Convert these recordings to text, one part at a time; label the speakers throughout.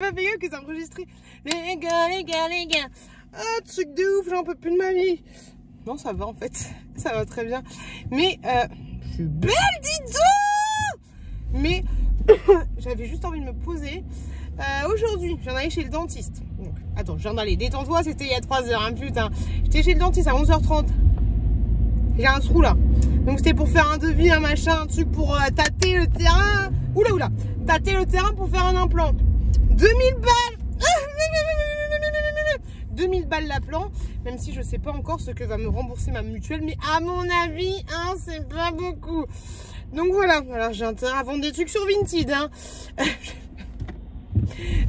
Speaker 1: Pas fait gaffe que ça enregistré. Les gars. Ah, truc de ouf, j'en peux plus de ma vie. Non, ça va en fait. Ça va très bien. Mais, je suis belle, dis donc. Mais, j'avais juste envie de me poser. Aujourd'hui, j'en allais chez le dentiste. Donc, attends, j'en allais. Détends-toi, c'était il y a 3 heures, hein, putain. J'étais chez le dentiste à 11h30. J'ai un trou là. Donc, c'était pour faire un devis, un machin, un truc pour tâter le terrain. Oula. Tâter le terrain pour faire un implant. 2000 balles. 2000 balles l'implant, même si je sais pas encore ce que va me rembourser ma mutuelle, mais à mon avis, hein, c'est pas beaucoup. Donc voilà, alors j'ai intérêt à vendre des trucs sur Vinted, hein.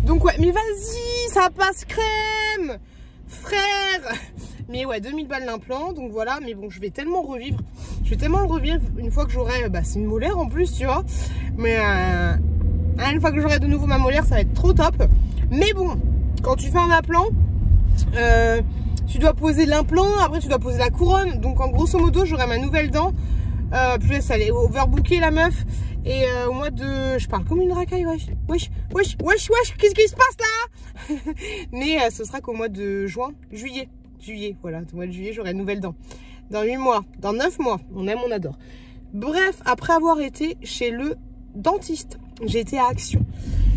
Speaker 1: Donc ouais, mais vas-y, ça passe crème, frère. Mais ouais, 2000 balles l'implant, donc voilà, mais bon, je vais tellement le revivre une fois que j'aurai, c'est une molaire en plus, tu vois. Mais une fois que j'aurai de nouveau ma molaire, ça va être trop top. Mais bon, quand tu fais un implant, tu dois poser l'implant, après tu dois poser la couronne. Donc en grosso modo, j'aurai ma nouvelle dent. Plus elle est overbookée la meuf. Et au mois de... Je parle comme une racaille, wesh, qu'est-ce qui se passe là? Mais ce sera qu'au mois de juillet, voilà, au mois de juillet, j'aurai une nouvelle dent. Dans 8 mois, dans 9 mois, on aime, on adore. Bref, après avoir été chez le dentiste, j'ai été à Action.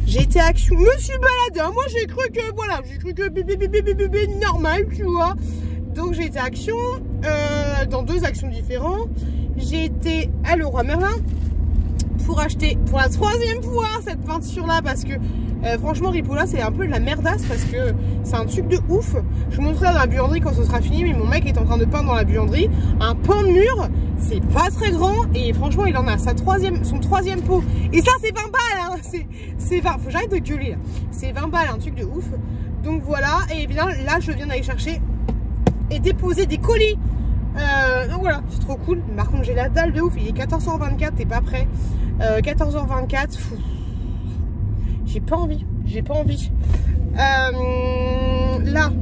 Speaker 1: Je me suis baladée, moi j'ai cru que bébé normal, tu vois. Donc j'ai été à Action, dans 2 Actions différentes. J'ai été à Leroy Merlin pour acheter pour la 3e fois cette peinture là, parce que franchement Ripolla c'est un peu de la merdasse, parce que c'est un truc de ouf. Je vous montrerai dans la buanderie quand ce sera fini, mais mon mec est en train de peindre dans la buanderie un pan de mur, c'est pas très grand, et franchement il en a son 3e pot, et ça c'est 20 balles, hein. C'est 20, faut que j'arrête de gueuler là, c'est 20 balles, un truc de ouf. Donc voilà, et bien là je viens d'aller chercher et déposer des colis. Donc voilà, c'est trop cool. Par contre j'ai la dalle de ouf, il est 14h24, t'es pas prêt. 14h24, j'ai pas envie. Là,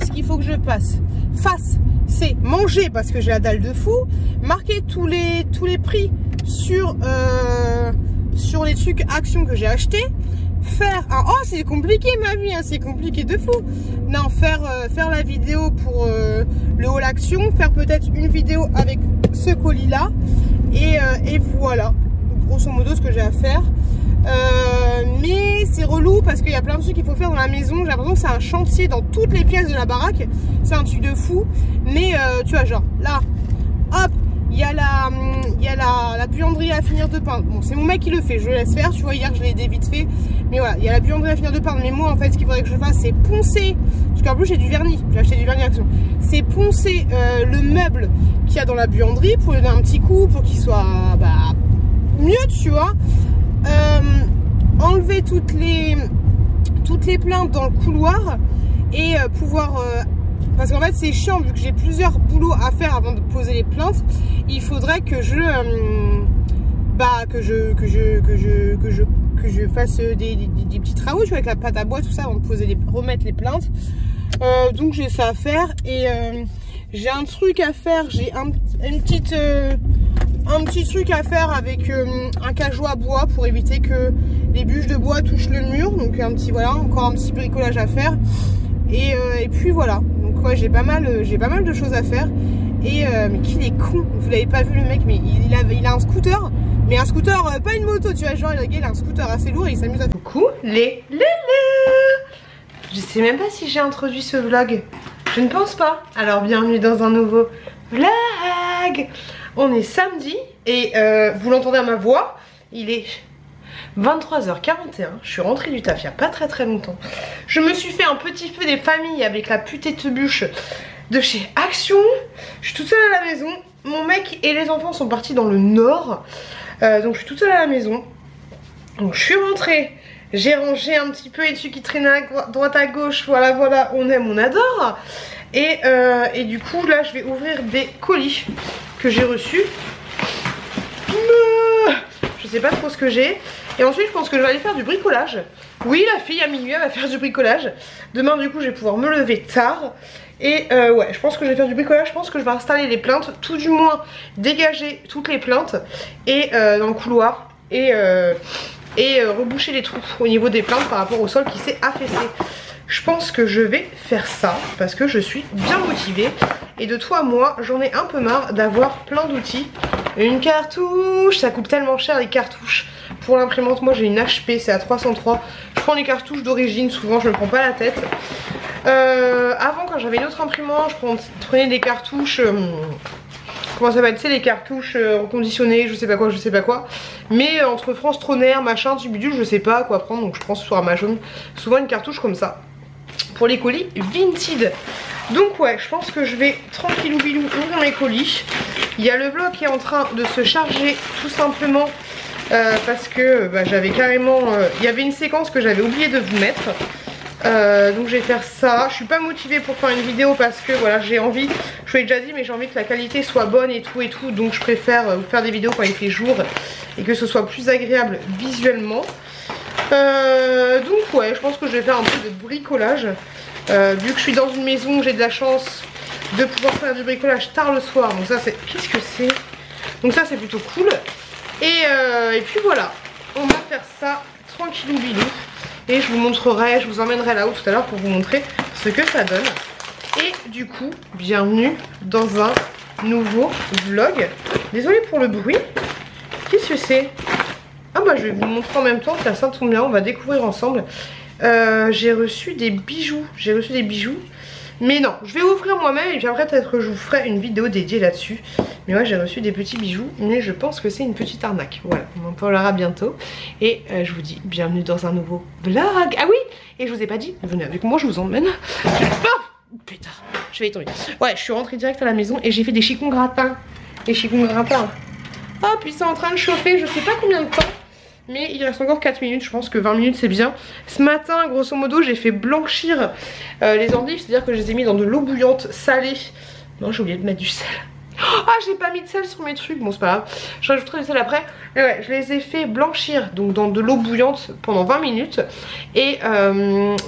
Speaker 1: ce qu'il faut que je fasse, c'est manger, parce que j'ai la dalle de fou, marquer tous les prix sur les trucs Action que j'ai acheté, faire un... Oh, c'est compliqué ma vie, hein, c'est compliqué de fou. Non, faire la vidéo pour le haul Action, faire peut-être une vidéo avec ce colis là, et voilà, grosso modo ce que j'ai à faire. Mais c'est relou parce qu'il y a plein de trucs qu'il faut faire dans la maison. J'ai l'impression que c'est un chantier dans toutes les pièces de la baraque, c'est un truc de fou. Mais tu vois, genre là, hop, il y a la buanderie à finir de peindre. Bon, c'est mon mec qui le fait, je le laisse faire. Tu vois, hier je l'ai aidé vite fait. Mais voilà, il y a la buanderie à finir de peindre. Mais moi, en fait, ce qu'il faudrait que je fasse, c'est poncer. Parce qu'en plus, j'ai du vernis. J'ai acheté du vernis Action. C'est poncer le meuble qu'il y a dans la buanderie pour lui donner un petit coup, pour qu'il soit mieux, tu vois. Enlever toutes les plaintes dans le couloir et pouvoir... parce qu'en fait c'est chiant, vu que j'ai plusieurs boulots à faire avant de poser les plaintes. Il faudrait que je fasse des petits travaux, tu vois, avec la pâte à bois, tout ça, avant de remettre les plaintes. Donc j'ai ça à faire, et j'ai un truc à faire, j'ai un petit truc à faire avec un cajou à bois pour éviter que les bûches de bois touchent le mur. Donc encore un petit bricolage à faire, et puis voilà. Donc ouais, j'ai pas mal de choses à faire. Et mais qu'il est con, vous l'avez pas vu le mec, mais il a un scooter, mais un scooter, pas une moto, tu vois, genre il a un scooter assez lourd et il s'amuse à... Coucou les je sais même pas si j'ai introduit ce vlog, je ne pense pas. Alors bienvenue dans un nouveau vlog. On est samedi et vous l'entendez à ma voix, il est 23h41, je suis rentrée du taf il n'y a pas très longtemps. Je me suis fait un petit feu des familles avec la putée bûche de chez Action. Je suis toute seule à la maison, mon mec et les enfants sont partis dans le nord, donc je suis toute seule à la maison. Donc je suis rentrée, j'ai rangé un petit peu les trucs qui traînaient à droite à gauche, voilà, on aime, on adore. Et du coup là je vais ouvrir des colis que j'ai reçus. Je sais pas trop ce que j'ai. Et ensuite je pense que je vais aller faire du bricolage. Oui, la fille à minuit elle va faire du bricolage. Demain du coup je vais pouvoir me lever tard. Et ouais, je pense que je vais faire du bricolage. Je pense que je vais installer les plaintes, tout du moins dégager toutes les plaintes, et dans le couloir, et et reboucher les trous au niveau des plaintes par rapport au sol qui s'est affaissé. Je pense que je vais faire ça parce que je suis bien motivée. Et de toi à moi, j'en ai un peu marre d'avoir plein d'outils. Une cartouche, ça coûte tellement cher les cartouches. Pour l'imprimante, moi j'ai une HP, c'est à 303. Je prends les cartouches d'origine, souvent je me prends pas la tête. Avant, quand j'avais une autre imprimante, je prenais des cartouches... comment ça va être, les cartouches reconditionnées, je sais pas quoi. Mais entre France Troner, machin, du bidule, je sais pas quoi prendre. Donc je prends sur Amazon souvent une cartouche comme ça. Pour les colis Vinted. Donc ouais, je pense que je vais tranquillou bilou ouvrir mes colis. Il y a le vlog qui est en train de se charger tout simplement parce que j'avais carrément... il y avait une séquence que j'avais oublié de vous mettre. Donc je vais faire ça. Je suis pas motivée pour faire une vidéo parce que voilà, j'ai envie, je vous l'ai déjà dit, mais j'ai envie que la qualité soit bonne et tout. Donc je préfère vous faire des vidéos quand il fait jour et que ce soit plus agréable visuellement. Donc ouais, je pense que je vais faire un peu de bricolage. Vu que je suis dans une maison, j'ai de la chance de pouvoir faire du bricolage tard le soir. Donc ça c'est... Qu'est-ce que c'est? Donc ça c'est plutôt cool. Et puis voilà, on va faire ça tranquillou bilou. Et je vous montrerai, je vous emmènerai là-haut tout à l'heure pour vous montrer ce que ça donne. Et du coup, bienvenue dans un nouveau vlog. Désolée pour le bruit. Qu'est-ce que c'est? Ah bah je vais vous montrer en même temps, ça tombe bien, on va découvrir ensemble. J'ai reçu des bijoux. Mais non, je vais ouvrir moi-même et puis après peut-être que je vous ferai une vidéo dédiée là-dessus. Mais ouais, j'ai reçu des petits bijoux, mais je pense que c'est une petite arnaque. Voilà, on en parlera bientôt. Et je vous dis bienvenue dans un nouveau vlog. Ah oui, et je vous ai pas dit, venez avec moi, je vous emmène. Oh, putain, je vais y tomber. Ouais, je suis rentrée direct à la maison et j'ai fait des chicons gratins. Des chicons gratins. Oh, puis c'est en train de chauffer, je sais pas combien de temps. Mais il reste encore 4 minutes, je pense que 20 minutes c'est bien. Ce matin, grosso modo, j'ai fait blanchir les endives, c'est-à-dire que je les ai mis dans de l'eau bouillante salée. Non, j'ai oublié de mettre du sel. Ah, j'ai pas mis de sel sur mes trucs, bon c'est pas grave, je rajouterai du sel après. Mais ouais, je les ai fait blanchir donc dans de l'eau bouillante pendant 20 minutes. Et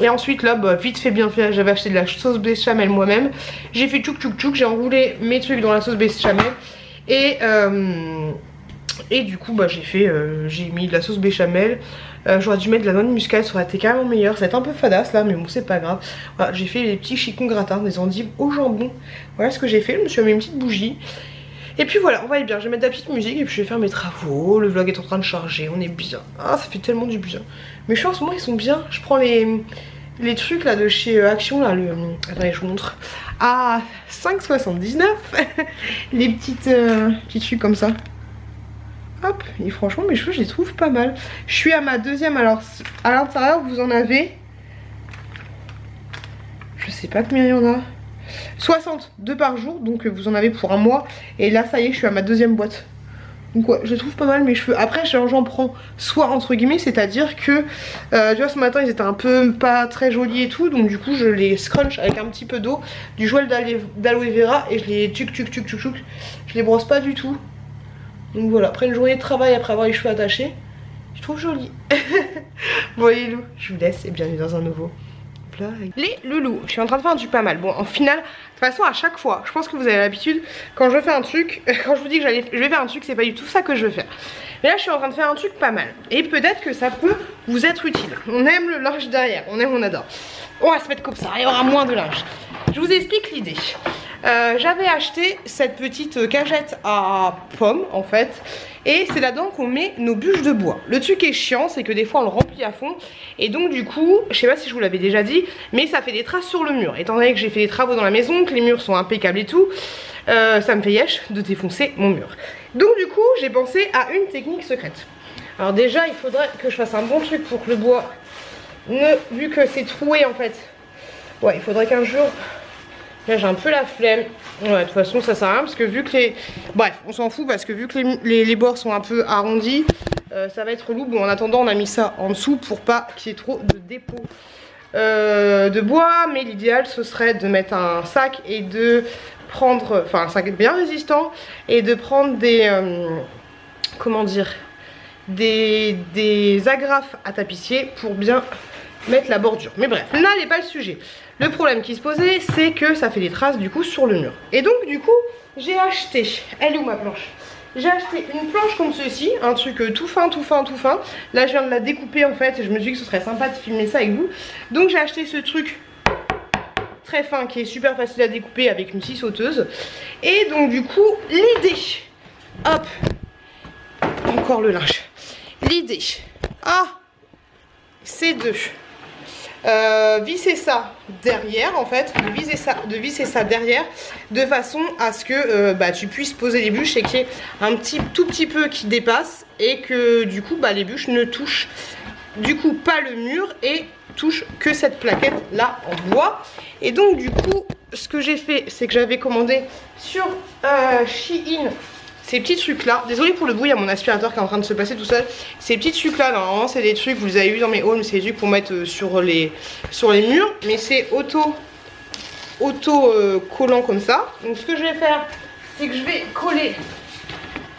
Speaker 1: ensuite là, vite fait bien fait, j'avais acheté de la sauce béchamel moi-même. J'ai fait tchouk tchouk tchouk, j'ai enroulé mes trucs dans la sauce béchamel. Et du coup j'ai mis de la sauce béchamel. J'aurais dû mettre de la noix de muscade, ça aurait été carrément meilleur. Ça va être un peu fadasse là, mais bon c'est pas grave. Voilà, j'ai fait les petits chicons gratins, des endives au jambon. Voilà ce que j'ai fait, je me suis mis une petite bougie. Et puis voilà, on va aller bien, je vais mettre de la petite musique et puis je vais faire mes travaux. Le vlog est en train de charger, on est bien. Ah, ça fait tellement du bien. Mais je suis en ce moment ils sont bien. Je prends les trucs là de chez Action là, attendez je vous montre. À 5,79 les petits trucs comme ça. Hop, et franchement mes cheveux je les trouve pas mal. Je suis à ma deuxième, alors à l'intérieur vous en avez, je sais pas combien il y en a, 62 par jour, donc vous en avez pour un mois. Et là ça y est, je suis à ma deuxième boîte. Donc ouais, je trouve pas mal mes cheveux. Après j'en prends soit entre guillemets, c'est à dire que tu vois ce matin ils étaient un peu pas très jolis et tout. Donc du coup je les scrunch avec un petit peu d'eau, du gel d'aloe vera, et je les tchouk. Je les brosse pas du tout. Donc voilà, après une journée de travail, après avoir les cheveux attachés, je trouve joli. Bon les loups, je vous laisse et bienvenue dans un nouveau vlog. Les loulous, je suis en train de faire un truc pas mal. Bon, en final, de toute façon à chaque fois, je pense que vous avez l'habitude, quand je fais un truc, quand je vous dis que je vais faire un truc, c'est pas du tout ça que je veux faire. Mais là je suis en train de faire un truc pas mal. Et peut-être que ça peut vous être utile. On aime le linge derrière, on adore. On va se mettre comme ça, il y aura moins de linge. Je vous explique l'idée. J'avais acheté cette petite cagette à pommes en fait, et c'est là-dedans qu'on met nos bûches de bois. Le truc est chiant, c'est que des fois on le remplit à fond, et donc du coup, je sais pas si je vous l'avais déjà dit, mais ça fait des traces sur le mur. Étant donné que j'ai fait des travaux dans la maison, que les murs sont impeccables et tout, ça me fait yesh de défoncer mon mur. Donc du coup, j'ai pensé à une technique secrète. Alors déjà, il faudrait que je fasse un bon truc pour que le bois, vu que c'est troué en fait, ouais, il faudrait qu'un jour... Là j'ai un peu la flemme. Ouais, de toute façon ça sert à rien parce que vu que les... Bref, on s'en fout parce que vu que les bords sont un peu arrondis, ça va être relou. Bon, en attendant on a mis ça en dessous pour pas qu'il y ait trop de dépôts de bois. Mais l'idéal ce serait de mettre un sac et de prendre... Enfin un sac bien résistant et de prendre des... comment dire, des agrafes à tapissier pour bien mettre la bordure. Mais bref, là n'est pas le sujet. Le problème qui se posait, c'est que ça fait des traces du coup sur le mur. Et donc du coup, j'ai acheté, elle est où ma planche? j'ai acheté une planche comme ceci, un truc tout fin, tout fin, tout fin. Là je viens de la découper en fait et je me suis dit que ce serait sympa de filmer ça avec vous. Donc j'ai acheté ce truc très fin qui est super facile à découper avec une scie sauteuse. Et donc du coup l'idée, hop, encore le linge. L'idée, c'est de visser ça derrière en fait, de visser ça derrière de façon à ce que tu puisses poser les bûches et qu'il y ait un tout petit peu qui dépasse et que du coup les bûches ne touchent du coup pas le mur et touchent que cette plaquette là en bois. Et donc du coup ce que j'ai fait, c'est que j'avais commandé sur Shein ces petits trucs là. Désolée pour le bruit, à mon aspirateur qui est en train de se passer tout seul. Ces petits trucs là, normalement c'est des trucs, vous les avez vu dans mes hauls, c'est des trucs pour mettre sur les murs. Mais c'est auto collant comme ça. Donc ce que je vais faire, c'est que je vais coller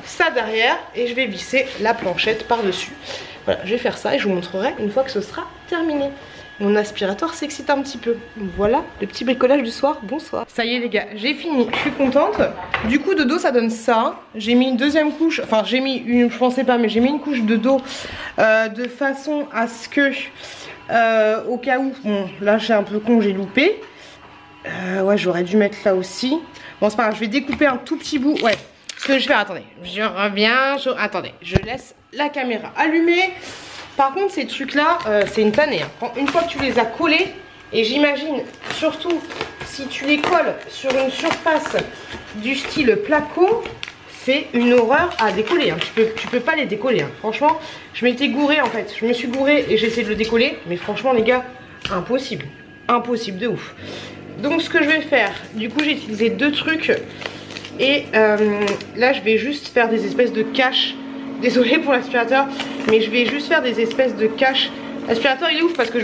Speaker 1: ça derrière et je vais visser la planchette par dessus. Voilà, je vais faire ça et je vous montrerai une fois que ce sera terminé. Mon aspirateur s'excite un petit peu. Voilà le petit bricolage du soir. Bonsoir. Ça y est les gars, j'ai fini. Je suis contente. Du coup de dos ça donne ça. J'ai mis une deuxième couche. Enfin j'ai mis une, je pensais pas, mais j'ai mis une couche de dos de façon à ce que au cas où, bon là j'ai un peu con, j'ai loupé. Ouais j'aurais dû mettre là aussi. Bon c'est pas grave, je vais découper un tout petit bout. Ouais. Ce que je vais faire, attendez, je reviens. Attendez, je laisse la caméra allumée. Par contre ces trucs là c'est une tannée hein. Une fois que tu les as collés, et j'imagine surtout si tu les colles sur une surface du style placo, c'est une horreur à décoller hein. Tu peux pas les décoller hein. Franchement je m'étais gourée en fait, je me suis gourée et j'ai essayé de le décoller, mais franchement les gars, impossible, impossible de ouf. Donc ce que je vais faire, du coup j'ai utilisé deux trucs et là je vais juste faire des espèces de caches. Désolée pour l'aspirateur, mais je vais juste faire des espèces de caches. L'aspirateur il est ouf parce que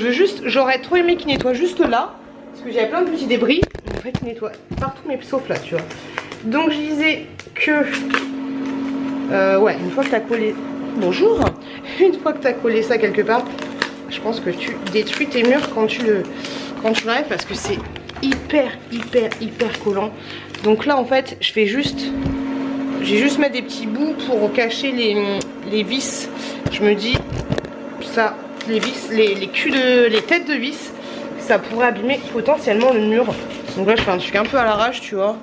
Speaker 1: j'aurais trop aimé qu'il nettoie juste là, parce que j'avais plein de petits débris. En fait il nettoie partout mais sauf là tu vois. Donc je disais que ouais, une fois que tu as collé, bonjour, une fois que tu as collé ça quelque part, je pense que tu détruis tes murs quand tu l'enlèves parce que c'est hyper collant. Donc là en fait je fais juste, j'ai juste mettre des petits bouts pour cacher les vis. Je me dis ça, les vis, les têtes de vis, ça pourrait abîmer potentiellement le mur. Donc là je fais un truc un peu à l'arrache tu vois.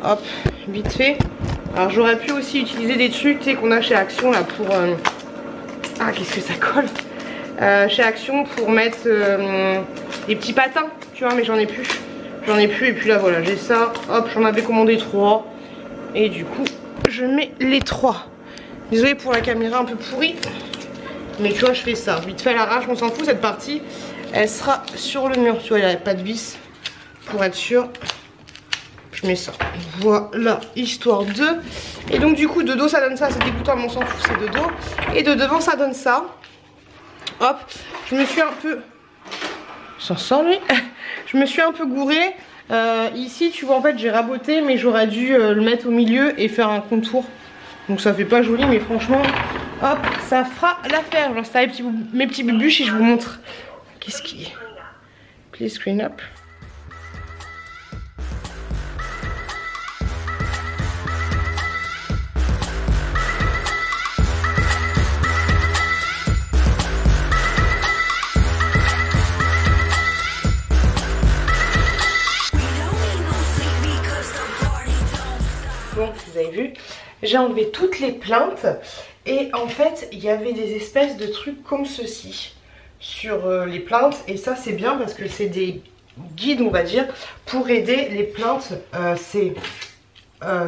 Speaker 1: Hop, vite fait. Alors j'aurais pu aussi utiliser des trucs tu sais, qu'on a chez Action là pour ah qu'est-ce que ça colle chez Action pour mettre des petits patins tu vois, mais j'en ai plus. Et puis là voilà, j'ai ça. Hop, j'en avais commandé 3. Et du coup je mets les 3. Désolée pour la caméra un peu pourrie, mais tu vois je fais ça vite fait à l'arrache, on s'en fout. Cette partie elle sera sur le mur, tu vois il n'y a pas de vis. Pour être sûr je mets ça, voilà, histoire de. Et donc du coup de dos ça donne ça, c'est dégoûtant mais on s'en fout, c'est de dos. Et de devant ça donne ça. Hop, je me suis un peu, s'en sort lui. Je me suis un peu gourée. Ici tu vois en fait j'ai raboté, mais j'aurais dû le mettre au milieu et faire un contour. Donc ça fait pas joli, mais franchement hop ça fera l'affaire. J'installe mes petits bubuches et je vous montre. Qu'est-ce qui est? Please screen up. Bon, vous avez vu, j'ai enlevé toutes les plaintes et en fait il y avait des espèces de trucs comme ceci sur les plaintes, et ça c'est bien parce que c'est des guides on va dire pour aider les plaintes, c'est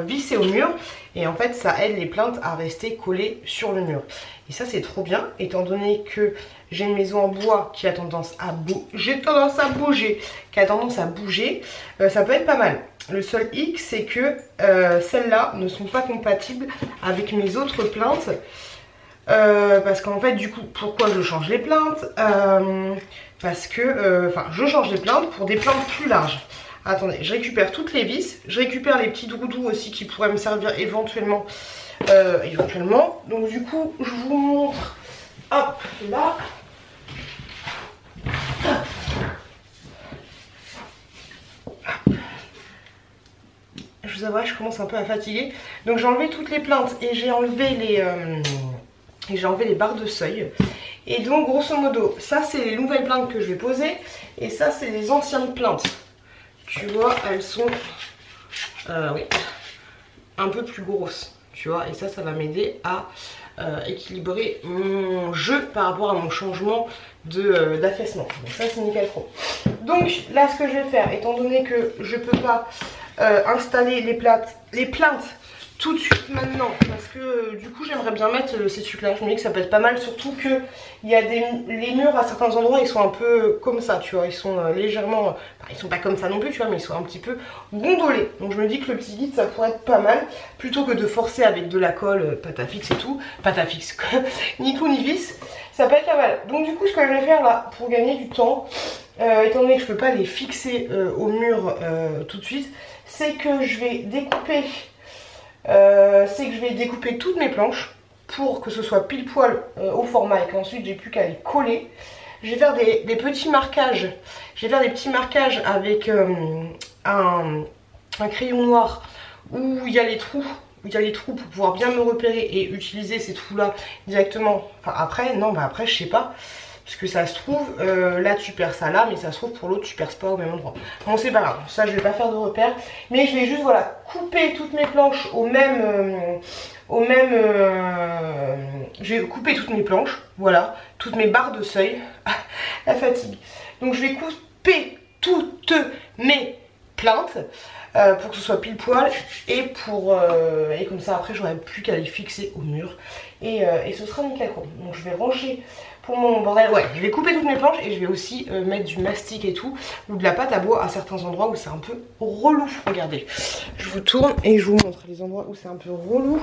Speaker 1: vissé au mur et en fait ça aide les plaintes à rester collées sur le mur. Et ça c'est trop bien étant donné que j'ai une maison en bois qui a tendance à bouger, ça peut être pas mal. Le seul hic c'est que celles-là ne sont pas compatibles avec mes autres plaintes. Parce qu'en fait du coup pourquoi je change les plaintes, parce que je change les plaintes pour des plaintes plus larges. Attendez, je récupère toutes les vis, je récupère les petits doudous aussi qui pourraient me servir éventuellement. Donc du coup je vous montre, hop là. Je vous vous avouerai, je commence un peu à fatiguer. Donc j'ai enlevé toutes les plaintes et j'ai enlevé les barres de seuil. Et donc grosso modo, ça c'est les nouvelles plaintes que je vais poser. Et ça c'est les anciennes plaintes. Tu vois, elles sont oui, un peu plus grosses. Tu vois, et ça va m'aider à équilibrer mon jeu par rapport à mon changement d'affaissement. Donc ça c'est nickel pro. Donc là ce que je vais faire, étant donné que je peux pas installer les plaintes tout de suite maintenant, parce que du coup j'aimerais bien mettre ces trucs là, je me dis que ça peut être pas mal, surtout que il y a les murs à certains endroits ils sont un peu comme ça, tu vois, ils sont légèrement, enfin, ils sont pas comme ça non plus, tu vois, mais ils sont un petit peu gondolés, donc je me dis que le petit guide ça pourrait être pas mal, plutôt que de forcer avec de la colle pâte à fixe et tout, pâte à fixe, ni clou ni vis, ça peut être pas mal. Donc du coup ce que je vais faire là, pour gagner du temps, étant donné que je peux pas les fixer au mur tout de suite, c'est que je vais découper toutes mes planches pour que ce soit pile poil au format et qu'ensuite j'ai plus qu'à les coller. Je vais faire des petits marquages. Je vais faire des petits marquages avec un crayon noir où il y a les trous. Pour pouvoir bien me repérer et utiliser ces trous là directement. Enfin après, non, bah après je sais pas. Parce que ça se trouve, là tu perds ça là, mais ça se trouve pour l'autre tu perds pas au même endroit. Bon c'est pas grave, ça je vais pas faire de repère. Mais je vais juste voilà, couper toutes mes planches je vais couper toutes mes planches, voilà, toutes mes barres de seuil. La fatigue. Donc je vais couper toutes mes plaintes pour que ce soit pile poil et comme ça après j'aurai plus qu'à les fixer au mur et ce sera nickel. Donc je vais ranger pour mon bordel, ouais, je vais couper toutes mes planches et je vais aussi mettre du mastic et tout, ou de la pâte à bois à certains endroits où c'est un peu relou. Regardez, je vous tourne et je vous montre les endroits où c'est un peu relou.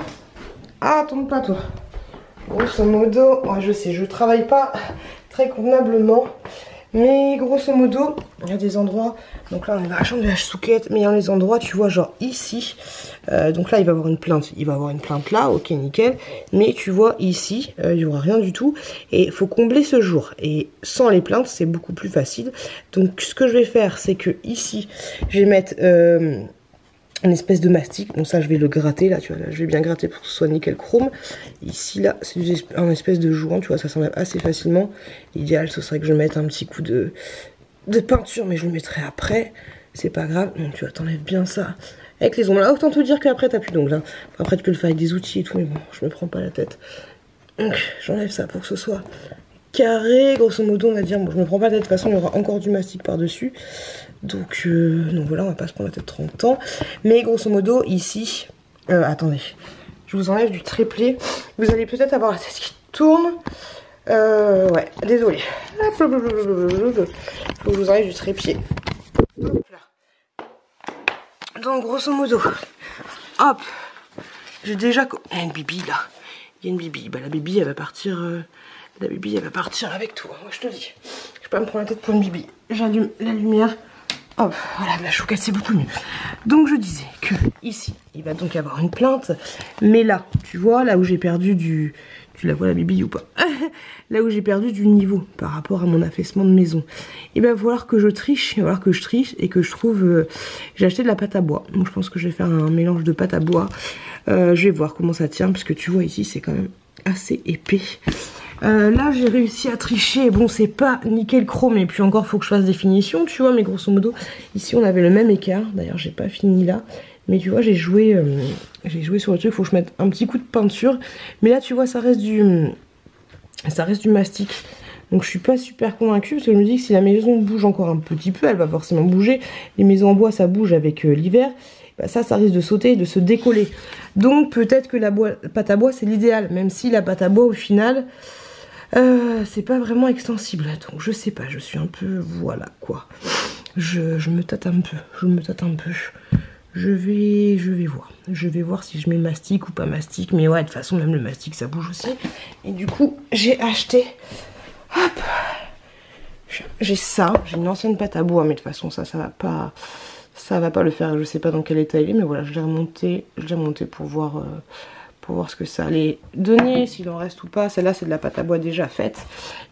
Speaker 1: Ah, tombe pas toi. Grosso modo, ouais, je sais, je travaille pas très convenablement, mais grosso modo, il y a des endroits, donc là on est dans la chambre de la chouquette, mais il y a des endroits, tu vois, genre ici, donc là il va y avoir une plainte là, ok nickel, mais tu vois ici, il n'y aura rien du tout, et il faut combler ce jour, et sans les plaintes c'est beaucoup plus facile. Donc ce que je vais faire, c'est que ici, je vais mettre une espèce de mastic, donc ça je vais le gratter là, tu vois, là je vais bien gratter pour que ce soit nickel chrome. Ici là c'est un espèce de joint, tu vois, ça s'enlève assez facilement. L'idéal ce serait que je mette un petit coup de peinture, mais je le mettrai après, c'est pas grave. Donc tu vois, t'enlèves bien ça avec les ongles. Là autant te dire qu'après t'as plus d'ongles, hein. Après tu peux le faire avec des outils et tout, mais bon, je me prends pas la tête. Donc j'enlève ça pour que ce soit carré, grosso modo on va dire. Bon, je me prends pas la tête, de toute façon il y aura encore du mastic par dessus. Donc voilà, on va pas se prendre la tête 30 ans. Mais grosso modo, ici, attendez, je vous enlève du trépied. Vous allez peut-être avoir la tête qui tourne. Ouais, désolé. Faut que je vous enlève du trépied. Hop là. Donc grosso modo, hop, j'ai déjà... Il y a une bibi là. Il y a une bibi. Bah la bibi elle va partir... La bibi elle va partir avec toi, moi je te dis. Je vais pas me prendre la tête pour une bibi. J'allume la lumière. Hop, voilà, la chouquette c'est beaucoup mieux. Donc je disais que ici, il va donc y avoir une plainte. Mais là, tu vois, là où j'ai perdu du... Tu la vois la bibi ou pas? Là où j'ai perdu du niveau par rapport à mon affaissement de maison. Il va falloir que je triche, il va falloir que je triche et que je trouve... J'ai acheté de la pâte à bois. Donc je pense que je vais faire un mélange de pâte à bois. Je vais voir comment ça tient, parce que tu vois ici c'est quand même assez épais. Là j'ai réussi à tricher, bon c'est pas nickel chrome et puis encore faut que je fasse des finitions, tu vois, mais grosso modo ici on avait le même écart. D'ailleurs j'ai pas fini là, mais tu vois j'ai joué sur le truc, faut que je mette un petit coup de peinture, mais là tu vois ça reste du mastic, donc je suis pas super convaincue parce que je me dis que si la maison bouge encore un petit peu, elle va forcément bouger. Les maisons en bois ça bouge avec l'hiver, bah ça risque de sauter et de se décoller, donc peut-être que la pâte à bois c'est l'idéal, même si la pâte à bois au final c'est pas vraiment extensible, donc je sais pas, je suis un peu, voilà quoi, je me tâte un peu, je vais voir si je mets mastic ou pas mastic, mais ouais de toute façon même le mastic ça bouge aussi. Et du coup j'ai acheté, hop, j'ai ça, j'ai une ancienne pâte à bois, mais de toute façon ça va pas le faire, je sais pas dans quel état il est, mais voilà je l'ai remonté pour voir ce que ça allait donner, s'il en reste ou pas. Celle-là c'est de la pâte à bois déjà faite.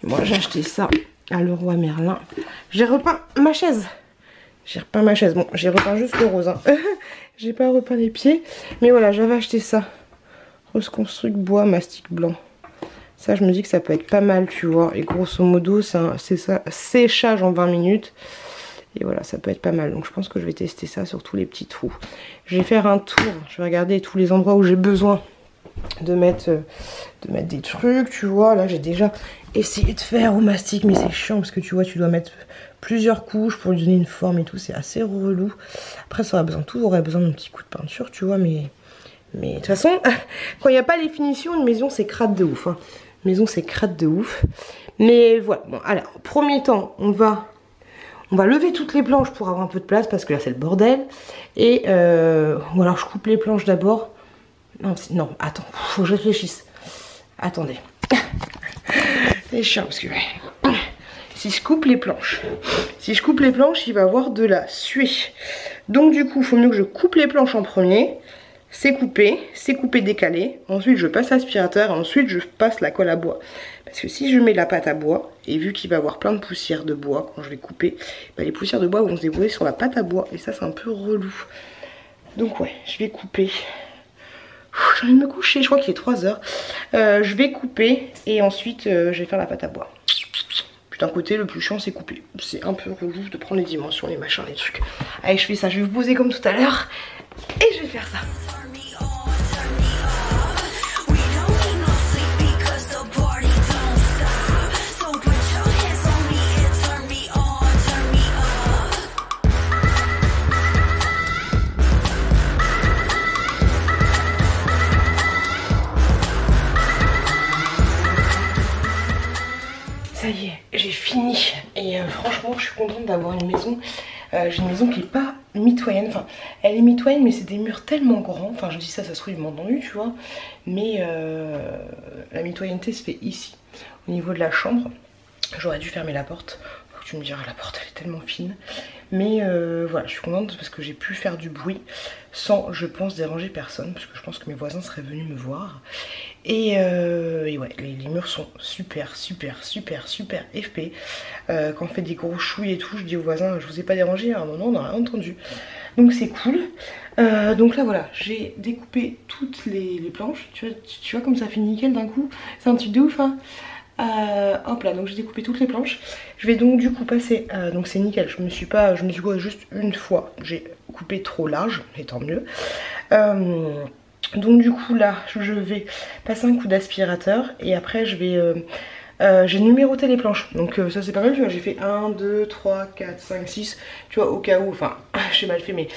Speaker 1: Et moi j'ai acheté ça à Leroy Merlin. J'ai repeint ma chaise. Bon j'ai repeint juste le rose, hein. J'ai pas repeint les pieds. Mais voilà, j'avais acheté ça. Rose Construct bois mastic blanc. Ça, je me dis que ça peut être pas mal, tu vois. Et grosso modo, c'est ça, séchage en 20 minutes. Et voilà, ça peut être pas mal. Donc je pense que je vais tester ça sur tous les petits trous. Je vais faire un tour. Je vais regarder tous les endroits où j'ai besoin de mettre des trucs, tu vois. Là, j'ai déjà essayé de faire au mastic, mais c'est chiant parce que tu vois, tu dois mettre plusieurs couches pour lui donner une forme et tout. C'est assez relou. Après, ça aurait besoin d'un petit coup de peinture, tu vois. Mais de toute façon, quand il n'y a pas les finitions, une maison, c'est crade de ouf. Hein. Une maison, c'est crade de ouf. Mais voilà. Bon, alors, premier temps, on va lever toutes les planches pour avoir un peu de place parce que là c'est le bordel. Et ou alors je coupe les planches d'abord. Non, attends, faut que je réfléchisse. Attendez. C'est chiant parce que si je coupe les planches, il va y avoir de la suée. Donc du coup, il faut mieux que je coupe les planches en premier. C'est coupé, décalé. Ensuite, je passe l'aspirateur et ensuite je passe la colle à bois. Parce que si je mets la pâte à bois, et vu qu'il va y avoir plein de poussière de bois quand je vais couper, bah les poussières de bois vont se déposer sur la pâte à bois. Et ça, c'est un peu relou. Donc ouais, je vais couper. J'ai envie de me coucher, je crois qu'il est 3 h. Je vais couper et ensuite je vais faire la pâte à bois. Puis d'un côté, le plus chiant, c'est couper. C'est un peu relou de prendre les dimensions, les machins, les trucs. Allez, je fais ça. Je vais vous poser comme tout à l'heure. Et je vais faire ça. Ça y est, j'ai fini et franchement je suis contente d'avoir une maison. J'ai une maison qui est pas mitoyenne, enfin elle est mitoyenne mais c'est des murs tellement grands, enfin je dis ça se trouve ils m'ont entendu tu vois, mais la mitoyenneté se fait ici, au niveau de la chambre. J'aurais dû fermer la porte, tu me diras la porte elle est tellement fine, mais voilà je suis contente parce que j'ai pu faire du bruit sans je pense déranger personne, parce que je pense que mes voisins seraient venus me voir. Et ouais, les murs sont super FP. Quand on fait des gros chouilles et tout, je dis aux voisins, je vous ai pas dérangé, à un moment on n'a rien entendu. Donc c'est cool. Donc là voilà, j'ai découpé toutes les planches. Tu vois comme ça fait nickel d'un coup. C'est un truc de ouf hein. Hop là, donc j'ai découpé toutes les planches. Je vais donc du coup passer, donc c'est nickel, je me suis coupé juste une fois. J'ai coupé trop large, mais tant mieux. Donc du coup là je vais passer un coup d'aspirateur et après je vais j'ai numéroté les planches, donc ça c'est pas mal, tu vois, j'ai fait 1, 2, 3, 4, 5, 6, tu vois, au cas où, enfin j'ai mal fait mais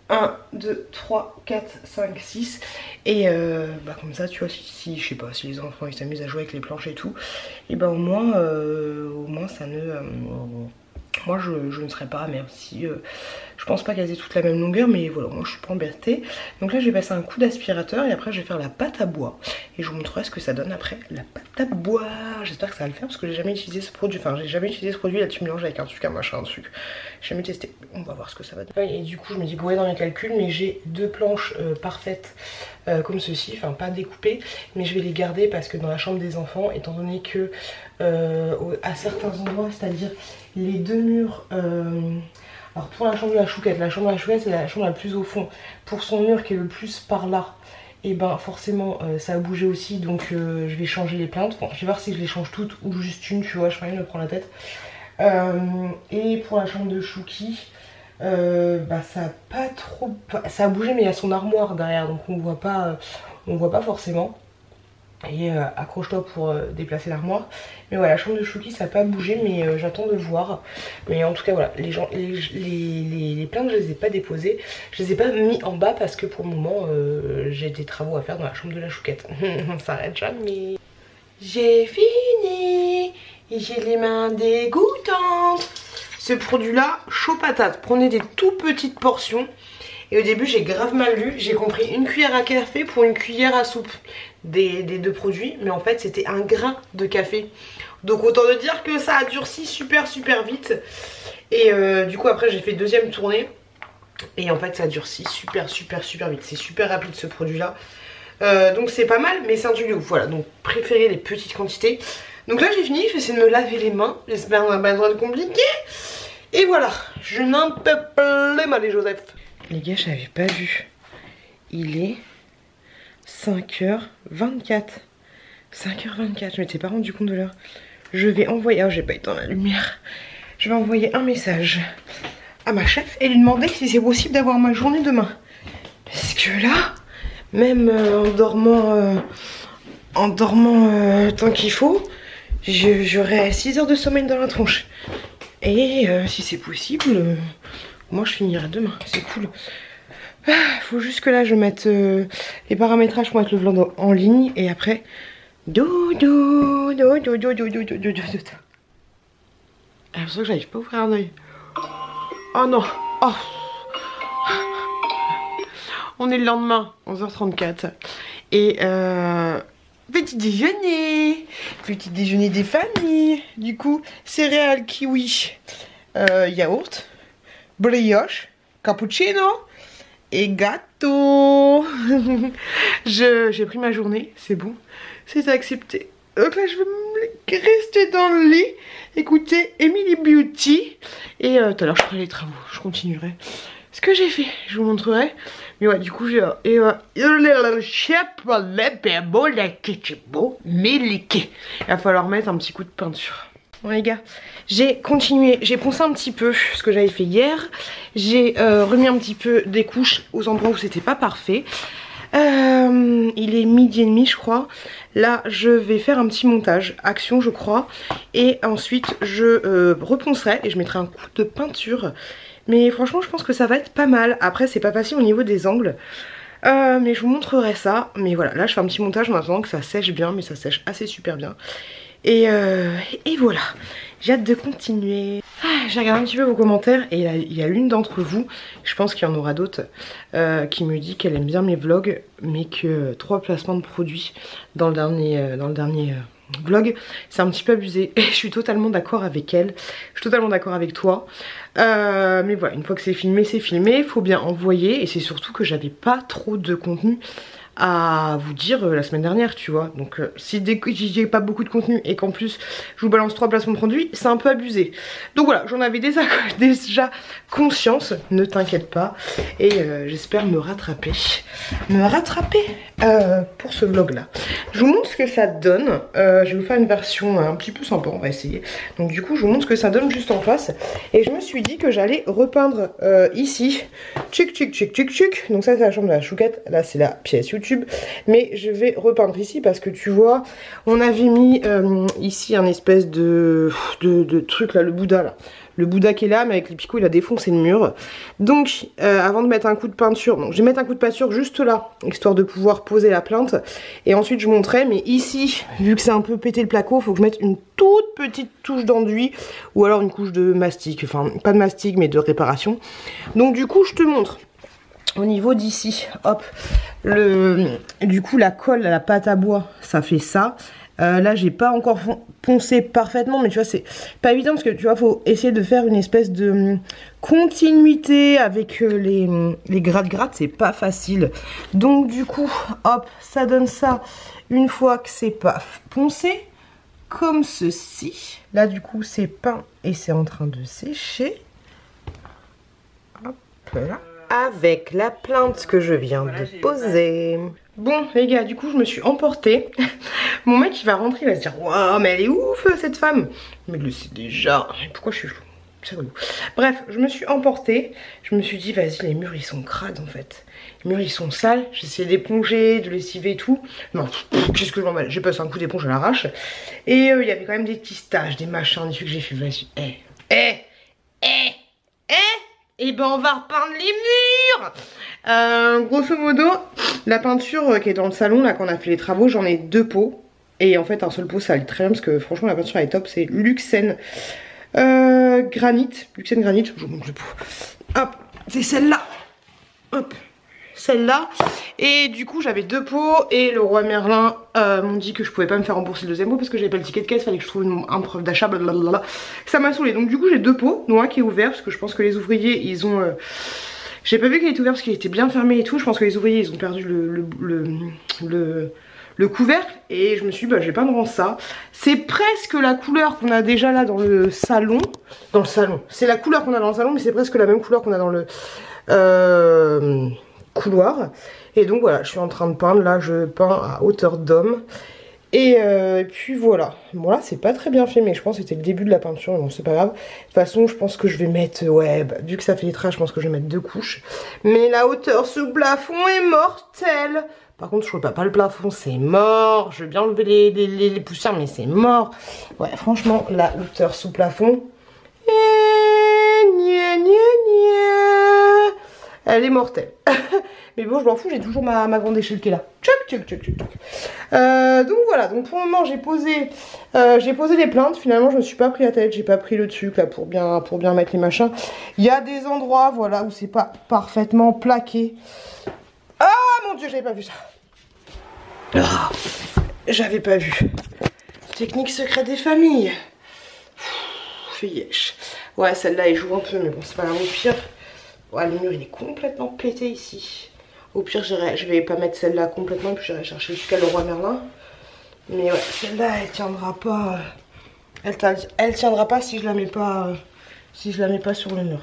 Speaker 1: 1, 2, 3, 4, 5, 6 et bah comme ça tu vois si je sais pas, si les enfants ils s'amusent à jouer avec les planches et tout, et bah au moins ça ne... moi je ne serais pas amère si je pense pas qu'elles aient toutes la même longueur, mais voilà, moi je suis pas embêtée. Donc là je vais passer un coup d'aspirateur et après je vais faire la pâte à bois et je vous montrerai ce que ça donne après la pâte à bois. J'espère que ça va le faire parce que j'ai jamais utilisé ce produit, enfin j'ai jamais utilisé ce produit. Là tu mélanges avec un truc, un machin, un truc, j'ai jamais testé, on va voir ce que ça va donner. Et du coup je me dis gouré dans mes calculs, mais j'ai deux planches parfaites comme ceci, enfin pas découpées, mais je vais les garder parce que dans la chambre des enfants, étant donné que à certains endroits, c'est-à-dire les deux murs, alors pour la chambre de la chouquette c'est la chambre la plus au fond, pour son mur qui est le plus par là, et ben forcément ça a bougé aussi, donc je vais changer les plaintes. Bon, je vais voir si je les change toutes ou juste une, tu vois, je ferai rien de me prendre la tête. Et pour la chambre de Chouki, bah ça a pas trop, ça a bougé mais il y a son armoire derrière, donc on voit pas forcément. Et accroche-toi pour déplacer l'armoire. Mais voilà, la chambre de Chouki ça n'a pas bougé, mais j'attends de le voir. Mais en tout cas voilà, les plaintes je les ai pas déposées. Je les ai pas mis en bas parce que pour le moment j'ai des travaux à faire dans la chambre de la chouquette. On s'arrête jamais. J'ai fini. J'ai les mains dégoûtantes. Ce produit là, chaud patate. Prenez des tout petites portions. Et au début j'ai grave mal lu, j'ai compris une cuillère à café pour une cuillère à soupe des deux produits, mais en fait c'était un grain de café. Donc autant de dire que ça a durci super vite. Et du coup après j'ai fait deuxième tournée et en fait ça durcit super vite. C'est super rapide ce produit là. Donc c'est pas mal, mais c'est un truc de ouf. Voilà, donc préférez les petites quantités. Donc là j'ai fini, je vais essayer de me laver les mains. J'espère qu'on n'a pas besoin de compliquer. Et voilà, je n'en peux plus, Marie Joseph. Les gars, je n'avais pas vu. Il est 5h24. 5h24, je m'étais pas rendu compte de l'heure. Je vais envoyer... Oh, j'ai pas éteint la lumière. Je vais envoyer un message à ma chef et lui demander si c'est possible d'avoir ma journée demain. Parce que là, même en dormant tant qu'il faut, j'aurai 6 heures de sommeil dans la tronche. Et si c'est possible, moi je finirai demain. C'est cool. Faut juste que là je mette les paramétrages pour mettre le vlog en ligne et après dodo. Ah, c'est pour ça que j'arrive pas à ouvrir un oeil. Oh non. Oh. On est le lendemain, 11h34. Et petit déjeuner des familles. Du coup, céréales, kiwi, yaourt, brioche, cappuccino et gâteau. J'ai pris ma journée, c'est bon, c'est accepté. Donc là je vais rester dans le lit, écouter Emily Beauty. Et tout à l'heure je ferai les travaux, je continuerai ce que j'ai fait, je vous montrerai. Mais ouais, du coup j'ai il va falloir mettre un petit coup de peinture. Bon les gars, j'ai continué, j'ai poncé un petit peu ce que j'avais fait hier. J'ai remis un petit peu des couches aux endroits où c'était pas parfait. Il est 12h30 je crois. Là je vais faire un petit montage action je crois. Et ensuite je reponcerai et je mettrai un coup de peinture. Mais franchement je pense que ça va être pas mal. Après c'est pas facile au niveau des angles. Mais je vous montrerai ça. Mais voilà, là je fais un petit montage en attendant que ça sèche bien. Mais ça sèche assez super bien. Et voilà, j'ai hâte de continuer. J'ai regardé un petit peu vos commentaires et il y a l'une d'entre vous, je pense qu'il y en aura d'autres, qui me dit qu'elle aime bien mes vlogs, mais que 3 placements de produits dans le dernier vlog, c'est un petit peu abusé. Et je suis totalement d'accord avec elle, je suis totalement d'accord avec toi. Mais voilà, une fois que c'est filmé, il faut bien envoyer. Et c'est surtout que j'avais pas trop de contenu à vous dire la semaine dernière, tu vois. Donc si j'ai pas beaucoup de contenu et qu'en plus je vous balance 3 placements de produits, c'est un peu abusé. Donc voilà, j'en avais déjà conscience, ne t'inquiète pas. Et j'espère me rattraper pour ce vlog là. Je vous montre ce que ça donne. Je vais vous faire une version un petit peu sympa, on va essayer. Donc du coup je vous montre ce que ça donne juste en face. Et je me suis dit que j'allais repeindre ici. Tchuc. Donc ça c'est la chambre de la chouquette. Là c'est la pièce YouTube. Mais je vais repeindre ici parce que tu vois, on avait mis ici un espèce de truc là, le Bouddha là. Le Bouddha qui est là, mais avec les picots il a défoncé le mur. Donc avant de mettre un coup de peinture, donc je vais mettre un coup de peinture juste là, histoire de pouvoir poser la plinthe. Et ensuite je montrerai, mais ici, vu que c'est un peu pété le placo, il faut que je mette une toute petite touche d'enduit. Ou alors une couche de mastic, enfin pas de mastic mais de réparation. Donc du coup je te montre. Au niveau d'ici, hop, du coup la colle, la pâte à bois, ça fait ça. Là j'ai pas encore poncé parfaitement, mais tu vois c'est pas évident parce que tu vois faut essayer de faire une espèce de continuité avec les gratte-gratte, c'est pas facile. Donc du coup hop, ça donne ça une fois que c'est pas poncé, comme ceci. Là du coup c'est peint et c'est en train de sécher. Hop là. Avec la plinthe que je viens de poser. Bon les gars, du coup je me suis emportée. Mon mec il va rentrer, il va se dire waouh mais elle est ouf cette femme. Mais il le sait déjà. Pourquoi je suis flou? C'est relou. Bref, je me suis emportée. Je me suis dit vas-y, les murs ils sont crades en fait. Les murs ils sont sales. J'ai essayé d'éponger, de lessiver et tout. Non, qu'est-ce que je m'en mêle. J'ai passé un coup d'éponge à l'arrache. Et il y avait quand même des petits stages, des machins, des trucs que j'ai fait. Vas-y, et ben on va repeindre les murs. Grosso modo, la peinture qui est dans le salon, là quand on a fait les travaux, j'en ai 2 pots. Et en fait un seul pot ça allait très bien parce que franchement la peinture elle est top. C'est Luxen Granit. Luxen Granit, je vous montre le pot. Hop, c'est celle-là. Hop, celle-là. Et du coup j'avais 2 pots et le roi Merlin m'ont dit que je pouvais pas me faire rembourser le 2e pot parce que j'avais pas le ticket de caisse, fallait que je trouve un preuve d'achat, blablabla. Ça m'a saoulé. Donc du coup j'ai 2 pots, dont un qui est ouvert parce que je pense que les ouvriers ils ont... j'ai pas vu qu'il était ouvert parce qu'il était bien fermé et tout. Je pense que les ouvriers ils ont perdu le couvercle et je me suis dit bah je vais pas me rendre ça. C'est presque la couleur qu'on a déjà là dans le salon. C'est la couleur qu'on a dans le salon mais c'est presque la même couleur qu'on a dans couloir. Et donc voilà, je suis en train de peindre. Là, je peins à hauteur d'homme. Et puis voilà. Bon là, c'est pas très bien fait, mais je pense que c'était le début de la peinture. Mais bon, c'est pas grave. De toute façon, je pense que je vais mettre... Ouais, bah, vu que ça fait les traces, je pense que je vais mettre 2 couches. Mais la hauteur sous plafond est mortelle. Par contre, je ne vois pas le plafond, c'est mort. Je veux bien enlever les poussières, mais c'est mort. Ouais, franchement, la hauteur sous plafond... Elle est mortelle. Mais bon, je m'en fous, j'ai toujours ma grande échelle qui est là. Tchoc, tchoc, tchoc, tchoc. Donc voilà, donc pour le moment, j'ai posé les plaintes. Finalement, je me suis pas pris la tête, j'ai pas pris le truc là pour bien mettre les machins. Il y a des endroits, voilà, où c'est pas parfaitement plaqué. Ah mon dieu, j'avais pas vu ça. Ah, j'avais pas vu. Technique secrète des familles. Fais yesh. Ouais, celle-là, elle joue un peu, mais bon, c'est pas grave. Au pire, ouais, le mur, il est complètement pété ici. Au pire, je vais pas mettre celle-là complètement, puis j'irai chercher jusqu'à Leroy Merlin. Mais ouais, celle-là, elle tiendra pas. Elle tiendra pas si je la mets pas, sur le mur.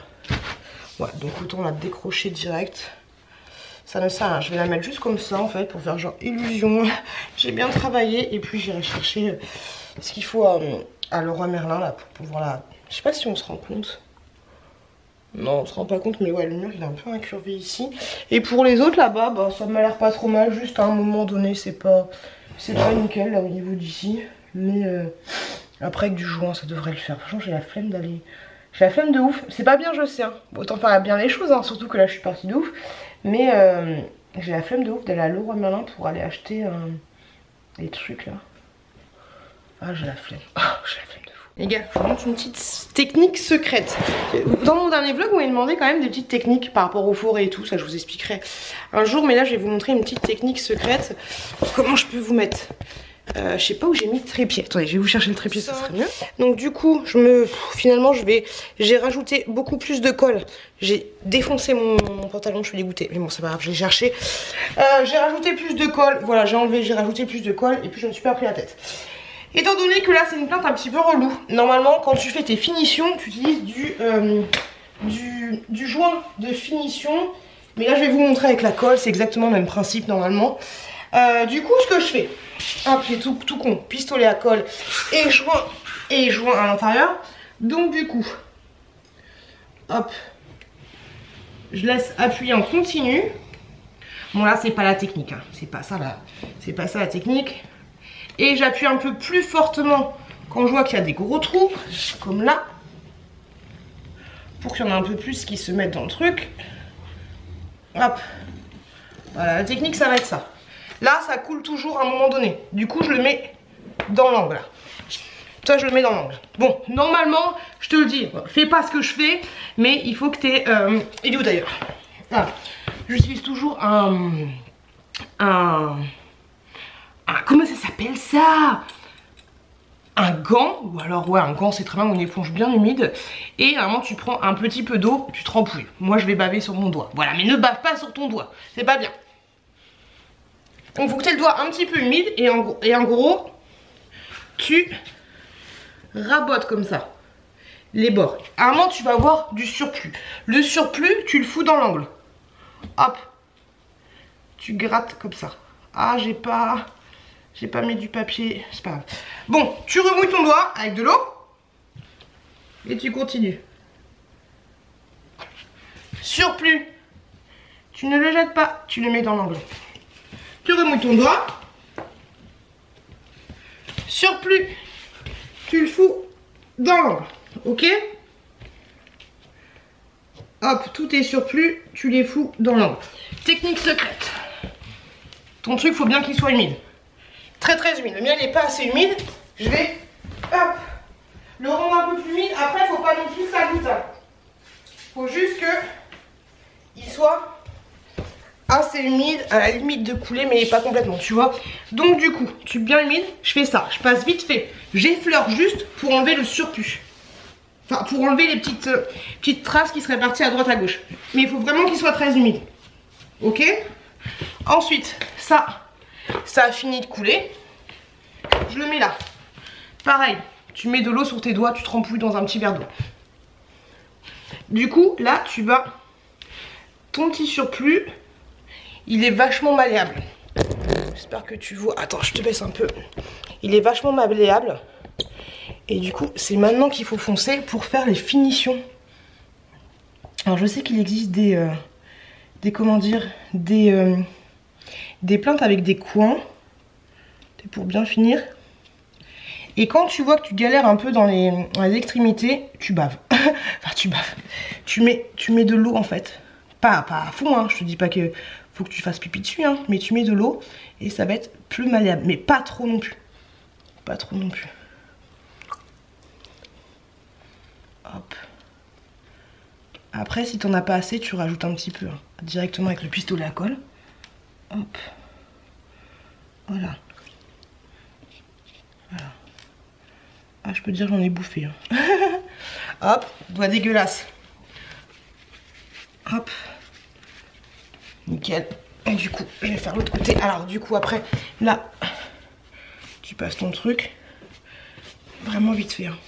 Speaker 1: Ouais, donc autant la décrocher direct. Ça ne sert à rien. Je vais la mettre juste comme ça, en fait, pour faire genre illusion. J'ai bien travaillé, et puis j'irai chercher ce qu'il faut à Leroy Merlin, là, pour pouvoir la... Je sais pas si on se rend compte. Non, on se rend pas compte, mais ouais, le mur il est un peu incurvé ici. Et pour les autres là-bas, bah, ça m'a l'air pas trop mal. Juste à un moment donné, c'est pas nickel là au niveau d'ici. Mais après, avec du joint, ça devrait le faire. Franchement, j'ai la flemme d'aller. J'ai la flemme de ouf. C'est pas bien, je sais. Hein. Autant faire bien les choses, hein, surtout que là, je suis partie de ouf. Mais j'ai la flemme de ouf d'aller à Leroy Merlin pour aller acheter des trucs là. Ah, j'ai la flemme. Ah, j'ai la flemme de fou. Les gars, je vous montre une petite technique secrète. Dans mon dernier vlog, vous m'avez demandé quand même des petites techniques par rapport aux forêts et tout. Ça, je vous expliquerai un jour. Mais là, je vais vous montrer une petite technique secrète. Comment je peux vous mettre. Je sais pas où j'ai mis le trépied. Attendez, je vais vous chercher le trépied, ça serait mieux. Donc du coup, finalement, j'ai rajouté beaucoup plus de colle. J'ai défoncé mon pantalon, je suis dégoûtée. Mais bon, c'est pas grave, j'ai cherché. J'ai rajouté plus de colle. Voilà, j'ai rajouté plus de colle et puis je me suis pas pris la tête. Étant donné que là, c'est une plante un petit peu relou. Normalement, quand tu fais tes finitions, tu utilises du joint de finition. Mais là, je vais vous montrer avec la colle. C'est exactement le même principe normalement. Du coup, ce que je fais, hop, j'ai tout con, pistolet à colle et joint à l'intérieur. Donc du coup, hop, je laisse appuyer en continu. Bon là, c'est pas la technique, hein. C'est pas ça la technique. Et j'appuie un peu plus fortement quand je vois qu'il y a des gros trous, comme là, pour qu'il y en ait un peu plus qui se mettent dans le truc. Hop, voilà, la technique, ça va être ça. Là, ça coule toujours à un moment donné. Du coup, je le mets dans l'angle. Toi, je le mets dans l'angle. Bon, normalement, je te le dis, fais pas ce que je fais, mais il faut que tu aies... il est où d'ailleurs? Ah, j'utilise toujours comment ça s'appelle ça? Un gant, ou alors ouais, un gant, c'est très bien, ou une éponge bien humide. Et à un moment, tu prends un petit peu d'eau, tu te remplis. Moi, je vais baver sur mon doigt. Voilà, mais ne bave pas sur ton doigt. C'est pas bien. Donc il faut que tu aies le doigt un petit peu humide et en gros tu rabotes comme ça les bords. À un moment tu vas avoir du surplus. Le surplus tu le fous dans l'angle. Hop. Tu grattes comme ça. Ah j'ai pas mis du papier. C'est pas grave. Bon, tu remouilles ton doigt avec de l'eau. Et tu continues. Surplus. Tu ne le jettes pas, tu le mets dans l'angle. Tu remouilles ton doigt. Surplus, tu le fous dans l'angle. Ok? Hop, tout est surplus, tu les fous dans l'angle. Technique secrète. Ton truc, faut bien qu'il soit humide. Très très humide. Le mien, il n'est pas assez humide. Je vais, hop, le rendre un peu plus humide. Après, il ne faut pas non plus que ça goûte. Il faut juste que il soit assez humide, à la limite de couler, mais pas complètement, tu vois. Donc du coup, tu es bien humide, je fais ça, je passe vite fait, j'effleure juste pour enlever le surplus. Enfin, pour enlever les petites traces qui seraient parties à droite à gauche. Mais il faut vraiment qu'il soit très humide. Ok? Ensuite, ça a fini de couler. Je le mets là. Pareil, tu mets de l'eau sur tes doigts, tu trempouilles dans un petit verre d'eau. Du coup, là, tu vas ton petit surplus, il est vachement malléable. J'espère que tu vois. Attends, je te baisse un peu. Il est vachement malléable. Et du coup, c'est maintenant qu'il faut foncer pour faire les finitions. Alors, je sais qu'il existe comment dire, des plinthes avec des coins. Pour bien finir. Et quand tu vois que tu galères un peu dans les extrémités, tu baves. Enfin, tu baves. Tu mets de l'eau en fait. Pas à fond, hein. Je te dis pas que faut que tu fasses pipi dessus, hein. Mais tu mets de l'eau et ça va être plus malléable. Mais pas trop non plus. Pas trop non plus. Hop. Après, si t'en as pas assez, tu rajoutes un petit peu. Hein. Directement avec le pistolet à colle. Hop. Voilà. Voilà. Ah, je peux te dire j'en ai bouffé. Hein. Hop, doigt dégueulasse. Hop. Nickel. Et du coup, je vais faire l'autre côté. Alors, du coup, après, là, tu passes ton truc. Vraiment vite fait. Hein.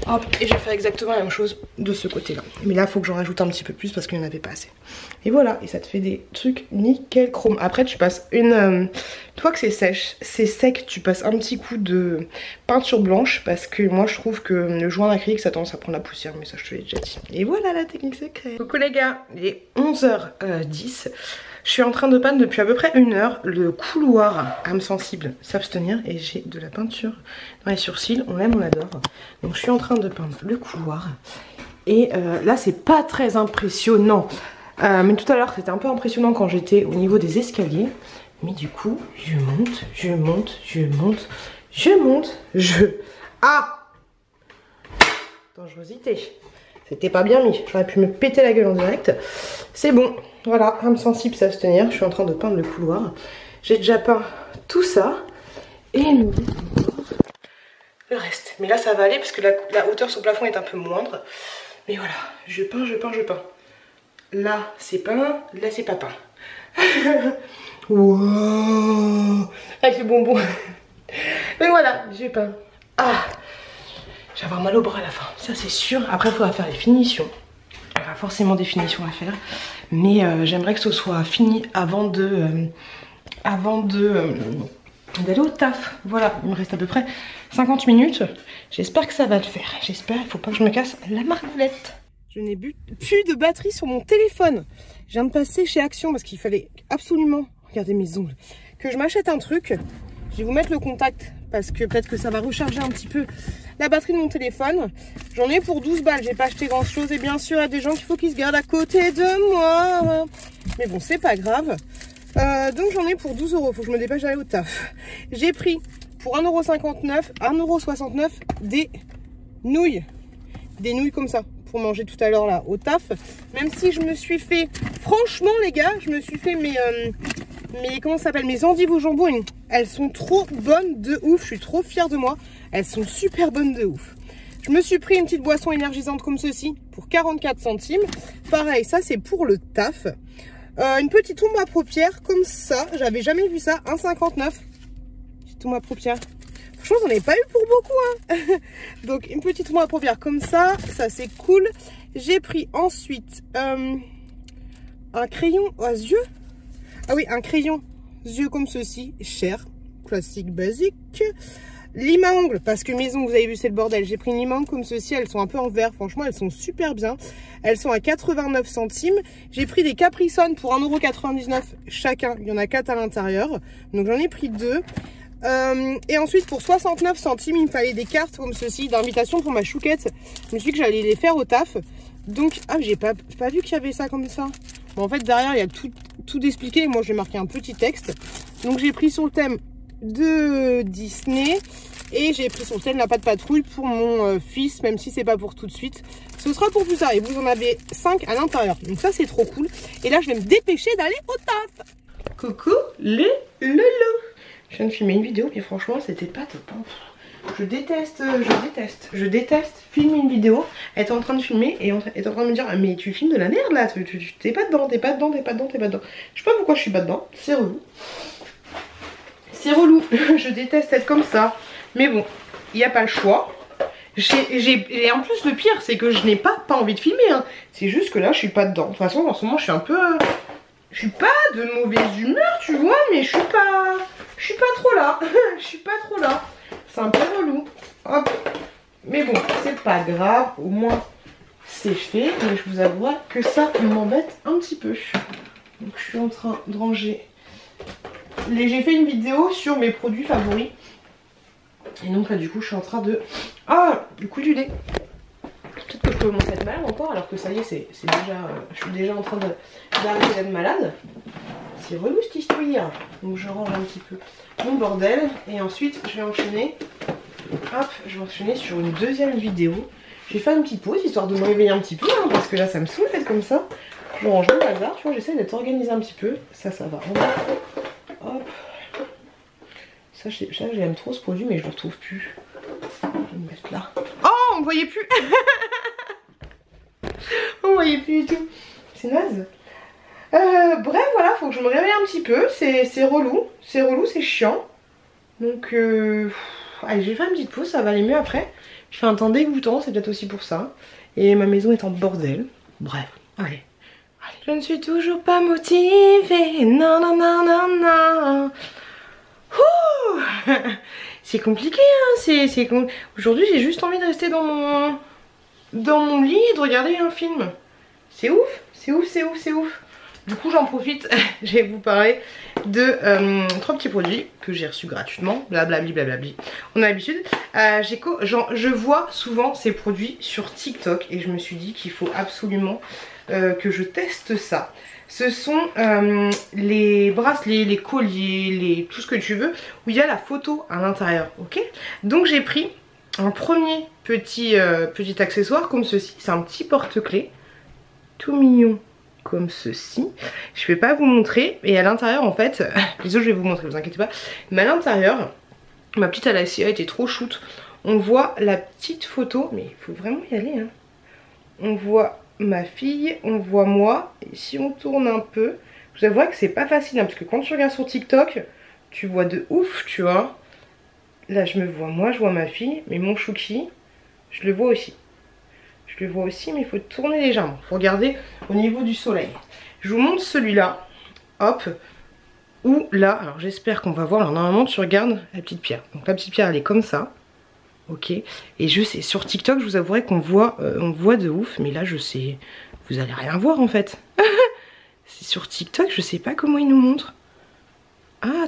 Speaker 1: Hop, et je vais faire exactement la même chose de ce côté-là. Mais là, il faut que j'en rajoute un petit peu plus parce qu'il n'y en avait pas assez. Et voilà, et ça te fait des trucs nickel chrome. Après, tu passes une fois que c'est sèche, c'est sec, tu passes un petit coup de peinture blanche parce que moi, je trouve que le joint d'acrylique, ça a tendance à prendre la poussière, mais ça, je te l'ai déjà dit. Et voilà la technique secrète. Coucou les gars, il est 11h10. Je suis en train de peindre depuis à peu près 1 heure le couloir âme sensible s'abstenir et j'ai de la peinture dans les sourcils, on aime, on adore. Donc je suis en train de peindre le couloir et là c'est pas très impressionnant, mais tout à l'heure c'était un peu impressionnant quand j'étais au niveau des escaliers. Mais du coup je monte, je monte, je monte, je monte, Ah, dangerosité. C'était pas bien mis, j'aurais pu me péter la gueule en direct. C'est bon, voilà, âme sensible s'abstenir. Je suis en train de peindre le couloir. J'ai déjà peint tout ça. Et il me reste encore le reste. Mais là ça va aller parce que la hauteur sur le plafond est un peu moindre. Mais voilà, je peins, je peins, je peins. Là c'est peint, là c'est pas peint. Wow, avec le bonbon. Mais voilà, j'ai peint. Ah, je vais avoir mal au bras à la fin, ça c'est sûr. Après il faudra faire les finitions. Il y aura forcément des finitions à faire. Mais j'aimerais que ce soit fini avant d'aller au taf. Voilà, il me reste à peu près 50 minutes. J'espère que ça va le faire. J'espère, il ne faut pas que je me casse la margoulette. Je n'ai plus de batterie sur mon téléphone. Je viens de passer chez Action parce qu'il fallait absolument, regardez mes ongles, que je m'achète un truc. Je vais vous mettre le contact parce que peut-être que ça va recharger un petit peu la batterie de mon téléphone. J'en ai pour 12 balles, j'ai pas acheté grand chose et bien sûr il y a des gens qu'il faut qu'ils se gardent à côté de moi. Mais bon, c'est pas grave. Donc j'en ai pour 12 €, faut que je me dépêche d'aller au taf. J'ai pris pour 1,59 €, 1,69 € des nouilles. Des nouilles comme ça, pour manger tout à l'heure là au taf. Même si je me suis fait, franchement les gars, je me suis fait mes comment ça s'appelle, mes endives au jambon. Elles sont trop bonnes de ouf, je suis trop fière de moi. Elles sont super bonnes de ouf. Je me suis pris une petite boisson énergisante comme ceci pour 44 centimes. Pareil, ça c'est pour le taf. Une petite ombre à paupières comme ça, j'avais jamais vu ça, 1,59 €. Petite ombre à paupières. Franchement, j'en ai pas eu pour beaucoup, hein. Donc une petite ombre à paupières comme ça c'est cool. J'ai pris ensuite un crayon à yeux. Ah oui, un crayon yeux comme ceci, cher, classique, basique. Lime à ongles, parce que mes ongles, vous avez vu, c'est le bordel. J'ai pris une lime à ongles comme ceci, elles sont un peu en vert, franchement, elles sont super bien. Elles sont à 89 centimes. J'ai pris des Capricone pour 1,99 € chacun. Il y en a 4 à l'intérieur, donc j'en ai pris 2. Et ensuite, pour 69 centimes, il me fallait des cartes comme ceci, d'invitation pour ma chouquette. Je me suis dit que j'allais les faire au taf. Donc, ah, j'ai pas vu qu'il y avait ça comme ça. Bon, en fait, derrière, il y a tout d'expliqué. Moi, j'ai marqué un petit texte. Donc, j'ai pris sur le thème de Disney. Et j'ai pris sur le thème la patte patrouille pour mon fils, même si c'est pas pour tout de suite. Ce sera pour plus tard. Et vous en avez 5 à l'intérieur. Donc, ça, c'est trop cool. Et là, je vais me dépêcher d'aller au taf. Coucou, le lolo. Je viens de filmer une vidéo, mais franchement, c'était pas top. Hein. Je déteste filmer une vidéo, être en train de filmer et être en train de me dire ah, mais tu filmes de la merde là, t'es pas dedans, t'es pas dedans. Je sais pas pourquoi je suis pas dedans, c'est relou. C'est relou, je déteste être comme ça. Mais bon, il n'y a pas le choix. Et en plus le pire c'est que je n'ai pas envie de filmer hein. C'est juste que là je suis pas dedans. De toute façon en ce moment je suis un peu... Je suis pas de mauvaise humeur tu vois, mais je suis pas trop là. Je suis pas trop là. C'est un peu relou. Hop. Mais bon, c'est pas grave, au moins c'est fait. Mais je vous avoue que ça m'embête un petit peu. Donc je suis en train de ranger. J'ai fait une vidéo sur mes produits favoris. Et donc là du coup je suis en train de... Ah, le coup du lait. Peut-être que je peux commencer à être malade encore alors que ça y est, c'est déjà... je suis déjà en train d'arrêter d'être malade. C'est relou cette histoire. Donc je range un petit peu mon bordel. Et ensuite je vais enchaîner. Hop, je vais enchaîner sur une deuxième vidéo. Je vais faire une petite pause histoire de me réveiller un petit peu hein, parce que là ça me saoule d'être comme ça. Je range le bazar, tu vois, j'essaie d'être organisée un petit peu. Ça va. Hop. Ça j'aime trop ce produit mais je le retrouve plus. Je vais me mettre là. Oh, on me voyait plus. On me voyait plus du tout. C'est naze. Bref, voilà, faut que je me réveille un petit peu. C'est relou. C'est relou, c'est chiant. Donc, allez, je vais faire une petite pause, ça va aller mieux après. Je fais un temps dégoûtant, c'est peut-être aussi pour ça. Et ma maison est en bordel. Bref, allez. Je ne suis toujours pas motivée. Non, non, non, non, non. C'est compliqué, hein. Aujourd'hui, j'ai juste envie de rester dans mon lit et de regarder un film. C'est ouf, c'est ouf, c'est ouf, c'est ouf. Du coup j'en profite, je vais vous parler de 3 petits produits que j'ai reçus gratuitement, blablabli blablabli, on a l'habitude. Je vois souvent ces produits sur TikTok et je me suis dit qu'il faut absolument que je teste ça. Ce sont les bracelets, les colliers, tout ce que tu veux, où il y a la photo à l'intérieur, ok? Donc j'ai pris un premier petit accessoire comme ceci, c'est un petit porte-clés, tout mignon. Comme ceci, je vais pas vous montrer et à l'intérieur en fait, les autres je vais vous montrer, vous inquiétez pas, mais à l'intérieur, ma petite Alacia était trop shoot. On voit la petite photo, mais il faut vraiment y aller hein. On voit ma fille, on voit moi, et si on tourne un peu, je vous avoue que c'est pas facile hein, parce que quand tu regardes sur TikTok, tu vois de ouf, tu vois. Là je me vois moi, je vois ma fille, mais mon chouki, je le vois aussi. Je le vois aussi, mais il faut tourner légèrement. Il faut regarder au niveau du soleil. Je vous montre celui-là. Hop. Ou là, alors j'espère qu'on va voir. Alors normalement, tu regardes la petite pierre. Donc la petite pierre, elle est comme ça. Ok. Et je sais, sur TikTok, je vous avouerai qu'on voit, on voit de ouf. Mais là, je sais, vous allez rien voir en fait. C'est sur TikTok, je sais pas comment ils nous montrent. Ah,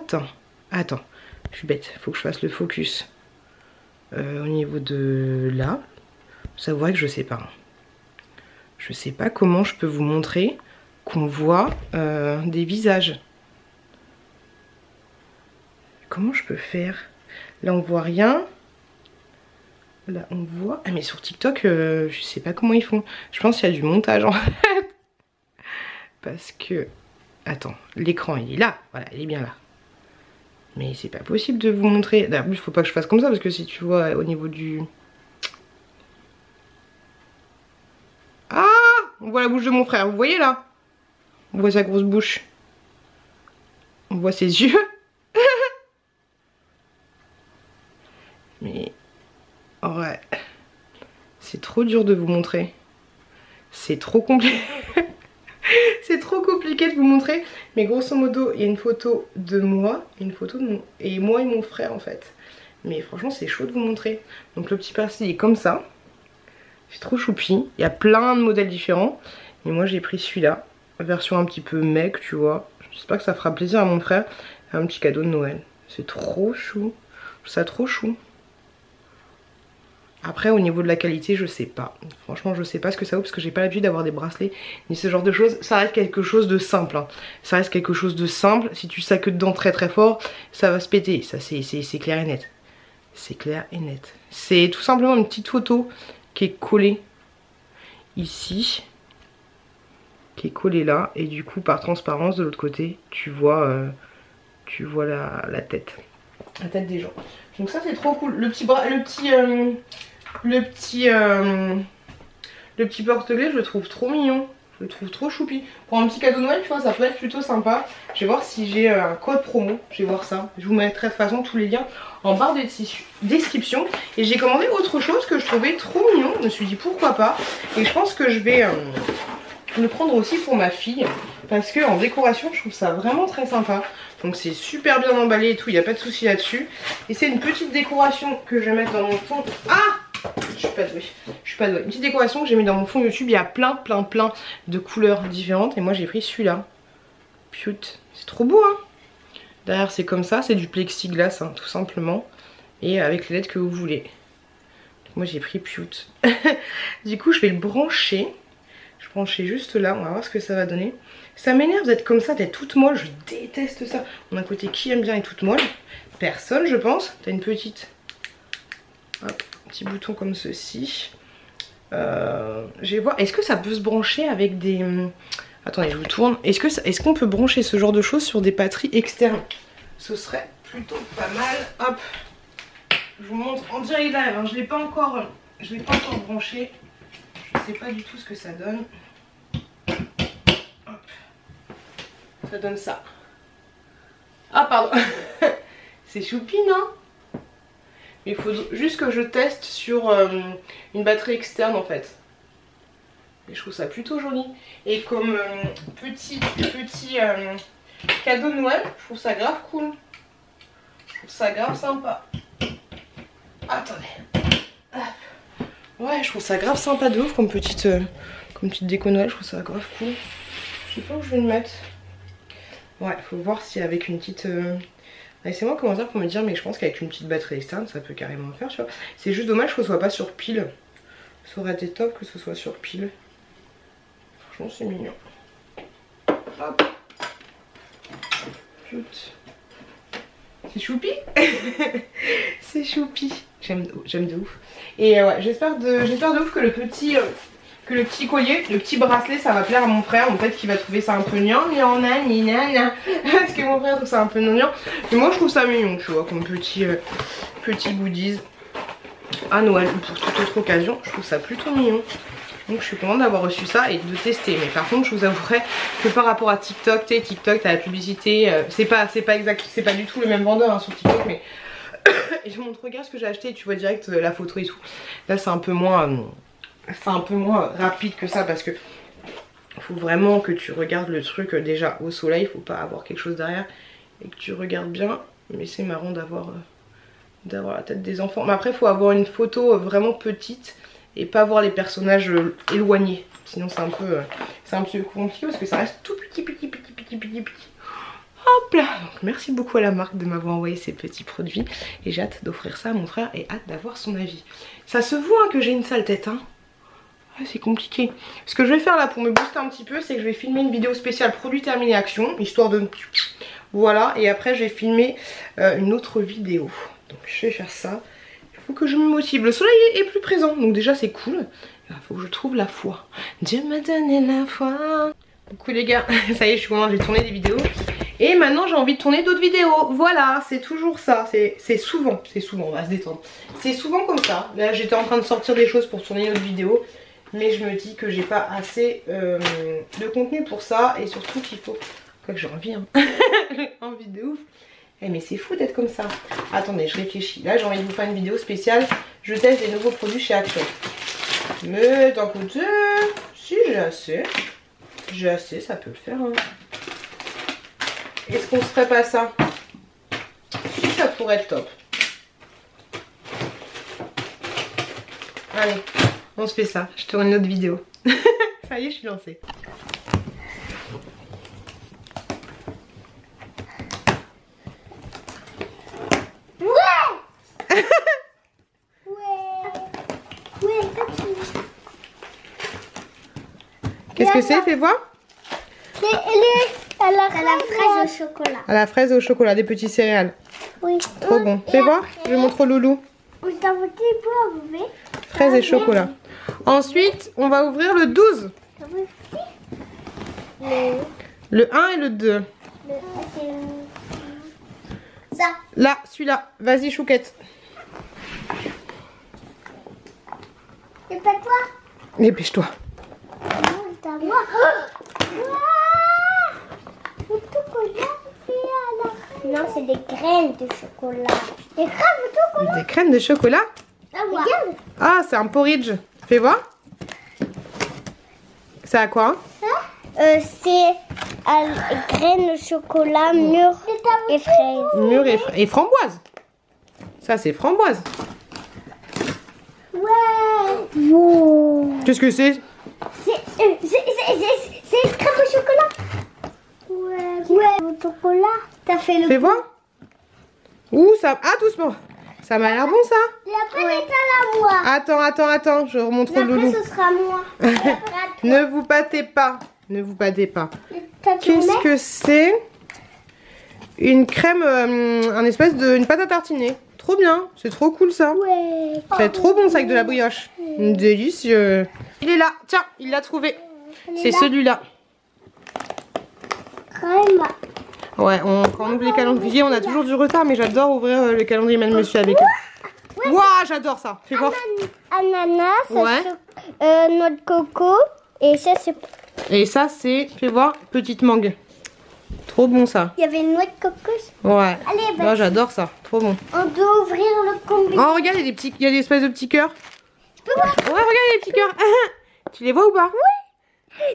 Speaker 1: attends. Je suis bête. Faut que je fasse le focus au niveau de là. Ça vous voit que je sais pas. Je sais pas comment je peux vous montrer qu'on voit des visages. Comment je peux faire? Là on voit rien. Là on voit... Ah mais sur TikTok, je sais pas comment ils font. Je pense qu'il y a du montage en fait. Parce que... Attends, l'écran il est là. Voilà, il est bien là. Mais c'est pas possible de vous montrer. D'ailleurs, il faut pas que je fasse comme ça parce que si tu vois au niveau du... On voit la bouche de mon frère, vous voyez là? On voit sa grosse bouche. On voit ses yeux. Mais... Ouais. C'est trop dur de vous montrer. C'est trop compliqué. C'est trop compliqué de vous montrer. Mais grosso modo, il y a une photo de moi. Une photo de et moi et mon frère en fait. Mais franchement, c'est chaud de vous montrer. Donc le petit persil est comme ça. C'est trop choupi, il y a plein de modèles différents. Et moi j'ai pris celui-là, version un petit peu mec, tu vois. J'espère que ça fera plaisir à mon frère. Un petit cadeau de Noël. C'est trop chou. Je trouve ça trop chou. Après au niveau de la qualité je sais pas. Franchement je sais pas ce que ça vaut parce que j'ai pas l'habitude d'avoir des bracelets ni ce genre de choses. Ça reste quelque chose de simple hein. Ça reste quelque chose de simple. Si tu sacs dedans très très fort, ça va se péter. Ça c'est clair et net. C'est clair et net. C'est tout simplement une petite photo qui est collé ici, qui est collé là, et du coup par transparence de l'autre côté tu vois la tête des gens. Donc ça c'est trop cool. Le petit porte-clés je le trouve trop mignon. Je le trouve trop choupi. Pour un petit cadeau de Noël, tu vois, ça peut être plutôt sympa. Je vais voir si j'ai un code promo. Je vais voir ça. Je vous mettrai de toute façon tous les liens en barre de description. Et j'ai commandé autre chose que je trouvais trop mignon. Je me suis dit pourquoi pas. Et je pense que je vais le prendre aussi pour ma fille. Parce que en décoration, je trouve ça vraiment très sympa. Donc c'est super bien emballé et tout. Il n'y a pas de souci là-dessus. Et c'est une petite décoration que je vais mettre dans mon fond. Ah! Je suis pas douée. Je suis pas douée. Une petite décoration que j'ai mis dans mon fond YouTube. Il y a plein de couleurs différentes. Et moi j'ai pris celui-là. Pute. C'est trop beau, hein. Derrière c'est comme ça. C'est du plexiglas, hein, tout simplement. Et avec les lettres que vous voulez. Donc, moi j'ai pris Pute. Du coup je vais le brancher. Je branchais juste là. On va voir ce que ça va donner. Ça m'énerve d'être comme ça, d'être toute molle. Je déteste ça. On a un côté qui aime bien être toute molle. Personne, je pense. T'as une petite... Hop. Petit bouton comme ceci. Je vais voir. Est-ce que ça peut se brancher avec des... Attendez, je vous tourne. Est-ce qu'on peut brancher ce genre de choses sur des batteries externes? Ce serait plutôt pas mal. Hop. Je vous montre en direct live. Hein. Je l'ai pas encore branché. Je sais pas du tout ce que ça donne. Hop. Ça donne ça. Ah pardon. C'est choupi, non? Il faut juste que je teste sur une batterie externe en fait. Et je trouve ça plutôt joli. Et comme petit cadeau de Noël, je trouve ça grave cool. Je trouve ça grave sympa. Attendez. Ouais, je trouve ça grave sympa de ouf comme petite déco Noël. Je trouve ça grave cool. Je sais pas où je vais le mettre. Ouais, faut voir si avec une petite... Laissez-moi un commentaire pour me dire, mais je pense qu'avec une petite batterie externe, ça peut carrément le faire, tu vois. C'est juste dommage que ce soit pas sur pile. Ça aurait été top que ce soit sur pile. Franchement, c'est mignon. Hop. C'est choupi. C'est choupi. J'aime de ouf. Et ouais, j'espère de ouf que le petit collier, le petit bracelet, ça va plaire à mon frère. En fait, qui va trouver ça un peu gnangnan, parce que mon frère trouve ça un peu gnangnan. Et moi, je trouve ça mignon, tu vois, comme petit goodies à Noël ou pour toute autre occasion. Je trouve ça plutôt mignon. Donc, je suis contente d'avoir reçu ça et de tester. Mais par contre, je vous avouerai que par rapport à TikTok, tu sais, TikTok, t'as la publicité. C'est pas du tout le même vendeur hein, sur TikTok, mais et je montre, regarde ce que j'ai acheté et tu vois direct la photo et tout. Là, c'est un peu moins rapide que ça parce que faut vraiment que tu regardes le truc déjà au soleil, faut pas avoir quelque chose derrière et que tu regardes bien. Mais c'est marrant d'avoir la tête des enfants. Mais après faut avoir une photo vraiment petite et pas voir les personnages éloignés. Sinon c'est un peu compliqué parce que ça reste tout petit. Hop là. Donc merci beaucoup à la marque de m'avoir envoyé ces petits produits. Et j'ai hâte d'offrir ça à mon frère et hâte d'avoir son avis. Ça se voit hein, que j'ai une sale tête hein. Ouais, c'est compliqué. Ce que je vais faire là pour me booster un petit peu, c'est que je vais filmer une vidéo spéciale produit terminé action. Histoire de... Voilà. Et après je vais filmer une autre vidéo. Donc je vais faire ça. Il faut que je me motive. Le soleil est plus présent. Donc déjà c'est cool. Il faut que je trouve la foi. Dieu m'a donné la foi. Coucou les gars. Ça y est je suis contente, j'ai tourné des vidéos. Et maintenant j'ai envie de tourner d'autres vidéos. Voilà, c'est toujours ça. C'est souvent, on va se détendre. C'est souvent comme ça. Là j'étais en train de sortir des choses pour tourner une autre vidéo. Mais je me dis que j'ai pas assez de contenu pour ça. Et surtout qu'il faut... Quoi que j'ai envie hein. J'ai envie de ouf. Eh mais c'est fou d'être comme ça. Attendez, je réfléchis. Là j'ai envie de vous faire une vidéo spéciale. Je teste des nouveaux produits chez Action. Mais d'un côté, si j'ai assez. J'ai assez, ça peut le faire hein. Est-ce qu'on se ferait pas ça? Si, ça pourrait être top. Allez, on se fait ça. Je tourne une autre vidéo. Ça y est, je suis lancée. Qu'est-ce que c'est? Fais voir.
Speaker 2: À la fraise au chocolat.
Speaker 1: À la fraise au chocolat, des petits céréales.
Speaker 2: Oui.
Speaker 1: Trop bon. Fais voir, je montre au loulou. Fraise et chocolat. Ensuite, on va ouvrir le 12. Le 1 et le 2.
Speaker 2: Ça.
Speaker 1: Là, celui-là. Vas-y, Chouquette.
Speaker 2: C'est pas toi?
Speaker 1: Dépêche-toi.
Speaker 2: C'est à moi. Le chocolat, c'est à la... Non, c'est des graines de chocolat. Des graines de chocolat.
Speaker 1: Des crèmes de chocolat?
Speaker 2: Regarde.
Speaker 1: Ah, c'est un porridge. Fais voir. C'est à quoi?
Speaker 2: C'est graines de chocolat mûres et fraises.
Speaker 1: Mûres et framboise. Ça, c'est framboise.
Speaker 2: Ouais. Wow.
Speaker 1: Qu'est-ce que c'est?
Speaker 2: C'est crème au chocolat. Ouais, au chocolat. T'as fait le...
Speaker 1: Fais voir. Ouh, ça... Ah, doucement. Ça m'a l'air bon, ça.
Speaker 2: Et après, c'est à moi.
Speaker 1: Attends. Je remonte au loulou.
Speaker 2: Après, ce sera moi.
Speaker 1: Ne vous battez pas. Ne vous battez pas. Qu'est-ce que c'est? Une crème, un espèce de... Une pâte à tartiner. Trop bien. C'est trop cool, ça.
Speaker 2: Ouais.
Speaker 1: C'est trop bon, ça, avec de la brioche. Délicieux. Il est là. Tiens, il l'a trouvé. C'est celui-là.
Speaker 2: Crème.
Speaker 1: Ouais, quand on ouvre les calendriers, on a toujours du retard, mais j'adore ouvrir le calendrier Madame Monsieur avec eux. Waouh, j'adore ça. Fais voir.
Speaker 2: Ananas,
Speaker 1: Ouais.
Speaker 2: noix de coco, et ça c'est...
Speaker 1: Et ça, c'est, fais voir, petite mangue. Trop bon, ça.
Speaker 2: Il y avait une noix de coco.
Speaker 1: Ouais.
Speaker 2: Allez,
Speaker 1: Moi, j'adore ça. Trop bon.
Speaker 2: On doit ouvrir le combi.
Speaker 1: Oh, regarde, il y a des espèces de petits cœurs.
Speaker 2: Je peux voir?
Speaker 1: Ouais, regarde les petits cœurs. Tu les vois ou pas?
Speaker 2: Oui.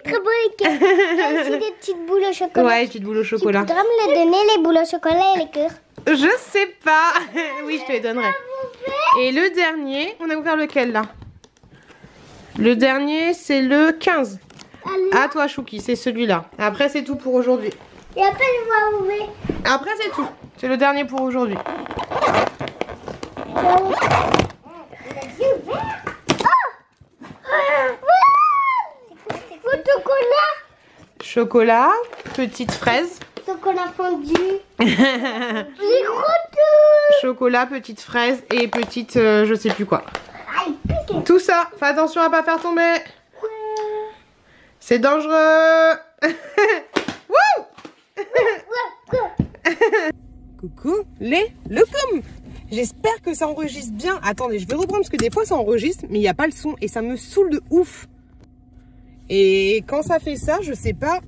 Speaker 2: Très beau les cœurs. Il y a aussi des petites boules au chocolat.
Speaker 1: Ouais, petites boules au chocolat.
Speaker 2: Tu voudrais me les donner, les boules au chocolat et les cœurs?
Speaker 1: Je sais pas. Oui, je te les donnerai. Et le dernier, on a ouvert lequel là? Le dernier, c'est le 15. À toi, Chouki, c'est celui-là. Après, c'est tout pour aujourd'hui.
Speaker 2: Et après, je vais ouvrir.
Speaker 1: Après, c'est tout. C'est le dernier pour aujourd'hui. Chocolat, petite fraise.
Speaker 2: Chocolat fondu.
Speaker 1: Chocolat, petite fraise et petite je sais plus quoi. Tout ça, fais attention à pas faire tomber. C'est dangereux. Coucou les locums. J'espère que ça enregistre bien. Attendez, je vais reprendre parce que des fois ça enregistre mais il n'y a pas le son et ça me saoule de ouf. Et quand ça fait ça, je sais pas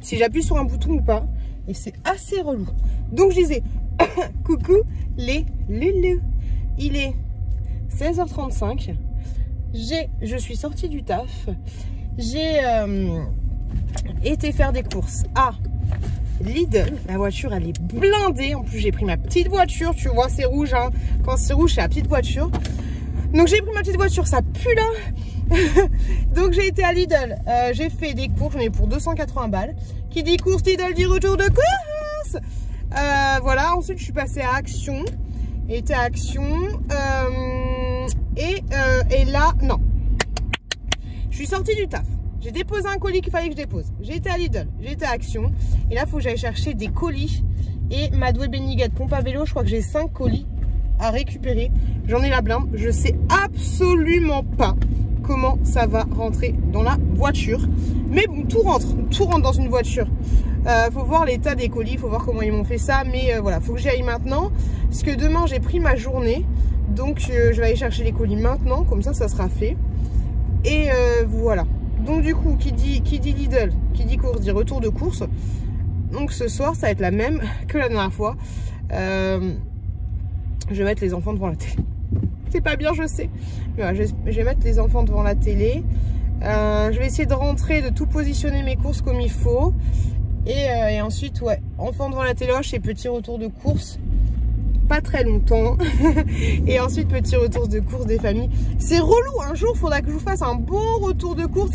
Speaker 1: si j'appuie sur un bouton ou pas. Et c'est assez relou. Donc je disais, coucou les loulous. Il est 16h35. Je suis sortie du taf. J'ai été faire des courses à Lidl. La voiture, elle est blindée. En plus, j'ai pris ma petite voiture. Tu vois, c'est rouge. Hein. Quand c'est rouge, c'est la petite voiture. Donc j'ai pris ma petite voiture. Ça pue là. Donc j'ai été à Lidl, j'ai fait des courses, j'en ai pour 280 balles. Qui dit course Lidl dit retour de course. Voilà, ensuite je suis passée à Action. Et à Action. Et là, non. Je suis sortie du taf. J'ai déposé un colis qu'il fallait que je dépose. J'ai été à Lidl, j'ai été à Action. Et là, il faut que j'aille chercher des colis. Et ma douée béniguette pompe à vélo, je crois que j'ai 5 colis à récupérer. J'en ai la blinde. Je sais absolument pas comment ça va rentrer dans la voiture. Mais bon, tout rentre dans une voiture. Faut voir l'état des colis, faut voir comment ils m'ont fait ça. Mais voilà, faut que j'y aille maintenant. Parce que demain, j'ai pris ma journée. Donc, je vais aller chercher les colis maintenant. Comme ça sera fait. Et voilà. Donc, du coup, qui dit Lidl, qui dit course, dit retour de course. Donc, ce soir, ça va être la même que la dernière fois. Je vais mettre les enfants devant la télé. C'est pas bien, je sais. Mais voilà, je vais mettre les enfants devant la télé. Je vais essayer de rentrer, de tout positionner mes courses comme il faut. Et ensuite, ouais, enfants devant la téloche et petit retour de course. Pas très longtemps. Et ensuite, petit retour de course des familles. C'est relou, un jour, il faudra que je vous fasse un bon retour de course.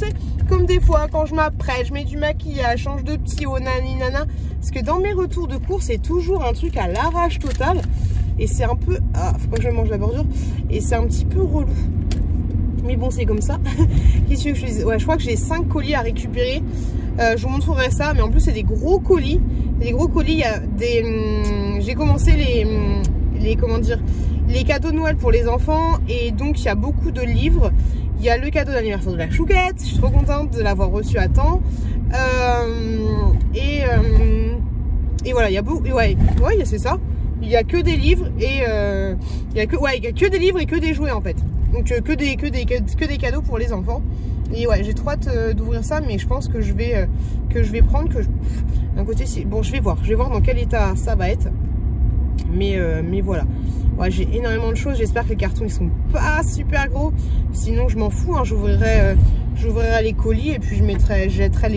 Speaker 1: Comme des fois, quand je m'apprête, je mets du maquillage, change de petit haut, nani, nana. Parce que dans mes retours de course, c'est toujours un truc à l'arrache total. Et c'est un peu... Ah, faut pas que je mange la bordure. Et c'est un petit peu relou. Mais bon, c'est comme ça. Qu'est-ce que je disais? Ouais, je crois que j'ai 5 colis à récupérer. Je vous montrerai ça. Mais en plus, c'est des gros colis. Des gros colis. Il y a des... J'ai commencé comment dire, les cadeaux de Noël pour les enfants. Et donc, il y a beaucoup de livres. Il y a le cadeau d'anniversaire de la chouquette. Je suis trop contente de l'avoir reçu à temps. Et voilà, il y a beaucoup... Ouais, c'est ça. Il n'y a que des livres et il y a que des livres et que des jouets en fait. Donc que des cadeaux pour les enfants. Et ouais, j'ai trop hâte d'ouvrir ça, mais je pense que je vais prendre d'un côté. Bon, je vais voir dans quel état ça va être. Mais voilà. Ouais, j'ai énormément de choses. J'espère que les cartons ils sont pas super gros. Sinon, je m'en fous. Hein. J'ouvrirai les colis et puis je jetterai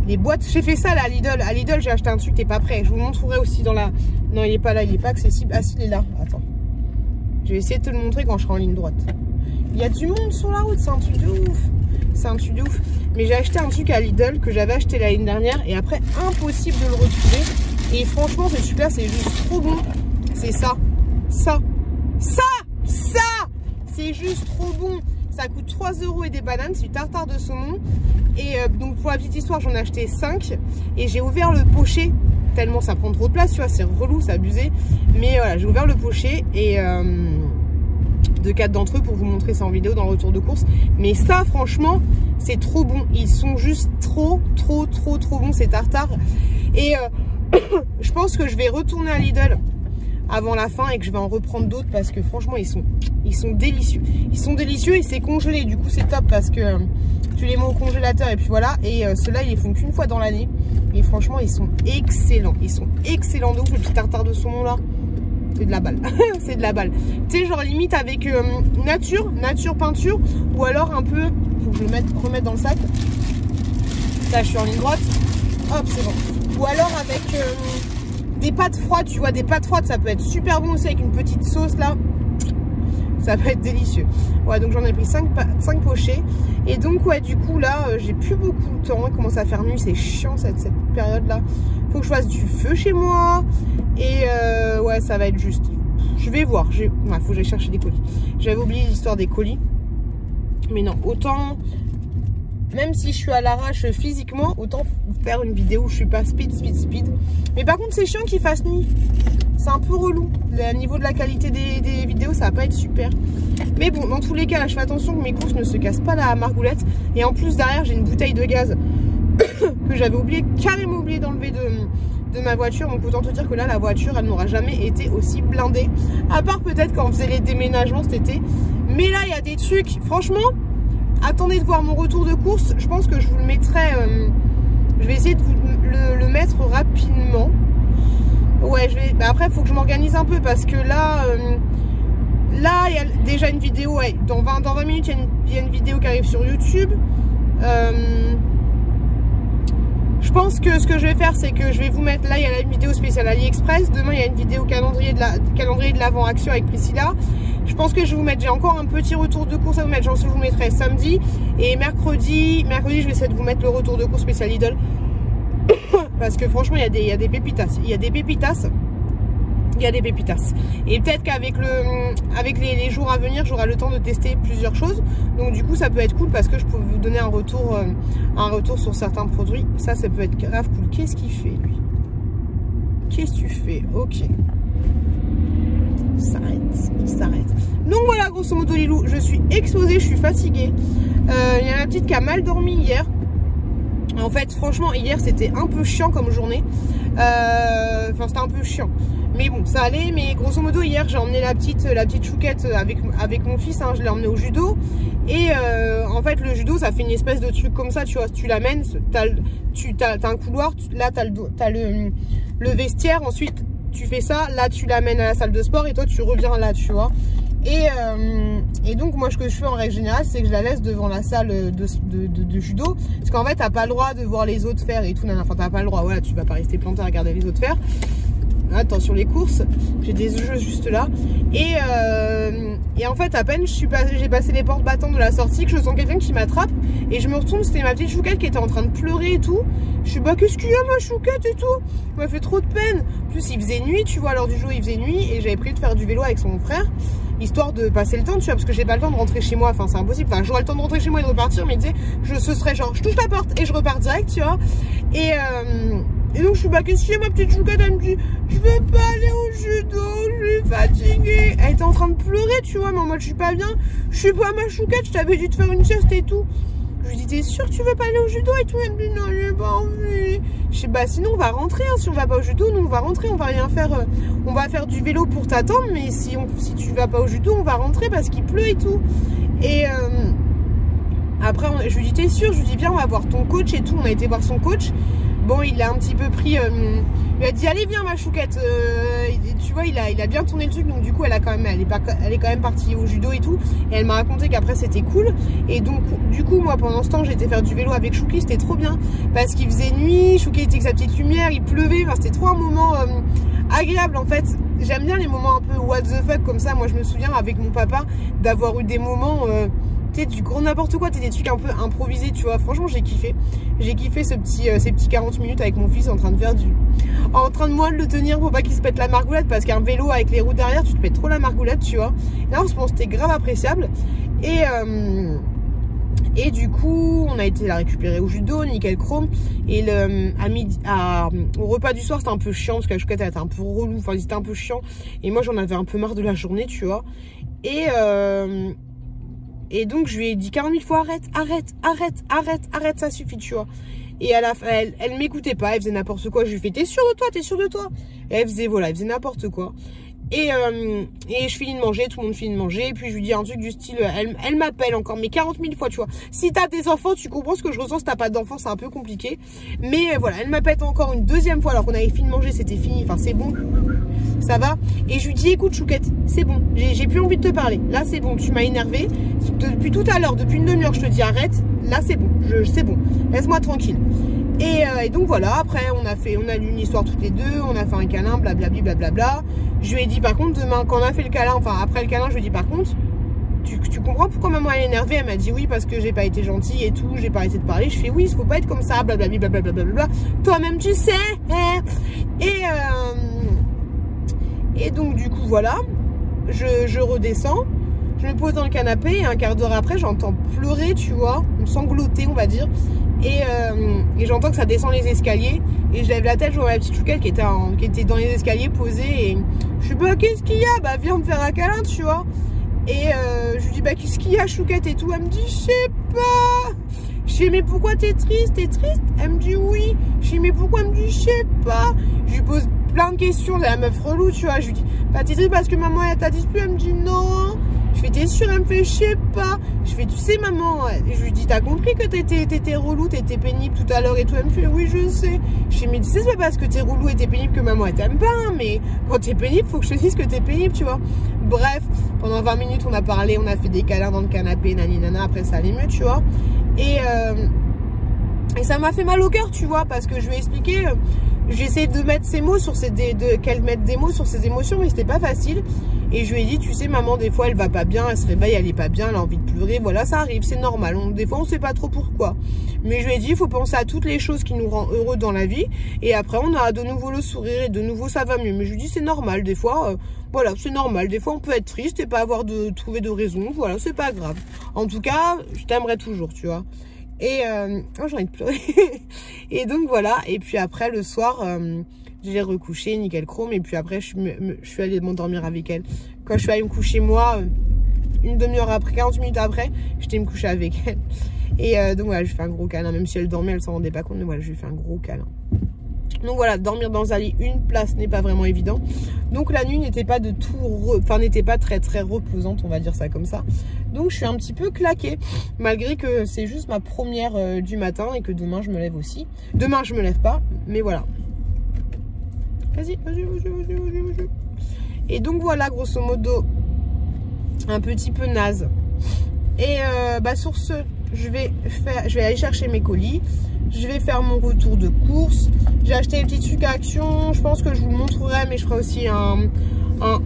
Speaker 1: les boîtes. J'ai fait ça là à Lidl. À Lidl, j'ai acheté un truc, t'es pas prêt. Je vous montrerai aussi dans la. Non, il est pas là, il est pas accessible. Ah, si, il est là. Attends. Je vais essayer de te le montrer quand je serai en ligne droite. Il y a du monde sur la route, c'est un truc de ouf. C'est un truc de ouf. Mais j'ai acheté un truc à Lidl que j'avais acheté l'année dernière et après, impossible de le retrouver. Et franchement, ce truc-là, c'est juste trop bon. C'est ça. C'est juste trop bon. Ça coûte 3 € et des bananes. C'est du tartare de saumon. Et donc, pour la petite histoire, j'en ai acheté 5. Et j'ai ouvert le pochet. Tellement ça prend trop de place, tu vois. C'est relou, c'est abusé. Mais voilà, j'ai ouvert le pochet. Et de 4 d'entre eux pour vous montrer ça en vidéo dans le retour de course. Mais ça, franchement, c'est trop bon. Ils sont juste trop bons, ces tartares. Et je pense que je vais retourner à Lidl avant la fin et que je vais en reprendre d'autres parce que franchement ils sont délicieux. Ils sont délicieux et c'est congelé, du coup c'est top parce que tu les mets au congélateur et puis voilà. Et ceux-là ils les font qu'une fois dans l'année et franchement ils sont excellents. Ils sont excellents. Donc le petit tartare de saumon là, c'est de la balle. C'est de la balle. Tu sais, genre limite avec nature peinture ou alors un peu, faut que je le remette dans le sac. Là je suis en ligne droite. Hop, c'est bon. Ou alors avec des pâtes froides, tu vois, des pâtes froides, ça peut être super bon aussi avec une petite sauce là. Ça peut être délicieux. Ouais, donc j'en ai pris 5 pochets. Et donc, ouais, du coup, là, j'ai plus beaucoup de temps. Il commence à faire nuit, c'est chiant cette période-là. Faut que je fasse du feu chez moi. Et ouais, ça va être juste. Je vais voir. Ouais, faut que j'aille chercher des colis. J'avais oublié l'histoire des colis. Mais non, autant... Même si je suis à l'arrache physiquement, autant faire une vidéo où je suis pas speed. Mais par contre, c'est chiant qu'il fasse nuit. C'est un peu relou. Le niveau de la qualité des vidéos, ça va pas être super. Mais bon, dans tous les cas, là, je fais attention que mes courses ne se cassent pas la margoulette. Et en plus, derrière, j'ai une bouteille de gaz que j'avais carrément oublié d'enlever de ma voiture. Donc autant te dire que là, la voiture, elle n'aura jamais été aussi blindée. À part peut-être quand on faisait les déménagements cet été. Mais là, il y a des trucs, franchement... Attendez de voir mon retour de course. Je pense que je vous le mettrai. Je vais essayer de vous le mettre rapidement. Ouais, bah après, il faut que je m'organise un peu parce que là, il y a déjà une vidéo. Ouais, dans 20 minutes, il y a une vidéo qui arrive sur YouTube. Je pense que ce que je vais faire, c'est que je vais vous mettre. Là, il y a la vidéo spéciale AliExpress. Demain, il y a une vidéo calendrier de l'avant action avec Priscilla. Je pense que je vais vous mettre, j'ai encore un petit retour de course à vous mettre, je vous mettrai samedi. Et mercredi, je vais essayer de vous mettre le retour de course spécial Lidl. Parce que franchement, il y a des pépitas. Il y a des pépitas. Et peut-être qu'avec les jours à venir, j'aurai le temps de tester plusieurs choses. Donc du coup, ça peut être cool parce que je peux vous donner un retour sur certains produits. Ça peut être grave cool. Qu'est-ce qu'il fait, lui? Qu'est-ce que tu fais? Ok. Il s'arrête. Donc voilà, grosso modo, les loups, je suis exposée, je suis fatiguée. Il y a ma petite qui a mal dormi hier. En fait, franchement, hier, c'était un peu chiant comme journée. Enfin, c'était un peu chiant. Mais bon, ça allait. Mais grosso modo, hier, j'ai emmené la petite chouquette avec mon fils. Hein, je l'ai emmené au judo. Et en fait, le judo, ça fait une espèce de truc comme ça. Tu vois, tu l'amènes, t'as un couloir. Là, t'as le vestiaire. Ensuite, tu fais ça, là tu l'amènes à la salle de sport et toi tu reviens là, tu vois. Et donc moi ce que je fais en règle générale, c'est que je la laisse devant la salle de judo. Parce qu'en fait t'as pas le droit de voir les autres faire et tout. Enfin t'as pas le droit, voilà, tu vas pas rester planté à regarder les autres faire. Attention les courses, j'ai des jeux juste là. Et en fait à peine j'ai passé les portes battantes de la sortie que je sens quelqu'un qui m'attrape. Et je me retourne, c'était ma petite chouquette qui était en train de pleurer et tout. Je suis bah qu'est-ce qu'il y a ma chouquette et tout. Ça m'a fait trop de peine. En plus il faisait nuit, tu vois, à l'heure du jour il faisait nuit. Et j'avais prévu de faire du vélo avec son frère, histoire de passer le temps, tu vois, parce que j'ai pas le temps de rentrer chez moi. Enfin c'est impossible, enfin j'aurais le temps de rentrer chez moi et de repartir. Mais tu sais, ce serait genre je touche la porte et je repars direct, tu vois. Et donc je suis bah qu'est-ce qu'il y a ma petite chouquette. Elle me dit je vais pas aller au judo, je suis fatiguée. Elle était en train de pleurer, tu vois, mais en mode je suis pas bien. Je suis pas ma chouquette, je t'avais dit de faire une sieste et tout. Je lui dis t'es sûr que tu veux pas aller au judo et tout. Elle me dit non j'ai pas envie. Je sais bah sinon on va rentrer, hein. Si on va pas au judo, nous on va rentrer, on va rien faire. On va faire du vélo pour t'attendre, mais si tu vas pas au judo, on va rentrer parce qu'il pleut et tout. après je lui dis t'es sûr, je lui dis viens on va voir ton coach et tout, on a été voir son coach. Bon il a un petit peu pris, il a dit allez viens ma chouquette, tu vois il a bien tourné le truc, donc du coup elle est quand même partie au judo et tout, et elle m'a raconté qu'après c'était cool. Et donc du coup moi pendant ce temps j'étais faire du vélo avec Chouki, c'était trop bien parce qu'il faisait nuit, Chouki était avec sa petite lumière, il pleuvait, enfin, c'était trop un moment agréable en fait. J'aime bien les moments un peu what the fuck comme ça. Moi je me souviens avec mon papa d'avoir eu des moments tu sais, du gros n'importe quoi, des trucs un peu improvisés, tu vois. Franchement, j'ai kiffé. J'ai kiffé ces petits 40 minutes avec mon fils en train de moi de le tenir pour pas qu'il se pète la margoulette, parce qu'un vélo avec les roues derrière, tu te pètes trop la margoulette, tu vois. Là, on se pense c'était grave appréciable. Et du coup, on a été la récupérer au judo, nickel chrome. Et au repas du soir, c'était un peu chiant parce que la chouquette elle était un peu relou. Enfin, c'était un peu chiant. Et moi, j'en avais un peu marre de la journée, tu vois. Et donc, je lui ai dit 40 000 fois arrête, ça suffit, tu vois. Et à la fin, elle m'écoutait pas, elle faisait n'importe quoi. Je lui ai fait, t'es sûr de toi? Et elle faisait n'importe quoi. Et je finis de manger, tout le monde finit de manger. Et puis je lui dis un truc du style, elle m'appelle encore, mais 40 000 fois, tu vois. Si t'as des enfants, tu comprends ce que je ressens. Si t'as pas d'enfants, c'est un peu compliqué. Mais voilà, elle m'appelle encore une deuxième fois alors qu'on avait fini de manger, c'était fini. Enfin, c'est bon, ça va. Et je lui dis, écoute Chouquette, c'est bon, j'ai plus envie de te parler. Là, c'est bon, tu m'as énervé. Depuis tout à l'heure, depuis une demi-heure, je te dis arrête. Là, c'est bon, c'est bon. Laisse-moi tranquille. Et donc voilà, après on a lu une histoire toutes les deux, on a fait un câlin, blablabli, blablabla. Je lui ai dit par contre demain, quand on a fait le câlin, enfin après le câlin, je lui ai dit par contre, tu comprends pourquoi maman elle est énervée? Elle m'a dit oui parce que j'ai pas été gentille et tout, j'ai pas arrêté de parler. Je fais oui, il faut pas être comme ça, blablabli, blablabla. Toi-même tu sais. Et donc du coup voilà, je redescends, je me pose dans le canapé et un quart d'heure après j'entends pleurer, tu vois, me sangloter on va dire. Et j'entends que ça descend les escaliers et je lève la tête, je vois ma petite chouquette qui était dans les escaliers posée et je suis bah qu'est-ce qu'il y a? Bah viens me faire un câlin, tu vois. Et je lui dis bah qu'est-ce qu'il y a chouquette et tout. Elle me dit je sais pas. Je dis mais pourquoi t'es triste? Elle me dit oui. Je dis mais pourquoi? Elle me dit je sais pas. Je lui pose plein de questions, de la meuf relou, tu vois. Je lui dis bah t'es triste parce que maman elle t'a dit plus? Elle me dit non. Je fais t'es sûre? Elle me fait je sais pas. Je fais tu sais maman, et je lui dis t'as compris que t'étais relou, t'étais pénible tout à l'heure et tout? Elle me fait oui je sais. Je fais mais tu sais c'est pas parce que t'es relou et t'es pénible que maman elle t'aime pas, hein, mais quand t'es pénible faut que je te dise que t'es pénible, tu vois. Bref, pendant 20 minutes on a parlé, on a fait des câlins dans le canapé, nana, après ça allait mieux, tu vois. Et ça m'a fait mal au cœur, tu vois, parce que je lui ai expliqué, j'ai essayé de mettre ses mots sur qu'elle mette des mots sur ses émotions, mais c'était pas facile. Et je lui ai dit, tu sais, maman, des fois, elle va pas bien, elle se réveille, elle est pas bien, elle a envie de pleurer. Voilà, ça arrive, c'est normal. Des fois, on sait pas trop pourquoi. Mais je lui ai dit, il faut penser à toutes les choses qui nous rendent heureux dans la vie. Et après, on a de nouveau le sourire et de nouveau, ça va mieux. Mais je lui dis, c'est normal. Des fois, voilà, c'est normal. Des fois, on peut être triste et pas trouver de raison. Voilà, c'est pas grave. En tout cas, je t'aimerai toujours, tu vois. Et j'ai envie de pleurer. Et donc, voilà. Et puis après, le soir... je l'ai recouché, nickel chrome, et puis après je suis allée m'endormir avec elle. Quand je suis allée me coucher moi, une demi-heure après, 40 minutes après, j'étais me coucher avec elle. Et donc voilà, je lui fais un gros câlin, même si elle dormait, elle s'en rendait pas compte, mais voilà, je lui fais un gros câlin. Donc voilà, dormir dans un lit, une place n'est pas vraiment évident. Donc la nuit n'était pas n'était pas très très reposante, on va dire ça comme ça. Donc je suis un petit peu claquée, malgré que c'est juste ma première du matin et que demain je me lève aussi. Demain je me lève pas, mais voilà. Vas-y. Et donc voilà, grosso modo, un petit peu naze. Et sur ce, je vais aller chercher mes colis. Je vais faire mon retour de course. J'ai acheté les petits trucs à Action. Je pense que je vous le montrerai, mais je ferai aussi un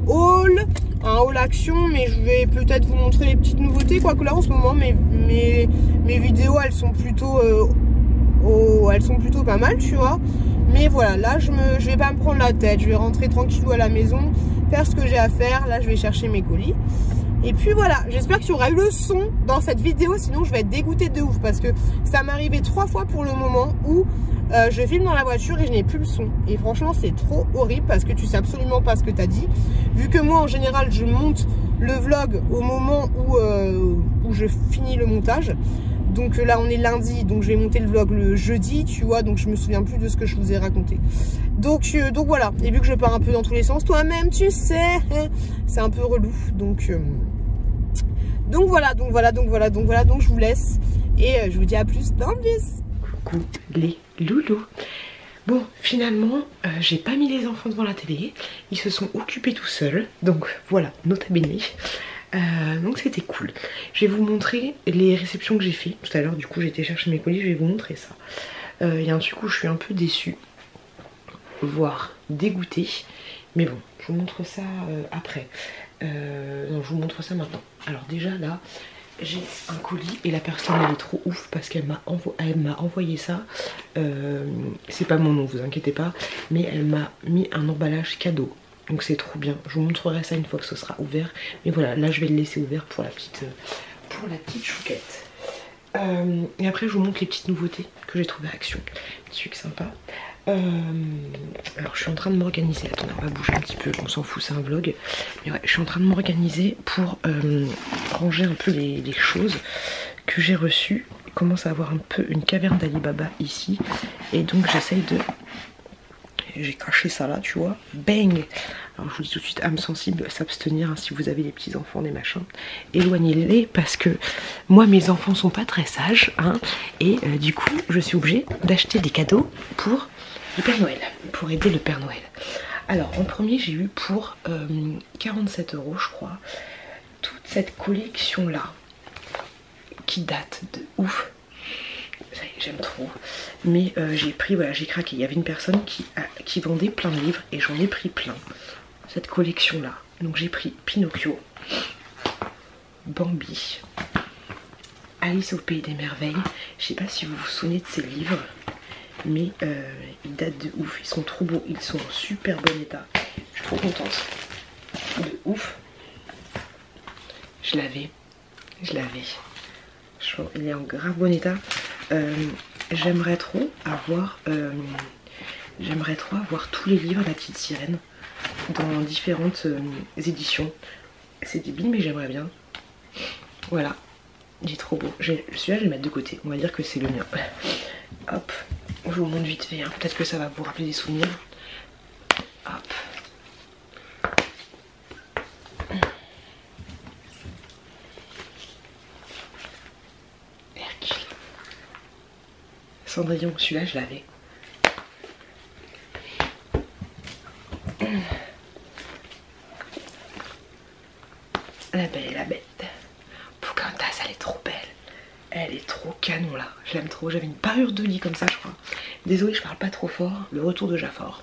Speaker 1: haul Action. Mais je vais peut-être vous montrer les petites nouveautés. Quoique là, en ce moment, mes vidéos, elles sont plutôt pas mal, tu vois. Mais voilà, là je vais pas me prendre la tête, je vais rentrer tranquillou à la maison, faire ce que j'ai à faire. Là je vais chercher mes colis. Et puis voilà, j'espère qu'il y aura eu le son dans cette vidéo, sinon je vais être dégoûtée de ouf. Parce que ça m'est arrivé 3 fois pour le moment où je filme dans la voiture et je n'ai plus le son. Et franchement c'est trop horrible parce que tu sais absolument pas ce que tu as dit. Vu que moi en général je monte le vlog au moment où je finis le montage. Donc là on est lundi, donc je vais monter le vlog le jeudi, tu vois, donc je me souviens plus de ce que je vous ai raconté. Donc voilà, et vu que je pars un peu dans tous les sens, toi-même tu sais, c'est un peu relou. Donc voilà, donc je vous laisse. Et je vous dis à plus dans le bus.
Speaker 3: Coucou les loulous. Bon, finalement, j'ai pas mis les enfants devant la télé. Ils se sont occupés tout seuls. Donc voilà, nota bene. Donc c'était cool. Je vais vous montrer les réceptions que j'ai fait tout à l'heure. Du coup, j'ai été chercher mes colis. Je vais vous montrer ça. Il y a un truc où je suis un peu déçue, voire dégoûtée. Mais bon, je vous montre ça après. Non, je vous montre ça maintenant. Alors déjà là, j'ai un colis et la personne elle est trop ouf parce qu'elle m'a envoyé ça. C'est pas mon nom, vous inquiétez pas, mais elle m'a mis un emballage cadeau. Donc c'est trop bien. Je vous montrerai ça une fois que ce sera ouvert. Mais voilà, là je vais le laisser ouvert pour la petite chouquette. Et après je vous montre les petites nouveautés que j'ai trouvées à Action. Petit truc sympa. Alors je suis en train de m'organiser. Attendez, on va bouger un petit peu, on s'en fout, c'est un vlog. Mais ouais, je suis en train de m'organiser pour ranger un peu les choses que j'ai reçues. Je commence à avoir un peu une caverne d'Alibaba ici. Et donc j'essaye de... J'ai caché ça là, tu vois. Bang! Alors je vous dis tout de suite, âme sensible, s'abstenir hein, si vous avez des petits enfants, des machins. Éloignez-les parce que moi mes enfants sont pas très sages. Hein, et du coup je suis obligée d'acheter des cadeaux pour le Père Noël. Pour aider le Père Noël. Alors en premier j'ai eu pour 47 € je crois. Toute cette collection là. Qui date de ouf. J'aime trop, mais j'ai pris, voilà, j'ai craqué. Il y avait une personne qui vendait plein de livres et j'en ai pris plein. Cette collection là, donc j'ai pris Pinocchio, Bambi, Alice au pays des merveilles. Je sais pas si vous vous souvenez de ces livres, mais ils datent de ouf. Ils sont trop beaux, ils sont en super bon état. Je suis trop contente, de ouf. Je l'avais. Il est en grave bon état. J'aimerais trop avoir tous les livres de la petite sirène dans différentes éditions. C'est débile mais j'aimerais bien. Voilà, il est trop beau. Celui-là je vais le mettre de côté, on va dire que c'est le mien. Hop, je vous montre vite fait, hein. Peut-être que ça va vous rappeler des souvenirs. Hop. Cendrillon, celui-là je l'avais. La Belle et la Bête. Pocahontas, elle est trop belle. Elle est trop canon là. Je l'aime trop. J'avais une parure de lit comme ça je crois. Désolée je parle pas trop fort. Le retour de Jafar.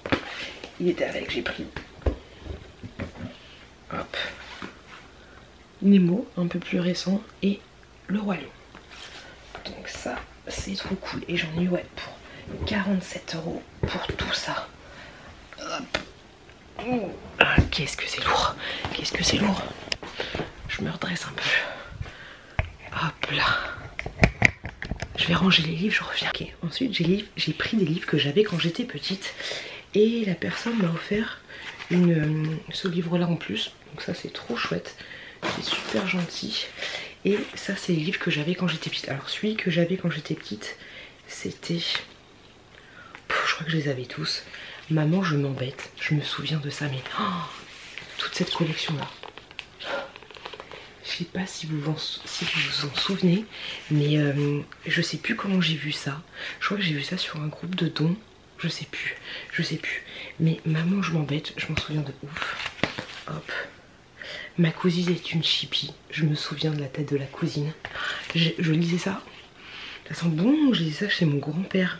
Speaker 3: Il était avec, j'ai pris. Hop. Nemo, un peu plus récent. Et le Roi Lion. Donc ça... c'est trop cool et j'en ai eu ouais, pour 47 € pour tout ça. Hop. Ah, qu'est-ce que c'est lourd. Qu'est-ce que c'est lourd. Je me redresse un peu. Hop là. Je vais ranger les livres, je reviens. Okay. Ensuite j'ai pris des livres que j'avais quand j'étais petite. Et la personne m'a offert ce livre là en plus. Donc ça c'est trop chouette. C'est super gentil. Et ça c'est les livres que j'avais quand j'étais petite. Alors celui que j'avais quand j'étais petite, c'était... je crois que je les avais tous. Maman je m'embête, je me souviens de ça, mais... oh, toute cette collection là. Je sais pas si vous vous en souvenez, mais je sais plus comment j'ai vu ça. Je crois que j'ai vu ça sur un groupe de dons. Je sais plus. Mais maman je m'embête, je m'en souviens de ouf. Hop. Ma cousine est une chippie. Je me souviens de la tête de la cousine. Je lisais ça. Ça sent bon. Je lisais ça chez mon grand-père.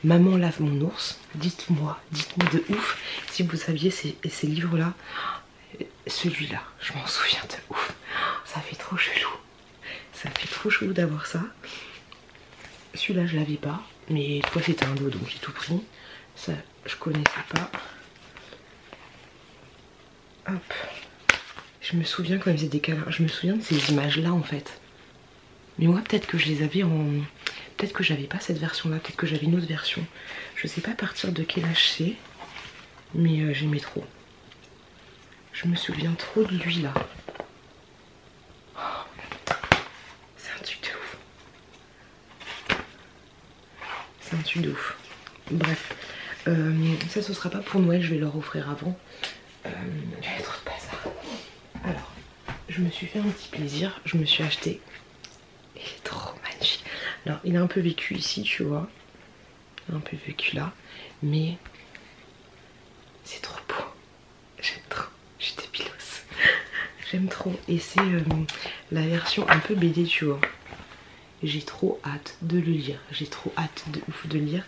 Speaker 3: Maman lave mon ours. Dites-moi de ouf si vous saviez ces livres-là. Celui-là, je m'en souviens de ouf. Ça fait trop chelou. Ça fait trop chelou d'avoir ça. Celui-là, je l'avais pas. Mais toi, c'était un lot, donc j'ai tout pris. Ça, je connaissais pas. Hop. Je me souviens quand ils faisaient des câlins, je me souviens de ces images-là en fait. Mais moi peut-être que je les avais en... Peut-être que j'avais pas cette version-là, peut-être que j'avais une autre version. Je sais pas à partir de quel âge c'est, mais j'aimais trop. Je me souviens trop de lui là. Oh, c'est un truc de ouf. C'est un truc de ouf. Bref, ça ce sera pas pour Noël, je vais leur offrir avant. J'avais trop de bazar. Alors, je me suis fait un petit plaisir, je me suis acheté, il est trop magnifique, Alors il a un peu vécu ici, tu vois. Il a un peu vécu là. Mais c'est trop beau. J'aime trop. Je suis débilos. J'aime trop. Et c'est la version un peu BD, tu vois. J'ai trop hâte de le lire. J'ai trop hâte de ouf de lire.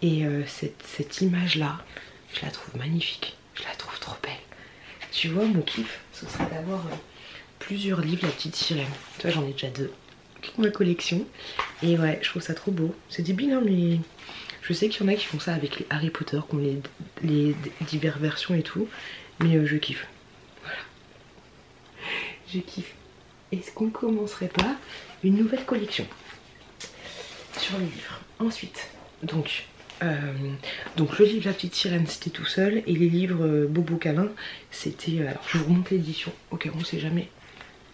Speaker 3: Et cette image-là, je la trouve magnifique. Je la trouve trop belle. Tu vois, mon kiff, ce serait d'avoir plusieurs livres, La Petite Sirène. Tu vois, j'en ai déjà 2. Toute ma collection. Et ouais, je trouve ça trop beau. C'est débile, hein, mais je sais qu'il y en a qui font ça avec les Harry Potter, qui ont les diverses versions et tout. Mais je kiffe. Voilà. Je kiffe. Est-ce qu'on commencerait pas une nouvelle collection sur les livres? Ensuite, donc le livre La Petite Sirène, c'était tout seul. Et les livres Bobo Câlin, c'était... alors, je vous remonte l'édition, au cas où on sait jamais.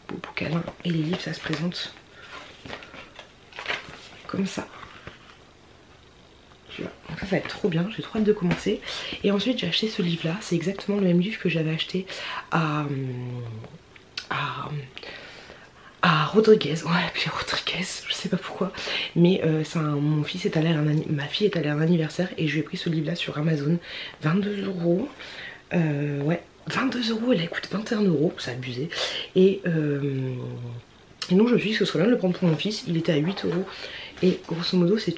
Speaker 3: Bobo Câlin. Et les livres, ça se présente comme ça. Tu vois, donc ça va être trop bien, j'ai trop hâte de commencer. Et ensuite j'ai acheté ce livre là, c'est exactement le même livre que j'avais acheté à Rodriguez, ouais, puis Rodriguez, je sais pas pourquoi. Mais mon fils est allé à ma fille est allée à un anniversaire et je lui ai pris ce livre là sur Amazon, 22 €. Ouais, 22 €, elle coûte 21 €, c'est abusé. Et donc je me suis dit que ce serait bien de le prendre pour mon fils, il était à 8 €. Et grosso modo c'est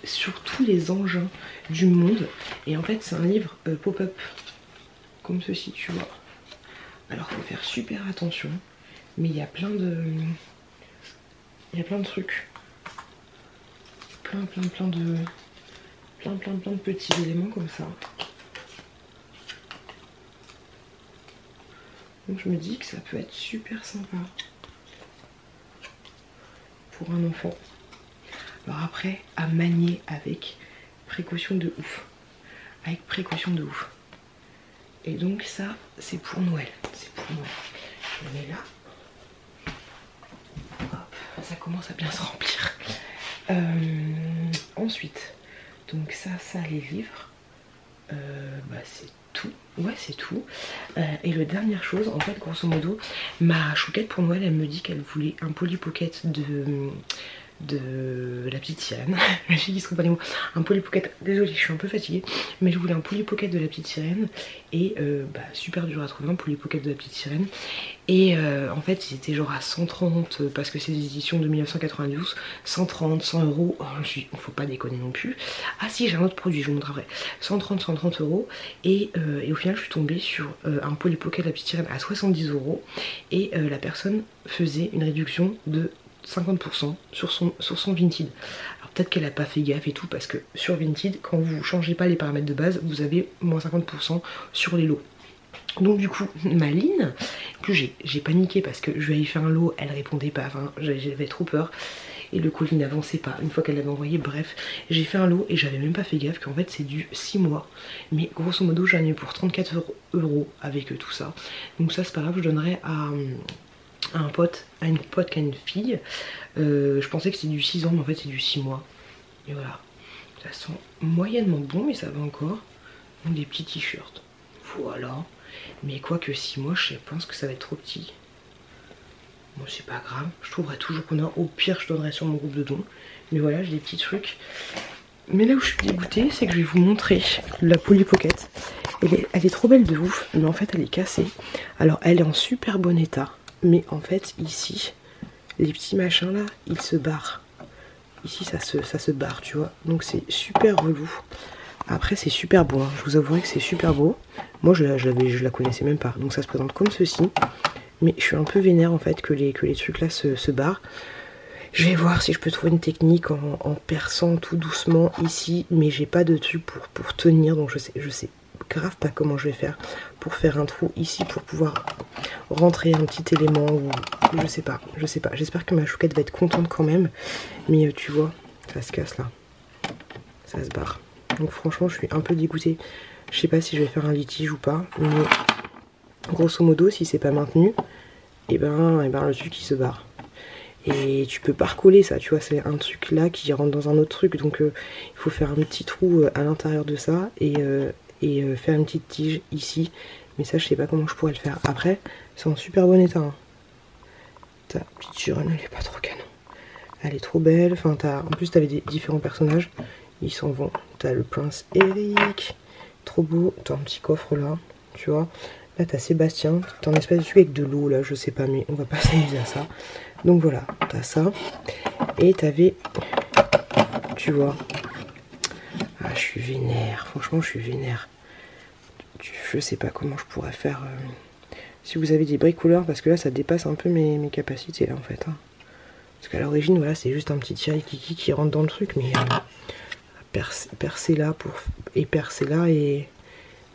Speaker 3: sur tous les engins du monde. Et en fait c'est un livre pop-up comme ceci, tu vois. Alors faut faire super attention. Mais il y a plein de... il y a plein de trucs. Plein de petits éléments comme ça. Donc je me dis que ça peut être super sympa pour un enfant. Alors après, à manier avec précaution de ouf. Avec précaution de ouf. Et donc ça, c'est pour Noël. C'est pour Noël. Je le mets là. Hop, ça commence à bien se remplir. Ensuite, donc ça les livres. Bah c'est tout. Ouais, c'est tout. Et la dernière chose, en fait, grosso modo, ma chouquette pour Noël, elle me dit qu'elle voulait un Polly Pocket de La Petite Sirène. La fille qui se trouve pas les mots. Un Polly Pocket, désolée je suis un peu fatiguée, mais je voulais un Polly Pocket de La Petite Sirène. Et bah super dur à trouver un Polly Pocket de La Petite Sirène. Et en fait c'était genre à 130 parce que c'est des éditions de 1992. 130, 100 €. Oh, faut pas déconner non plus. Ah si, j'ai un autre produit, je vous montrerai. 130 €. Et au final je suis tombée sur un Polly Pocket de La Petite Sirène à 70 €. Et la personne faisait une réduction de 50% sur son Vinted. Alors peut-être qu'elle a pas fait gaffe et tout, parce que sur Vinted, quand vous changez pas les paramètres de base, vous avez moins 50% sur les lots. Donc du coup, Maline, que j'ai paniqué parce que je lui avais fait un lot, elle répondait pas, enfin j'avais trop peur. Et le colis n'avançait pas une fois qu'elle l'avait envoyé. Bref, j'ai fait un lot et j'avais même pas fait gaffe qu'en fait c'est du 6 mois. Mais grosso modo j'en ai eu pour 34 € avec tout ça. Donc ça c'est pas grave, je donnerai à une pote qui a une fille. Je pensais que c'était du 6 ans, mais en fait c'est du 6 mois. Et voilà, ça sent moyennement bon, mais ça va encore. Donc des petits t-shirts, voilà. Mais quoi que 6 mois, je pense que ça va être trop petit. Bon, c'est pas grave, je trouverai toujours qu'on a. Au pire je donnerai sur mon groupe de dons. Mais voilà, j'ai des petits trucs. Mais là où je suis dégoûtée, c'est que je vais vous montrer la Polly Pocket. Elle est trop belle de ouf, mais en fait elle est cassée. Alors elle est en super bon état, mais en fait ici, les petits machins là, ils se barrent. Ici ça se barre, tu vois. Donc c'est super relou. Après c'est super beau, hein. Je vous avouerai que c'est super beau. Moi je la connaissais même pas. Donc ça se présente comme ceci. Mais je suis un peu vénère en fait que les trucs là se barrent. Je vais voir si je peux trouver une technique en perçant tout doucement ici. Mais j'ai pas de truc pour tenir. Donc je sais grave pas comment je vais faire pour faire un trou ici pour pouvoir rentrer un petit élément ou je sais pas. J'espère que ma chouquette va être contente quand même. Mais tu vois, ça se casse là. Ça se barre. Donc franchement je suis un peu dégoûtée. Je sais pas si je vais faire un litige ou pas. Mais grosso modo si c'est pas maintenu, et ben le truc il se barre. Et tu peux pas recoller ça, tu vois, c'est un truc là qui rentre dans un autre truc. Donc il faut faire un petit trou à l'intérieur de ça et faire une petite tige ici. Mais ça je sais pas comment je pourrais le faire. Après c'est en super bon état, hein. Ta petite Chiron elle est pas trop canon. Elle est trop belle. Enfin, en plus, t'avais des différents personnages. Ils s'en vont. T'as le prince Eric. Trop beau. T'as un petit coffre là. Tu vois. Là, t'as Sébastien. T'as un espèce de truc avec de l'eau là. Je sais pas, mais on va pas s'amuser à ça. Donc voilà. T'as ça. Et t'avais. Tu vois. Ah, je suis vénère. Franchement, je suis vénère. Je sais pas comment je pourrais faire. Si vous avez des bricoleurs, parce que là, ça dépasse un peu mes capacités là en fait. Hein. Parce qu'à l'origine, voilà, c'est juste un petit tiri kiki qui rentre dans le truc, mais percer là et percer là et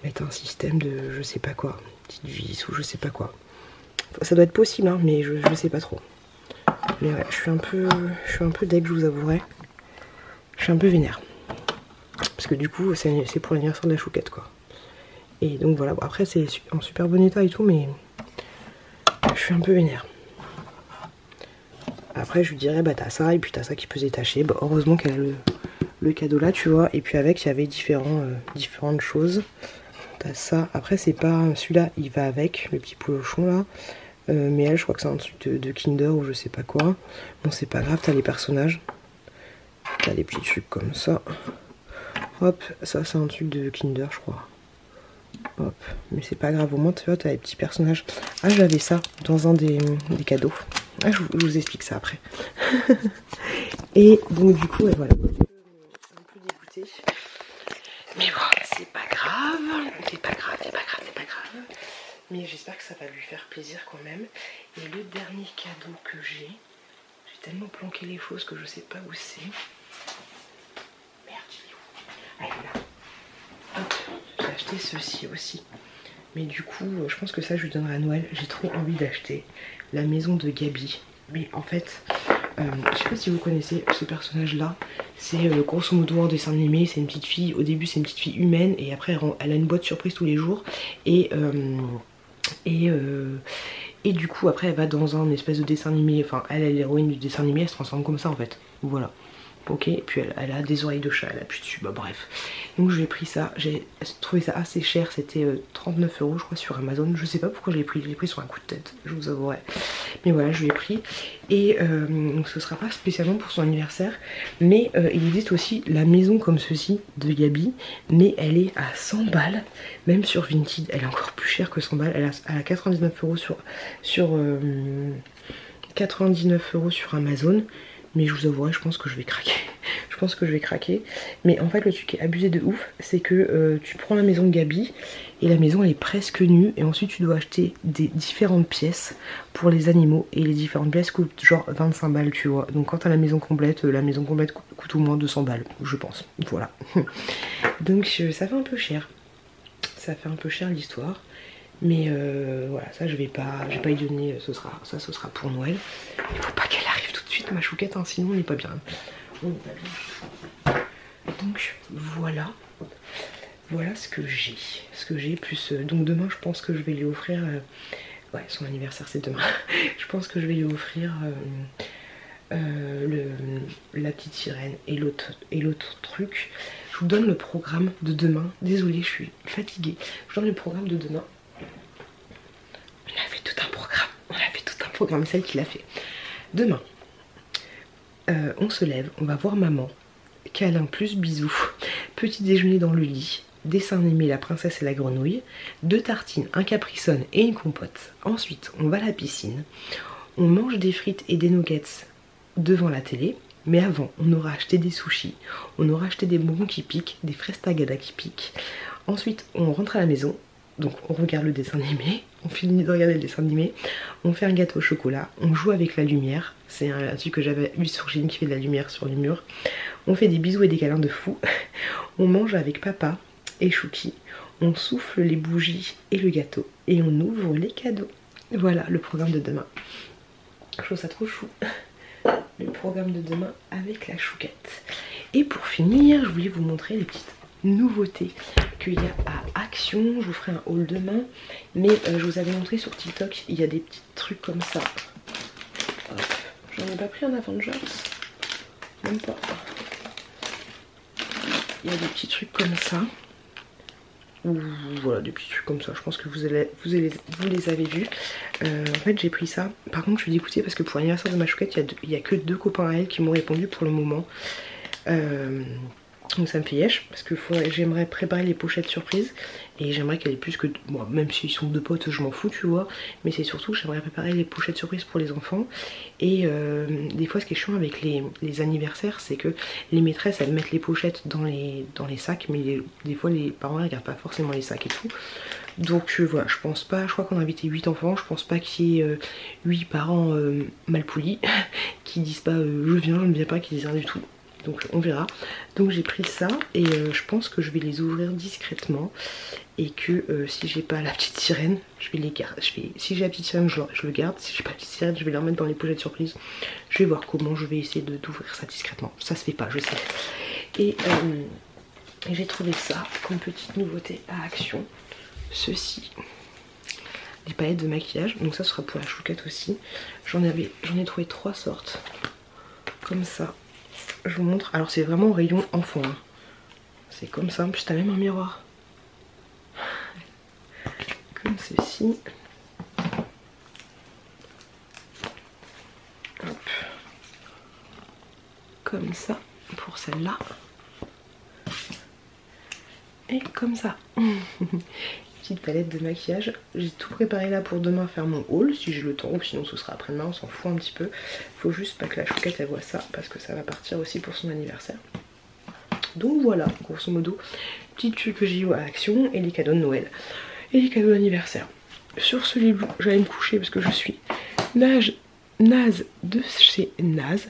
Speaker 3: mettre un système de je sais pas quoi, petite vis ou je sais pas quoi. Enfin, ça doit être possible, hein, mais je sais pas trop. Mais ouais, je suis un peu deg, je vous avouerai. Je suis un peu vénère. Parce que du coup, c'est pour l'anniversaire de la chouquette, quoi. Et donc voilà, après c'est en super bon état et tout, mais je suis un peu vénère. Après je lui dirais, bah t'as ça, et puis t'as ça qui peut se détacher. Bah, heureusement qu'elle a le cadeau là, tu vois. Et puis avec, il y avait différentes choses. T'as ça, après c'est pas, celui-là il va avec, le petit polochon là. Mais elle, je crois que c'est un truc de Kinder ou je sais pas quoi. Bon, c'est pas grave, t'as les personnages. T'as des petits trucs comme ça. Hop, ça c'est un truc de Kinder, je crois. Hop, mais c'est pas grave, au moins tu vois, t'as les petits personnages. Ah, j'avais ça dans un des cadeaux. Ah, je vous explique ça après. Et donc du coup, ouais, voilà, un peu dégoûtée. Mais bon, c'est pas grave, c'est pas grave, c'est pas grave, c'est pas grave. Mais j'espère que ça va lui faire plaisir quand même. Et le dernier cadeau que j'ai tellement planqué les choses que je sais pas où c'est. Merde, il est où? Ah, il est là. Hop, j'ai acheté ceci aussi. Mais du coup, je pense que ça je lui donnerai à Noël. J'ai trop envie d'acheter la maison de Gabi. Mais en fait, je sais pas si vous connaissez ce personnage là. C'est grosso modo un dessin animé. C'est une petite fille, au début c'est une petite fille humaine. Et après elle a une boîte surprise tous les jours. Et du coup après elle va dans un espèce de dessin animé. Enfin elle est l'héroïne du dessin animé. Elle se transforme comme ça en fait. Voilà. Ok, et puis elle a des oreilles de chat, elle appuie dessus, bah bref. Donc j'ai pris ça, j'ai trouvé ça assez cher, c'était 39 € je crois sur Amazon. Je sais pas pourquoi je l'ai pris sur un coup de tête, je vous avouerai. Mais voilà, je l'ai pris. Et donc ce sera pas spécialement pour son anniversaire, mais il existe aussi la maison comme ceci de Gabi, mais elle est à 100 balles, même sur Vinted, elle est encore plus chère que 100 balles, elle a 99 € sur 99 € sur Amazon. Mais je vous avouerai, je pense que je vais craquer. Je pense que je vais craquer. Mais en fait, le truc qui est abusé de ouf, c'est que tu prends la maison de Gabi et la maison elle est presque nue. Et ensuite, tu dois acheter des différentes pièces pour les animaux. Et les différentes pièces coûtent genre 25 balles, tu vois. Donc quand t'as la maison complète coûte au moins 200 balles, je pense. Voilà. Donc ça fait un peu cher. Ça fait un peu cher l'histoire. Mais voilà, ça je vais pas y donner, ce sera pour Noël. Il faut pas qu'elle arrive tout de suite ma chouquette, hein, sinon on n'est pas bien. On n'est pas bien. Donc voilà ce que j'ai. Plus donc demain je pense que je vais lui offrir ouais, son anniversaire c'est demain. Je pense que je vais lui offrir la petite sirène et l'autre truc. Je vous donne le programme de demain. Désolée, je suis fatiguée. Je vous donne le programme de demain. On a fait tout un programme, celle qui l'a fait. Demain, on se lève, on va voir maman, câlin plus bisous, petit déjeuner dans le lit, dessin animé La Princesse et la Grenouille, 2 tartines, un Capri-Sun et une compote. Ensuite, on va à la piscine, on mange des frites et des nuggets devant la télé, mais avant, on aura acheté des sushis, on aura acheté des bonbons qui piquent, des fraises tagada qui piquent. Ensuite, on rentre à la maison. Donc on regarde le dessin animé, on finit de regarder le dessin animé, on fait un gâteau au chocolat, on joue avec la lumière, c'est un truc que j'avais eu sur Gine qui fait de la lumière sur les murs, on fait des bisous et des câlins de fou, on mange avec papa et Chouki, on souffle les bougies et le gâteau et on ouvre les cadeaux. Voilà le programme de demain. Je trouve ça trop chou. Le programme de demain avec la chouquette. Et pour finir, je voulais vous montrer les petites nouveautés qu'il y a à Action. Je vous ferai un haul demain, mais je vous avais montré sur TikTok, il y a des petits trucs comme ça. J'en ai pas pris un Avengers, même pas. Il y a des petits trucs comme ça. ou voilà, des petits trucs comme ça. Je pense que vous les avez vus. En fait j'ai pris ça. Par contre je suis dégoûtée parce que pour l'anniversaire de ma chouquette il y a que 2 copains à elle qui m'ont répondu pour le moment. Donc ça me fait yesh parce que j'aimerais préparer les pochettes surprises et j'aimerais qu'elle ait plus que... Bon, même s'ils sont 2 potes je m'en fous tu vois, mais c'est surtout que j'aimerais préparer les pochettes surprises pour les enfants. Et des fois ce qui est chiant avec les anniversaires c'est que les maîtresses elles mettent les pochettes dans les sacs, mais des fois les parents ne regardent pas forcément les sacs et tout. Donc voilà, je pense pas, je crois qu'on a invité 8 enfants, je pense pas qu'il y ait 8 parents mal polis qui disent pas je viens, je ne viens pas, qui disent rien du tout. Donc on verra. Donc j'ai pris ça et je pense que je vais les ouvrir discrètement et que si j'ai pas la petite sirène, je vais les garder. Si j'ai la petite sirène, je le garde. Si j'ai pas la petite sirène, je vais la remettre dans les pochettes surprises. Je vais voir comment je vais essayer d'ouvrir ça discrètement. Ça se fait pas, je sais. Et j'ai trouvé ça comme petite nouveauté à Action. Ceci. Des palettes de maquillage. Donc ça sera pour la chouquette aussi. J'en ai trouvé 3 sortes. Comme ça. Je vous montre, alors c'est vraiment rayon enfant hein. C'est comme ça, en plus t'as même un miroir comme ceci. Hop. Comme ça pour celle-là et comme ça. Petite palette de maquillage. J'ai tout préparé là pour demain faire mon haul si j'ai le temps, ou sinon ce sera après-demain, on s'en fout un petit peu. Faut juste pas que la chouquette elle voit ça parce que ça va partir aussi pour son anniversaire. Donc voilà, grosso modo, petite tuile que j'ai eu à Action et les cadeaux de Noël et les cadeaux d'anniversaire. Sur ce lit, j'allais me coucher parce que je suis naze de chez Naze.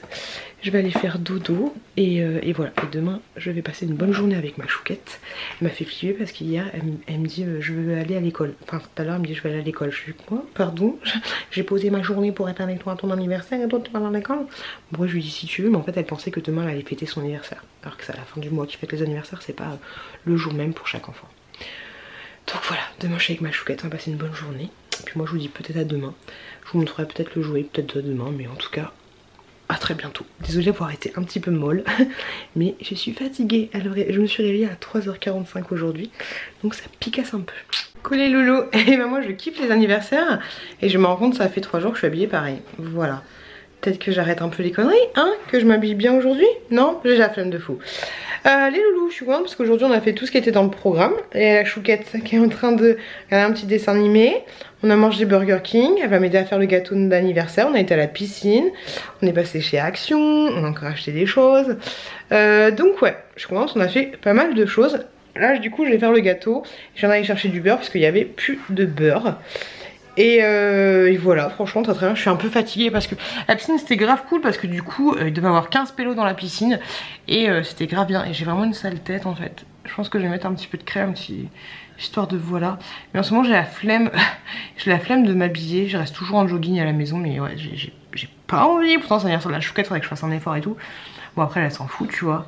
Speaker 3: Je vais aller faire dodo et voilà. Et demain je vais passer une bonne journée avec ma chouquette. Elle m'a fait flipper parce qu'hier elle me dit je veux aller à l'école. Enfin tout à l'heure elle me dit je vais aller à l'école. Je suis quoi? Pardon? J'ai posé ma journée pour être avec toi à ton anniversaire et toi tu vas à l'école? Bon je lui dis si tu veux, mais en fait elle pensait que demain elle allait fêter son anniversaire. Alors que c'est à la fin du mois qui fête les anniversaires, c'est pas le jour même pour chaque enfant. Donc voilà, demain je suis avec ma chouquette, on va passer une bonne journée. Et puis moi je vous dis peut-être à demain. Je vous montrerai peut-être le jouet, peut-être demain, mais en tout cas à très bientôt. Désolée d'avoir été un petit peu molle, mais je suis fatiguée. Alors, je me suis réveillée à 3h45 aujourd'hui, donc ça picasse un peu. Coucou les loulous, et ben moi je kiffe les anniversaires, et je me rends compte que ça fait 3 jours que je suis habillée pareil. Voilà. Peut-être que j'arrête un peu les conneries, hein, que je m'habille bien aujourd'hui. Non, j'ai la flemme de fou. Les loulous, je suis contente parce qu'aujourd'hui on a fait tout ce qui était dans le programme. Et la chouquette qui est en train de regarder un petit dessin animé. On a mangé Burger King, elle va m'aider à faire le gâteau d'anniversaire. On a été à la piscine, on est passé chez Action, on a encore acheté des choses. Donc ouais, je suis contente, on a fait pas mal de choses. Là du coup je vais faire le gâteau. J'en allais chercher du beurre parce qu'il n'y avait plus de beurre. Et voilà, franchement très bien. Je suis un peu fatiguée parce que la piscine c'était grave cool parce que du coup il devait y avoir 15 pélos dans la piscine. Et c'était grave bien. Et j'ai vraiment une sale tête en fait. Je pense que je vais mettre un petit peu de crème, histoire de voilà. Mais en ce moment j'ai la flemme. J'ai la flemme de m'habiller. Je reste toujours en jogging à la maison. Mais ouais, j'ai pas envie. Pourtant c'est l'anniversaire de la chouquette, faudrait que je fasse un effort et tout. Bon après elle s'en fout tu vois.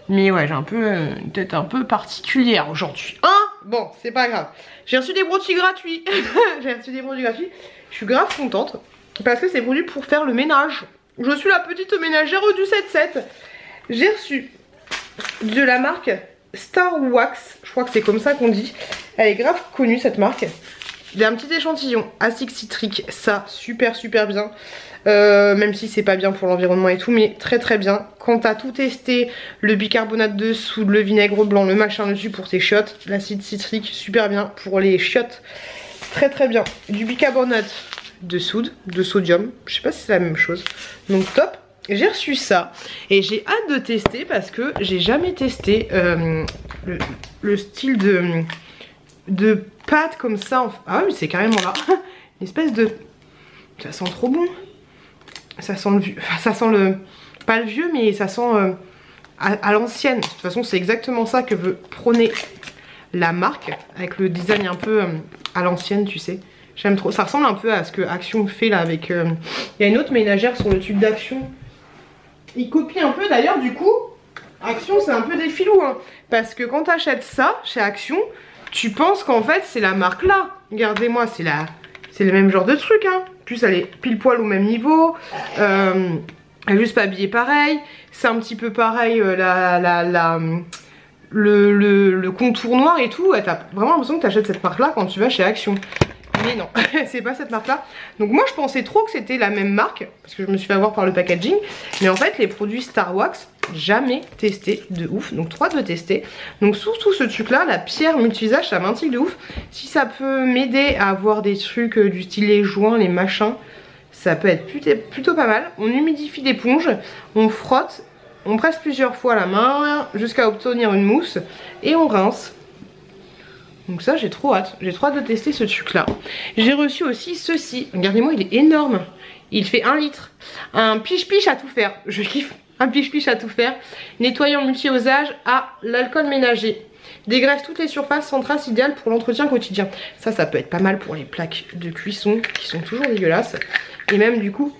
Speaker 3: Mais ouais j'ai un peu une tête un peu particulière aujourd'hui. Hein? Bon c'est pas grave. J'ai reçu des produits gratuits. J'ai reçu des produits gratuits. Je suis grave contente. Parce que c'est produit pour faire le ménage. Je suis la petite ménagère du 7-7. J'ai reçu de la marque Star Wax. Je crois que c'est comme ça qu'on dit. Elle est grave connue cette marque. J'ai un petit échantillon acide citrique. Ça super bien. Même si c'est pas bien pour l'environnement et tout, mais très bien. Quand t'as tout testé, le bicarbonate de soude, le vinaigre blanc, le machin dessus pour tes chiottes, l'acide citrique super bien pour les chiottes, très bien. Du bicarbonate de soude, de sodium, je sais pas si c'est la même chose, donc top. J'ai reçu ça et j'ai hâte de tester parce que j'ai jamais testé le style de pâte comme ça. Ah oui, c'est carrément là, une espèce de... Ça sent trop bon. Ça sent le vieux, enfin ça sent le, pas le vieux mais ça sent à l'ancienne. De toute façon c'est exactement ça que veut prôner la marque, avec le design un peu à l'ancienne tu sais. J'aime trop, ça ressemble un peu à ce que Action fait là avec, il y a une autre ménagère sur le tube d'Action. Il copie un peu d'ailleurs du coup, Action c'est un peu des filous hein, parce que quand t'achètes ça chez Action, tu penses qu'en fait c'est la marque là. Regardez-moi, c'est le même genre de truc hein. Plus elle est pile poil au même niveau, elle est juste pas habillée pareil, c'est un petit peu pareil
Speaker 1: le contour noir et tout, t'as vraiment l'impression que t'achètes cette marque là quand tu vas chez Action. Mais non, c'est pas cette marque là. Donc moi je pensais trop que c'était la même marque, parce que je me suis fait avoir par le packaging. Mais en fait les produits Star Wax, jamais testé de ouf. Donc trop hâte de tester. Donc surtout ce truc là, la pierre multi-usage, ça m'intrigue de ouf. Si ça peut m'aider à avoir des trucs du style les joints, les machins, ça peut être plutôt pas mal. On humidifie l'éponge, on frotte, on presse plusieurs fois la main jusqu'à obtenir une mousse et on rince. Donc ça j'ai trop hâte de tester ce truc là. J'ai reçu aussi ceci, regardez-moi il est énorme. Il fait 1 litre. Un piche-piche à tout faire, je kiffe. Un piche-piche à tout faire. Nettoyant multi-usage à l'alcool ménager. Dégraisse toutes les surfaces sans trace, idéale pour l'entretien quotidien. Ça peut être pas mal pour les plaques de cuisson qui sont toujours dégueulasses. Et même du coup,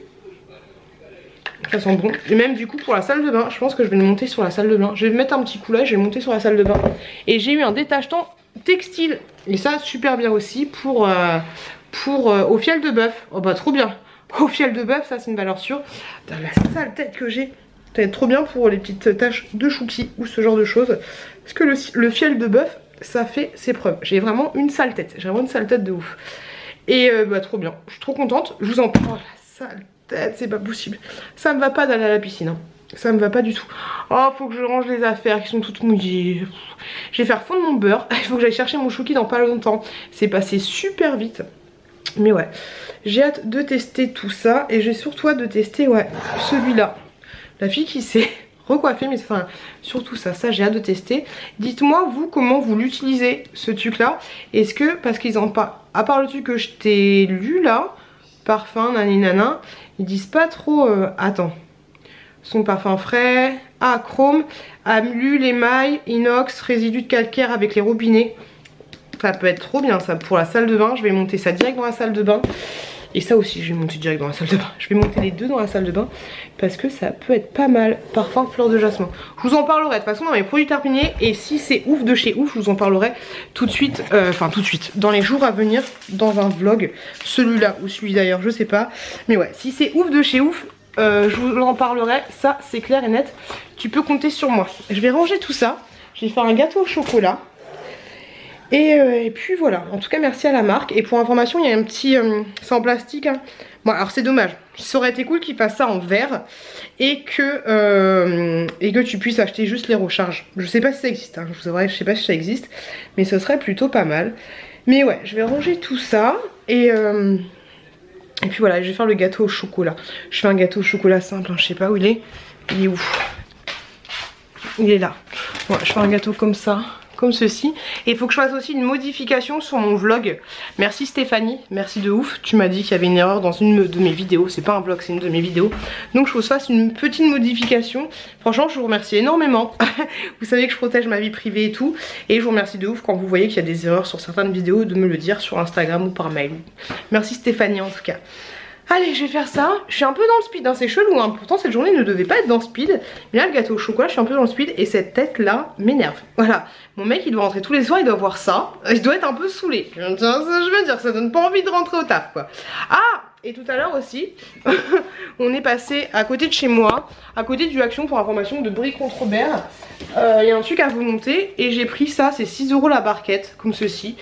Speaker 1: ça sent bon. Et même du coup pour la salle de bain, je pense que je vais le monter sur la salle de bain. Je vais mettre un petit coup là, je vais le monter sur la salle de bain. Et j'ai eu un détachetant textile. Et ça super bien aussi pour au fiel de bœuf. Oh bah trop bien. Au fiel de bœuf, ça c'est une valeur sûre. Dans la sale tête que j'ai. Ça va être trop bien pour les petites taches de chouki ou ce genre de choses. Parce que le fiel de bœuf, ça fait ses preuves. J'ai vraiment une sale tête. J'ai vraiment une sale tête de ouf. Et bah trop bien. Je suis trop contente. Je vous en parle. Oh la sale tête, c'est pas possible. Ça me va pas d'aller à la piscine. Hein. Ça me va pas du tout. Oh, faut que je range les affaires qui sont toutes mouillées. Je vais faire fondre mon beurre. Il faut que j'aille chercher mon chouki dans pas longtemps. C'est passé super vite. Mais ouais, j'ai hâte de tester tout ça. Et j'ai surtout hâte de tester, ouais, celui-là. La fille qui s'est recoiffée, mais enfin, surtout ça j'ai hâte de tester. Dites-moi, vous, comment vous l'utilisez, ce truc-là. Est-ce que, parce qu'ils en parlent, à part le truc que je t'ai lu là, parfum, naninana, ils disent pas trop, attends. Son parfum frais, chrome, l'huile, émail, inox, résidus de calcaire avec les robinets. Ça peut être trop bien ça pour la salle de bain. Je vais monter ça direct dans la salle de bain. Et ça aussi je vais monter direct dans la salle de bain. Je vais monter les deux dans la salle de bain parce que ça peut être pas mal. Parfum fleur de jasmin. Je vous en parlerai de toute façon dans mes produits terminés. Et si c'est ouf de chez ouf, je vous en parlerai tout de suite. Enfin tout de suite, dans les jours à venir, dans un vlog. Celui-là ou celui d'ailleurs, je sais pas. Mais ouais, si c'est ouf de chez ouf, je vous en parlerai. Ça c'est clair et net. Tu peux compter sur moi. Je vais ranger tout ça. Je vais faire un gâteau au chocolat. Et puis voilà, en tout cas merci à la marque. Et pour information, il y a un petit... c'est en plastique hein. Bon alors c'est dommage. Ça aurait été cool qu'ils fassent ça en verre. Et que tu puisses acheter juste les recharges. Je sais pas si ça existe hein. Je vous avouerai, je sais pas si ça existe. Mais ce serait plutôt pas mal. Mais ouais, je vais ranger tout ça. Et puis voilà, je vais faire le gâteau au chocolat. Je fais un gâteau au chocolat simple hein. Je sais pas où il est. Il est où? Il est là. Ouais, je fais un gâteau comme ça. Comme ceci. Et il faut que je fasse aussi une modification sur mon vlog. Merci Stéphanie, merci de ouf. Tu m'as dit qu'il y avait une erreur dans une de mes vidéos. C'est pas un vlog, c'est une de mes vidéos. Donc je vous fasse une petite modification. Franchement je vous remercie énormément. Vous savez que je protège ma vie privée et tout. Et je vous remercie de ouf quand vous voyez qu'il y a des erreurs sur certaines vidéos, de me le dire sur Instagram ou par mail. Merci Stéphanie en tout cas. Allez, je vais faire ça. Je suis un peu dans le speed, hein. C'est chelou. Hein. Pourtant, cette journée ne devait pas être dans le speed. Mais là, le gâteau au chocolat, je suis un peu dans le speed. Et cette tête-là m'énerve. Voilà. Mon mec, il doit rentrer tous les soirs, il doit voir ça. Il doit être un peu saoulé. Je veux dire, ça donne pas envie de rentrer au taf, quoi. Ah! Et tout à l'heure aussi, on est passé à côté de chez moi, à côté du Action pour information de Brie-Contrebert. Il y a un truc à vous monter. Et j'ai pris ça, c'est 6 € la barquette, comme ceci.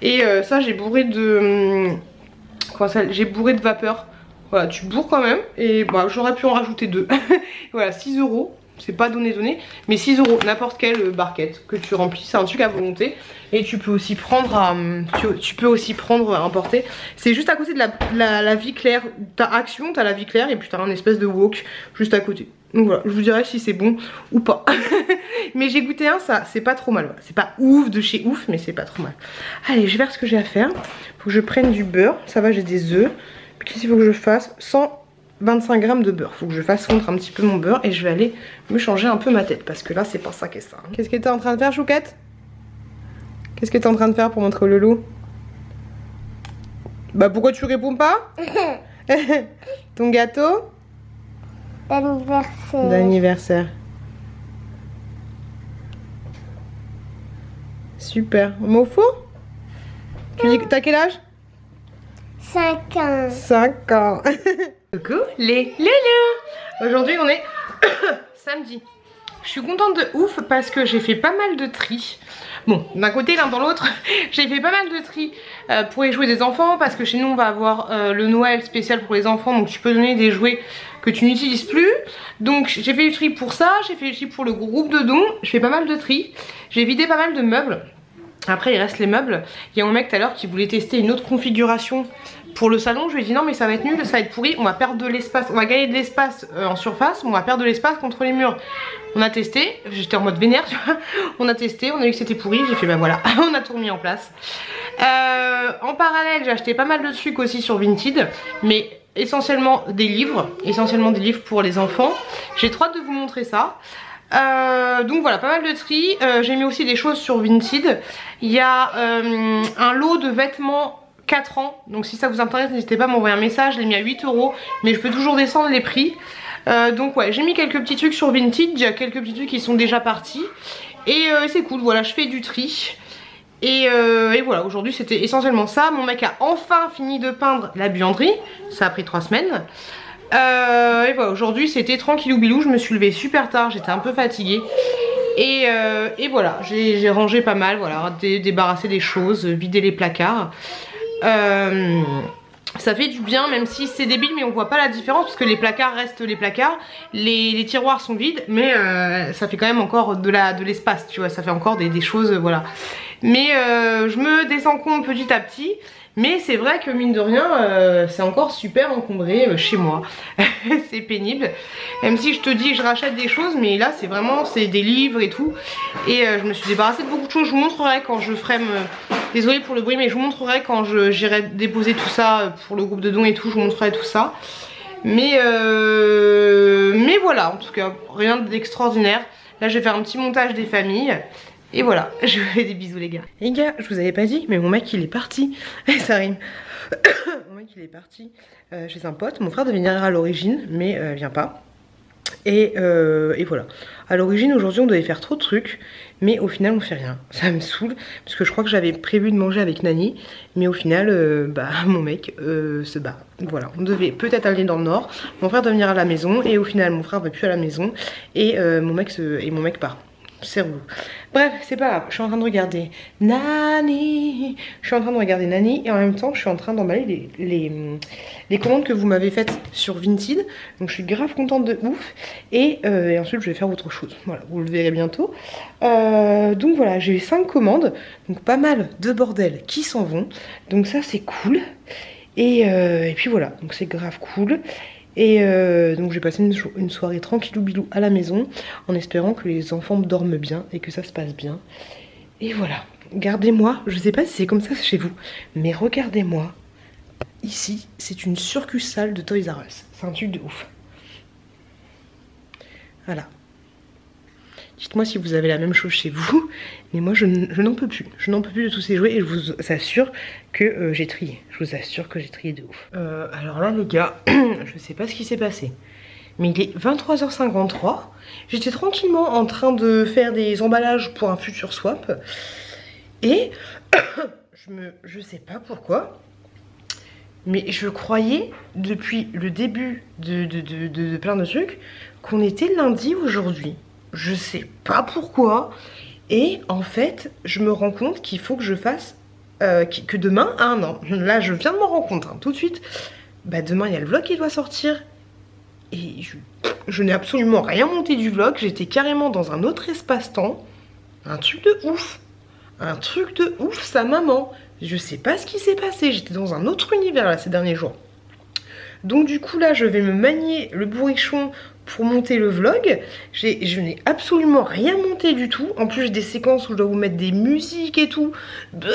Speaker 1: Et ça, j'ai bourré de... j'ai bourré de vapeur. Voilà, tu bourres quand même. Et bah, j'aurais pu en rajouter 2. Voilà, 6 €. C'est pas donné. Mais 6 €, n'importe quelle barquette que tu remplis. C'est un truc à volonté. Et tu peux aussi prendre à, emporter. C'est juste à côté de la vie claire. T'as Action, t'as la vie claire. Et puis t'as un espèce de wok juste à côté. Donc voilà, je vous dirai si c'est bon ou pas. Mais j'ai goûté un, ça c'est pas trop mal. Voilà. C'est pas ouf de chez ouf, mais c'est pas trop mal. Allez, je vais faire ce que j'ai à faire. Faut que je prenne du beurre. Ça va, j'ai des œufs. Qu'est-ce qu'il faut que je fasse? 125 g de beurre. Faut que je fasse fondre un petit peu mon beurre. Et je vais aller me changer un peu ma tête. Parce que là, c'est pas ça qu'est ça. Qu'est-ce que t'es en train de faire, Chouquette? Qu'est-ce que t'es en train de faire pour montrer au loulou? Bah pourquoi tu réponds pas? Ton gâteau?
Speaker 2: D'anniversaire.
Speaker 1: D'anniversaire. Super. Mofo? Tu dis que t'as quel âge?
Speaker 2: 5 ans.
Speaker 1: 5 ans. Coucou les loulous. Aujourd'hui on est samedi. Je suis contente de ouf parce que j'ai fait pas mal de tri. Bon, d'un côté, l'un dans l'autre, j'ai fait pas mal de tri pour les jouets des enfants parce que chez nous on va avoir le Noël spécial pour les enfants, donc tu peux donner des jouets que tu n'utilises plus. Donc j'ai fait du tri pour ça, j'ai fait du tri pour le groupe de dons, je fais pas mal de tri. J'ai vidé pas mal de meubles. Après il reste les meubles. Il y a un mec tout à l'heure qui voulait tester une autre configuration pour le salon. Je lui ai dit non mais ça va être nul, ça va être pourri, on va perdre de l'espace, on va gagner de l'espace en surface, mais on va perdre de l'espace contre les murs. On a testé, j'étais en mode vénère tu vois. On a testé, on a vu que c'était pourri, j'ai fait bah voilà, on a tout remis en place. En parallèle j'ai acheté pas mal de trucs aussi sur Vinted, mais essentiellement des livres pour les enfants. J'ai trop hâte de vous montrer ça. Donc voilà, pas mal de tri. J'ai mis aussi des choses sur Vinted. Il y a un lot de vêtements 4 ans, donc si ça vous intéresse n'hésitez pas à m'envoyer un message. Je l'ai mis à 8 €, mais je peux toujours descendre les prix. Donc ouais, j'ai mis quelques petits trucs sur Vinted. Il y a quelques petits trucs qui sont déjà partis. Et c'est cool, voilà, je fais du tri. Et voilà, aujourd'hui c'était essentiellement ça. Mon mec a enfin fini de peindre la buanderie. Ça a pris 3 semaines. Et voilà, aujourd'hui c'était tranquillou bilou. Je me suis levée super tard, j'étais un peu fatiguée. Et voilà, j'ai rangé pas mal, voilà, débarrassé des choses, vidé les placards. Ça fait du bien, même si c'est débile, mais on voit pas la différence parce que les placards restent les placards, les tiroirs sont vides, mais ça fait quand même encore de l'espace, tu vois, ça fait encore des choses, voilà. Mais je me désencombre petit à petit. Mais c'est vrai que mine de rien, c'est encore super encombré chez moi. C'est pénible. Même si je te dis je rachète des choses, mais là c'est vraiment des livres et tout. Et je me suis débarrassée de beaucoup de choses. Je vous montrerai quand je ferai désolée pour le bruit, mais je vous montrerai quand j'irai déposer tout ça pour le groupe de dons et tout. Je vous montrerai tout ça. Mais voilà, en tout cas, rien d'extraordinaire. Là je vais faire un petit montage des familles. Et voilà, je vous fais des bisous les gars. Les gars, je vous avais pas dit, mais mon mec il est parti. Ça rime. Mon mec il est parti chez un pote. Mon frère devait venir à l'origine, mais vient pas. Et voilà. À l'origine aujourd'hui on devait faire trop de trucs, mais au final on fait rien. Ça me saoule, parce que je crois que j'avais prévu de manger avec Nani, mais au final mon mec se bat. Voilà, on devait peut-être aller dans le nord. Mon frère doit venir à la maison, et au final mon frère va plus à la maison, et mon mec part. C'est relou. Bref, c'est pas grave, je suis en train de regarder Nani. Et en même temps je suis en train d'emballer les commandes que vous m'avez faites sur Vinted. Donc je suis grave contente de ouf. Et ensuite je vais faire autre chose. Voilà, vous le verrez bientôt. Donc voilà, j'ai eu 5 commandes. Donc pas mal de bordel qui s'en vont. Donc ça c'est cool. Et puis voilà, donc c'est grave cool. Et donc j'ai passé une soirée tranquillou bilou à la maison en espérant que les enfants dorment bien et que ça se passe bien. Et voilà, regardez-moi, je sais pas si c'est comme ça chez vous, mais regardez-moi. Ici, c'est une succursale de Toys R Us. C'est un truc de ouf. Voilà. Dites-moi si vous avez la même chose chez vous. Mais moi je n'en peux plus. Je n'en peux plus de tous ces jouets et je vous assure que j'ai trié. Je vous assure que j'ai trié de ouf. Alors là les gars, je sais pas ce qui s'est passé. Mais il est 23h53. J'étais tranquillement en train de faire des emballages pour un futur swap. Et je sais pas pourquoi. Mais je croyais depuis le début de plein de trucs qu'on était lundi aujourd'hui. Je sais pas pourquoi. Et en fait, je me rends compte qu'il faut que je fasse que demain, non, là je viens de m'en rendre compte tout de suite. Bah demain il y a le vlog qui doit sortir. Et je n'ai absolument rien monté du vlog. J'étais carrément dans un autre espace-temps. Un truc de ouf. Un truc de ouf, sa maman. Je sais pas ce qui s'est passé. J'étais dans un autre univers là ces derniers jours. Donc du coup là je vais me manier le bourrichon pour monter le vlog. Je n'ai absolument rien monté du tout. En plus j'ai des séquences où je dois vous mettre des musiques et tout. Bah,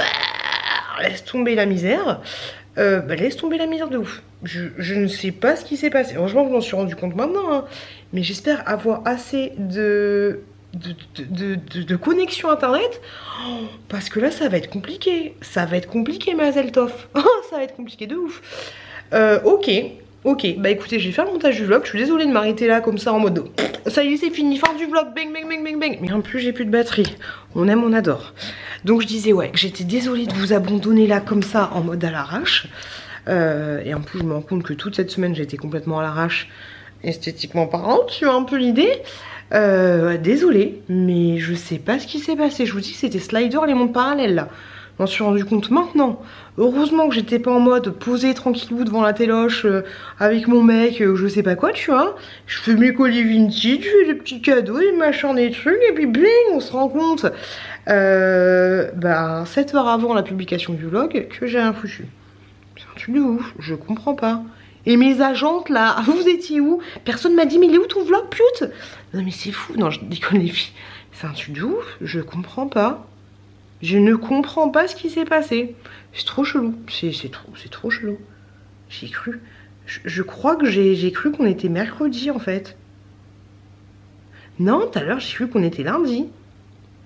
Speaker 1: laisse tomber la misère. Laisse tomber la misère de ouf. Je ne sais pas ce qui s'est passé. Franchement je m'en suis rendu compte maintenant hein. Mais j'espère avoir assez de connexion internet. Parce que là ça va être compliqué. Ça va être compliqué ma Zeltoff. Ça va être compliqué de ouf. Ok, bah écoutez, je vais faire le montage du vlog. Je suis désolée de m'arrêter là comme ça en mode ça y est, c'est fini, fin du vlog, bang, bang, bang, bang, bang. Mais en plus, j'ai plus de batterie. On aime, on adore. Donc je disais, ouais, que j'étais désolée de vous abandonner là comme ça en mode à l'arrache. Et en plus, je me rends compte que toute cette semaine, j'ai été complètement à l'arrache. esthétiquement parlant, tu as un peu l'idée. Désolée, mais je sais pas ce qui s'est passé. Je vous dis que c'était Slider les mondes parallèles là. Je m'en suis rendu compte maintenant. Heureusement que j'étais pas en mode posé tranquillou devant la téloche avec mon mec, je sais pas quoi, tu vois. Je fais mes colis vintage, je fais des petits cadeaux, des machins, des trucs, et puis bling, on se rend compte, 7 heures avant la publication du vlog, que j'ai rien foutu. C'est un truc de ouf, je comprends pas. Et mes agentes là, vous étiez où? Personne m'a dit mais il est où ton vlog pute? Non mais c'est fou, non je déconne les filles. C'est un truc de ouf, je comprends pas. Je ne comprends pas ce qui s'est passé. C'est trop chelou, c'est trop chelou. J'ai cru, je crois que j'ai cru qu'on était mercredi en fait. Non, tout à l'heure j'ai cru qu'on était lundi.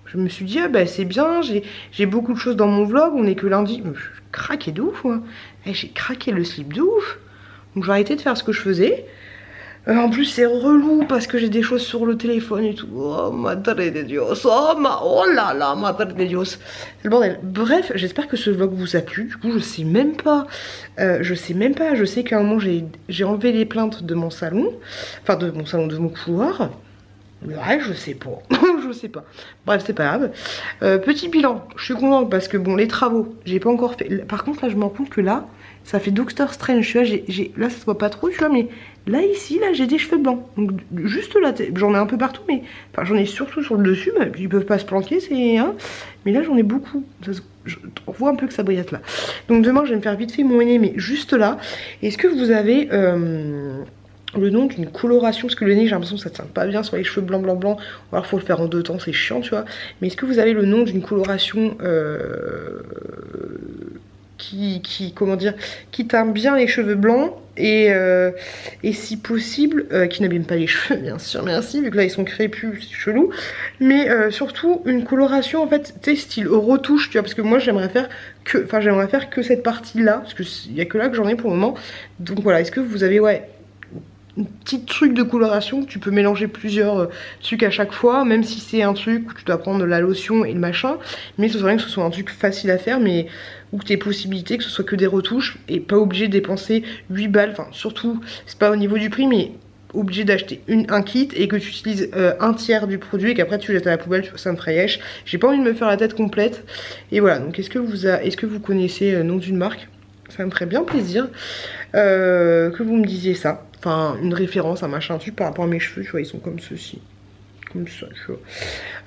Speaker 1: Je me suis dit, ah bah c'est bien, j'ai beaucoup de choses dans mon vlog, on est que lundi. Mais je craquais de ouf moi. J'ai craqué le slip de ouf. Donc j'ai arrêté de faire ce que je faisais. En plus c'est relou parce que j'ai des choses sur le téléphone et tout. Oh madre de Dios, oh là là, madre de Dios. C'est le bordel. Bref, j'espère que ce vlog vous a plu. Du coup je sais même pas. Je sais qu'à un moment j'ai enlevé les plaintes de mon salon. Enfin de mon salon, de mon couloir. Ouais, je sais pas. Je sais pas. Bref, c'est pas grave. Petit bilan. Je suis contente parce que bon, les travaux, j'ai pas encore fait. Par contre, là, je me rends compte que là, ça fait Doctor Strange. Tu vois, là, ça se voit pas trop, tu vois, mais là, ici, là, j'ai des cheveux blancs. Donc, juste là, j'en ai un peu partout, mais. Enfin, j'en ai surtout sur le dessus. Mais ils peuvent pas se planquer, c'est. Hein, mais là, j'en ai beaucoup. On voit un peu que ça brillate là. Donc, demain, je vais me faire vite fait mon nez, mais juste là. Est-ce que vous avez. Le nom d'une coloration, parce que le nez j'ai l'impression que ça tient pas bien sur les cheveux blancs ou alors faut le faire en 2 temps, c'est chiant tu vois, mais est-ce que vous avez le nom d'une coloration comment dire, qui teint bien les cheveux blancs et si possible qui n'abîme pas les cheveux bien sûr, merci, vu que là ils sont crépus, c'est chelou, mais surtout une coloration en fait, tu sais, style retouche, tu vois, parce que moi j'aimerais faire que cette partie là, parce que il y a que là que j'en ai pour le moment, donc voilà, est-ce que vous avez un petit truc de coloration, tu peux mélanger plusieurs trucs à chaque fois, même si c'est un truc où tu dois prendre la lotion et le machin, mais ce serait bien que ce soit un truc facile à faire, mais où tu aies possibilité que ce soit que des retouches et pas obligé de dépenser 8 balles, enfin surtout, c'est pas au niveau du prix, mais obligé d'acheter un kit et que tu utilises un tiers du produit et qu'après tu jettes à la poubelle, ça me ferait yesh. J'ai pas envie de me faire la tête complète, et voilà, donc est-ce que vous connaissez le nom d'une marque? Ça me ferait bien plaisir que vous me disiez ça. Enfin, une référence, un machin truc par rapport à mes cheveux, tu vois, ils sont comme ceci. Comme ça, tu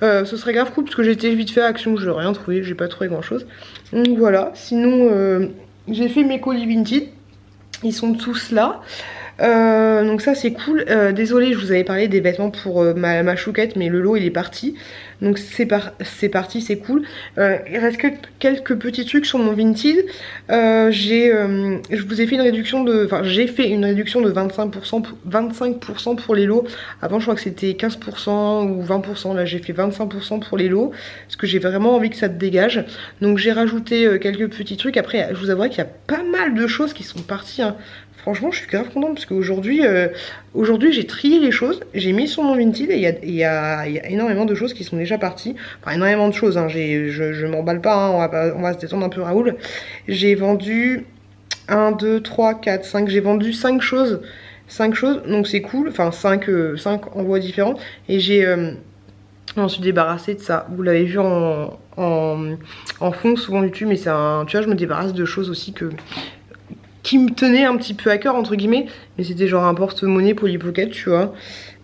Speaker 1: vois. Ce serait grave cool parce que j'étais vite fait à Action, je n'ai rien trouvé, j'ai pas trouvé grand chose. Donc voilà, sinon j'ai fait mes colis vintage, ils sont tous là. Donc ça c'est cool. Désolée, je vous avais parlé des vêtements pour ma chouquette, mais le lot il est parti. Donc c'est parti, c'est cool. Il reste que quelques petits trucs sur mon vintage. Je vous ai fait une réduction de... Enfin j'ai fait une réduction de 25% pour les lots. Avant je crois que c'était 15% ou 20%. Là j'ai fait 25% pour les lots. Parce que j'ai vraiment envie que ça te dégage. Donc j'ai rajouté quelques petits trucs. Après je vous avouerai qu'il y a pas mal de choses qui sont parties, hein. Franchement, je suis grave contente parce qu'aujourd'hui, j'ai trié les choses, j'ai mis sur mon vintage et il y a énormément de choses qui sont déjà parties. Enfin, énormément de choses, hein. Je m'emballe pas, hein. On va se détendre un peu, Raoul. J'ai vendu 1, 2, 3, 4, 5. J'ai vendu 5 choses. 5 choses, donc c'est cool. Enfin, 5 envois différents. Et je m'en suis débarrassée de ça. Vous l'avez vu en fond souvent YouTube, mais c'est un... Tu vois, je me débarrasse de choses aussi qui me tenait un petit peu à cœur entre guillemets, mais c'était genre un porte-monnaie Polly Pocket, tu vois,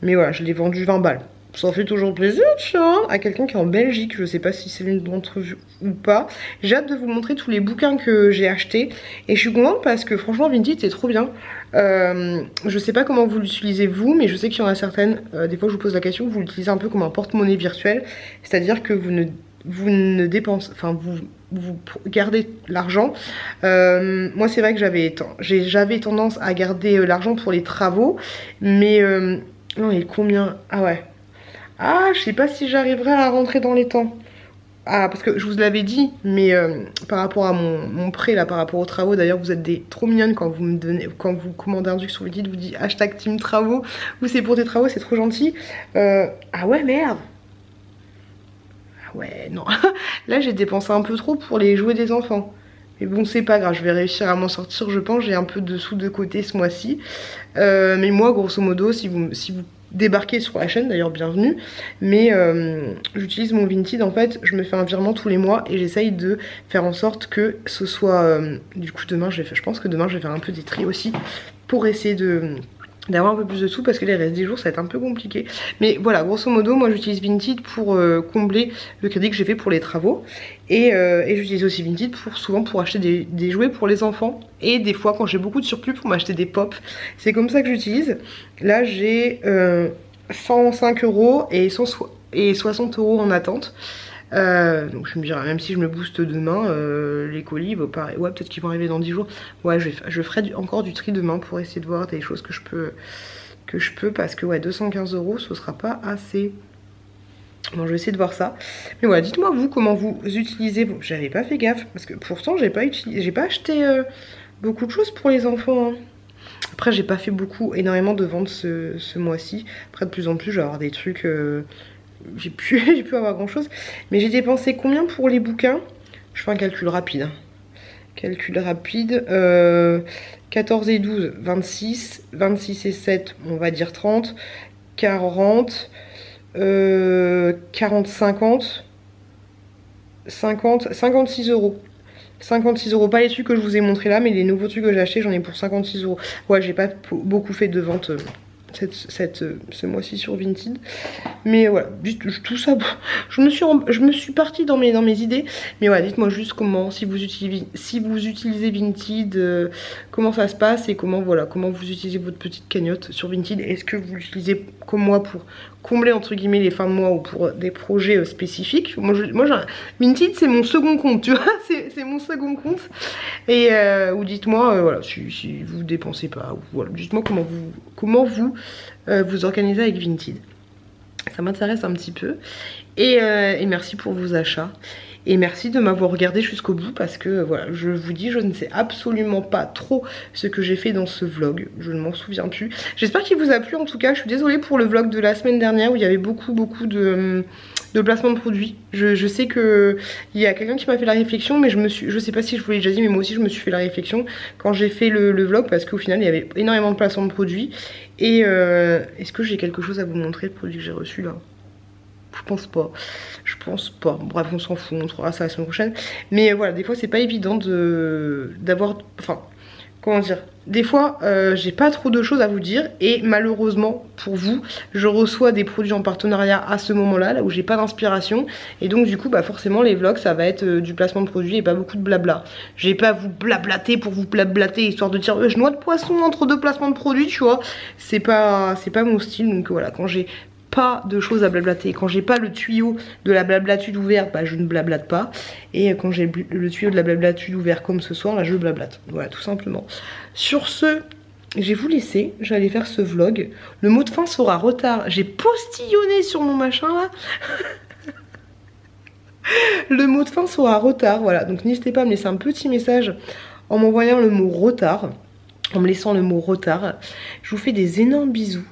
Speaker 1: mais voilà, je l'ai vendu 20 balles, ça fait toujours plaisir, tu vois, à quelqu'un qui est en Belgique. Je sais pas si c'est l'une d'entre vous ou pas. J'ai hâte de vous montrer tous les bouquins que j'ai achetés et je suis contente parce que franchement Vinted c'est trop bien. Je sais pas comment vous l'utilisez vous, mais je sais qu'il y en a certaines, des fois je vous pose la question, vous l'utilisez un peu comme un porte-monnaie virtuel, c'est à dire que vous ne dépensez, enfin vous gardez l'argent. Moi c'est vrai que j'avais tendance à garder l'argent pour les travaux, mais non, il est combien? Ah ouais, ah je sais pas si j'arriverai à rentrer dans les temps. Ah, parce que je vous l'avais dit, mais par rapport à mon prêt là, par rapport aux travaux, d'ailleurs vous êtes trop mignonnes quand vous commandez un truc sur Vinted, vous dites hashtag team travaux, ou c'est pour tes travaux, c'est trop gentil. Ah ouais, merde. Ouais, non. Là, j'ai dépensé un peu trop pour les jouets des enfants. Mais bon, c'est pas grave, je vais réussir à m'en sortir, je pense. J'ai un peu de sous de côté ce mois-ci. Mais moi, grosso modo, si vous débarquez sur la chaîne, d'ailleurs bienvenue, mais j'utilise mon Vinted, en fait, je me fais un virement tous les mois et j'essaye de faire en sorte que ce soit, du coup demain je pense que demain je vais faire un peu des tri aussi pour essayer d'avoir un peu plus de sous parce que les restes des jours ça va être un peu compliqué. Mais voilà, grosso modo moi j'utilise Vinted pour combler le crédit que j'ai fait pour les travaux et j'utilise aussi Vinted souvent pour acheter des jouets pour les enfants et des fois quand j'ai beaucoup de surplus pour m'acheter des pops. C'est comme ça que j'utilise. Là j'ai 105 € et 60 € en attente. Donc je me dirais, même si je me booste demain, les colis, bah, pareil, ouais, peut-être qu'ils vont arriver dans 10 jours. Ouais, je ferai encore du tri demain pour essayer de voir des choses que je peux parce que ouais, 215 € ce sera pas assez. Bon, je vais essayer de voir ça. Mais voilà, dites-moi vous comment vous utilisez. Bon, j'avais pas fait gaffe parce que pourtant j'ai pas acheté beaucoup de choses pour les enfants. Hein. Après j'ai pas fait énormément de ventes ce mois-ci. Après de plus en plus je vais avoir des trucs. J'ai pu avoir grand chose. Mais j'ai dépensé combien pour les bouquins? Je fais un calcul rapide. Calcul rapide. 14 et 12, 26. 26 et 7, on va dire 30. 40. 40, 50. 50, 56 €. 56 €, pas les trucs que je vous ai montré là, mais les nouveaux trucs que j'ai achetés, j'en ai pour 56 €. Ouais, j'ai pas beaucoup fait de ventes ce mois-ci sur Vinted. Mais voilà, tout ça, je me suis partie dans mes idées. Mais voilà, dites-moi juste comment, si vous utilisez Vinted, comment ça se passe et comment vous utilisez votre petite cagnotte sur Vinted. Est-ce que vous l'utilisez comme moi pour combler entre guillemets les fins de mois ou pour des projets spécifiques? Moi Vinted c'est mon second compte, tu vois, c'est mon second compte. Et ou dites-moi voilà, si vous dépensez pas, ou voilà, dites-moi comment vous organisez avec Vinted. Ça m'intéresse un petit peu. Et merci pour vos achats. Et merci de m'avoir regardé jusqu'au bout parce que voilà, je vous dis, je ne sais absolument pas trop ce que j'ai fait dans ce vlog. Je ne m'en souviens plus. J'espère qu'il vous a plu en tout cas. Je suis désolée pour le vlog de la semaine dernière où il y avait beaucoup de placements de produits. Je sais que il y a quelqu'un qui m'a fait la réflexion, mais je sais pas si je vous l'ai déjà dit, mais moi aussi je me suis fait la réflexion quand j'ai fait le vlog parce qu'au final il y avait énormément de placements de produits. Et est-ce que j'ai quelque chose à vous montrer, le produit que j'ai reçu là? Je pense pas. Je pense pas. Bref, on s'en fout, on trouvera ça la semaine prochaine. Mais voilà, des fois c'est pas évident d'avoir. Enfin, comment dire? Des fois j'ai pas trop de choses à vous dire. Et malheureusement pour vous, je reçois des produits en partenariat à ce moment-là, là où j'ai pas d'inspiration. Et donc du coup, bah forcément les vlogs ça va être du placement de produits et pas beaucoup de blabla. Je vais pas vous blablater pour vous blablater histoire de dire je noie de poisson entre deux placements de produits, tu vois. C'est pas mon style. Donc voilà, quand j'ai pas de choses à blablater, quand j'ai pas le tuyau de la blablatude ouvert, bah je ne blablate pas. Et quand j'ai le tuyau de la blablatude ouvert comme ce soir, là je blablate. Voilà, tout simplement. Sur ce, je vais vous laisser, j'allais faire ce vlog. Le mot de fin sera retard. J'ai postillonné sur mon machin là. Le mot de fin sera retard, voilà. Donc n'hésitez pas à me laisser un petit message en m'envoyant le mot retard, en me laissant le mot retard. Je vous fais des énormes bisous.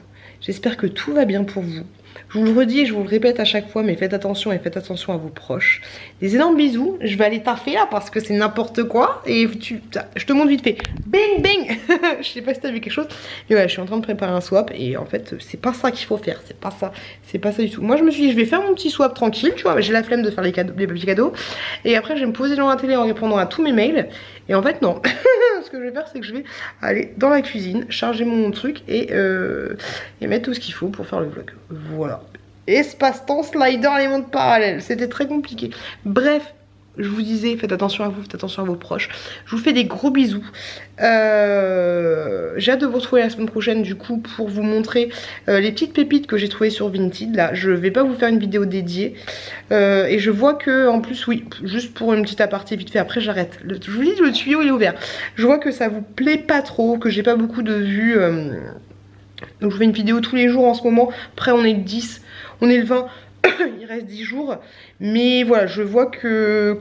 Speaker 1: J'espère que tout va bien pour vous. Je vous le redis et je vous le répète à chaque fois, mais faites attention et faites attention à vos proches. Des énormes bisous. Je vais aller taffer là parce que c'est n'importe quoi. Et je te montre vite fait. Bang bang. Je sais pas si t'as vu quelque chose. Mais voilà, je suis en train de préparer un swap. Et en fait, c'est pas ça qu'il faut faire. C'est pas ça. C'est pas ça du tout. Moi, je me suis dit, je vais faire mon petit swap tranquille. Tu vois, j'ai la flemme de faire les petits cadeaux. Et après, je vais me poser devant la télé en répondant à tous mes mails. Et en fait, non. Ce que je vais faire, c'est que je vais aller dans la cuisine, charger mon truc et mettre tout ce qu'il faut pour faire le vlog. Voilà. Espace-temps, slider, les mondes parallèles. C'était très compliqué. Bref, je vous disais, faites attention à vous, faites attention à vos proches. Je vous fais des gros bisous. J'ai hâte de vous retrouver la semaine prochaine du coup pour vous montrer les petites pépites que j'ai trouvées sur Vinted. Là, je vais pas vous faire une vidéo dédiée. Et je vois que, en plus, oui, juste pour une petite aparté vite fait, après j'arrête. Je vous dis, le tuyau il est ouvert. Je vois que ça vous plaît pas trop, que j'ai pas beaucoup de vues. Donc je fais une vidéo tous les jours en ce moment. Après on est le 10, on est le 20.
Speaker 3: Il reste 10 jours. Mais voilà, je vois que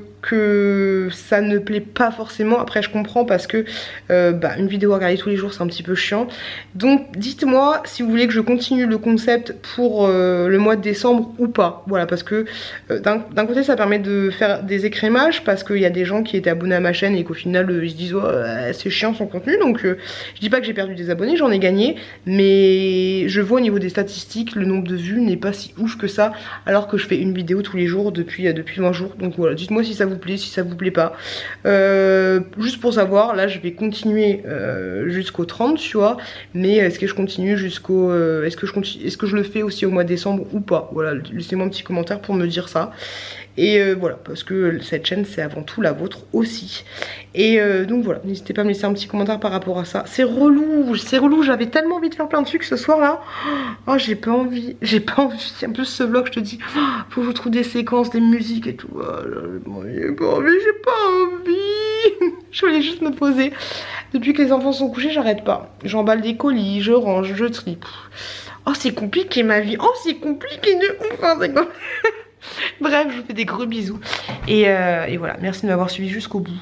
Speaker 3: ça ne plaît pas forcément. Après, je comprends parce que une vidéo à regarder tous les jours, c'est un petit peu chiant. Donc, dites-moi si vous voulez que je continue le concept pour le mois de décembre ou pas. Voilà, parce que d'un côté, ça permet de faire des écrémages parce qu'il y a des gens qui étaient abonnés à ma chaîne et qu'au final, ils se disent oh, c'est chiant son contenu. Donc, je dis pas que j'ai perdu des abonnés, j'en ai gagné. Mais je vois au niveau des statistiques, le nombre de vues n'est pas si ouf que ça. Alors que je fais une vidéo tous les jours depuis 20 jours. Donc voilà, dites-moi si ça vous plaît, si ça vous plaît pas. Juste pour savoir, là je vais continuer jusqu'au 30, tu vois. Mais est-ce que je continue jusqu'au... est-ce que je le fais aussi au mois de décembre ou pas? Voilà, laissez-moi un petit commentaire pour me dire ça. Et voilà, parce que cette chaîne c'est avant tout la vôtre aussi. Et donc voilà, n'hésitez pas à me laisser un petit commentaire par rapport à ça. C'est relou, j'avais tellement envie de faire plein de trucs ce soir là. Oh j'ai pas envie, En plus ce vlog je te dis, faut que je trouve des séquences, des musiques et tout. Oh, j'ai pas envie. Je voulais juste me poser. Depuis que les enfants sont couchés, j'arrête pas. J'emballe des colis, je range, je trie. Oh c'est compliqué ma vie, oh c'est compliqué de ouf hein, c'est compliqué. Bref, je vous fais des gros bisous. Et voilà, merci de m'avoir suivi jusqu'au bout.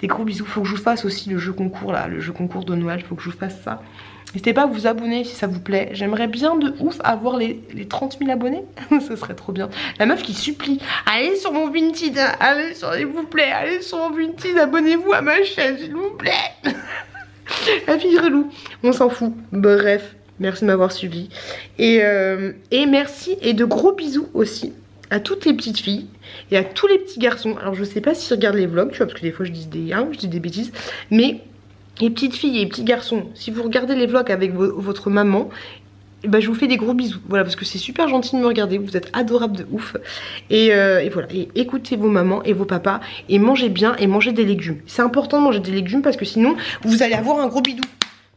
Speaker 3: Des gros bisous. Faut que je vous fasse aussi le jeu concours là, le jeu concours de Noël. Faut que je vous fasse ça. N'hésitez pas à vous abonner si ça vous plaît. J'aimerais bien de ouf avoir les 30 000 abonnés. Ce serait trop bien. La meuf qui supplie. Allez sur mon Vinted, allez sur, s'il vous plaît, allez sur mon Vinted, abonnez-vous à ma chaîne, s'il vous plaît. La fille relou. On s'en fout. Bref, merci de m'avoir suivi. Et merci et de gros bisous aussi à toutes les petites filles et à tous les petits garçons. Alors je sais pas s'ils regardent les vlogs, tu vois, parce que des fois je dis des bêtises, mais les petites filles et les petits garçons, si vous regardez les vlogs avec votre maman, je vous fais des gros bisous. Voilà, parce que c'est super gentil de me regarder, vous êtes adorables de ouf. Et voilà, et écoutez vos mamans et vos papas et mangez bien et mangez des légumes. C'est important de manger des légumes parce que sinon vous allez avoir un gros bidou.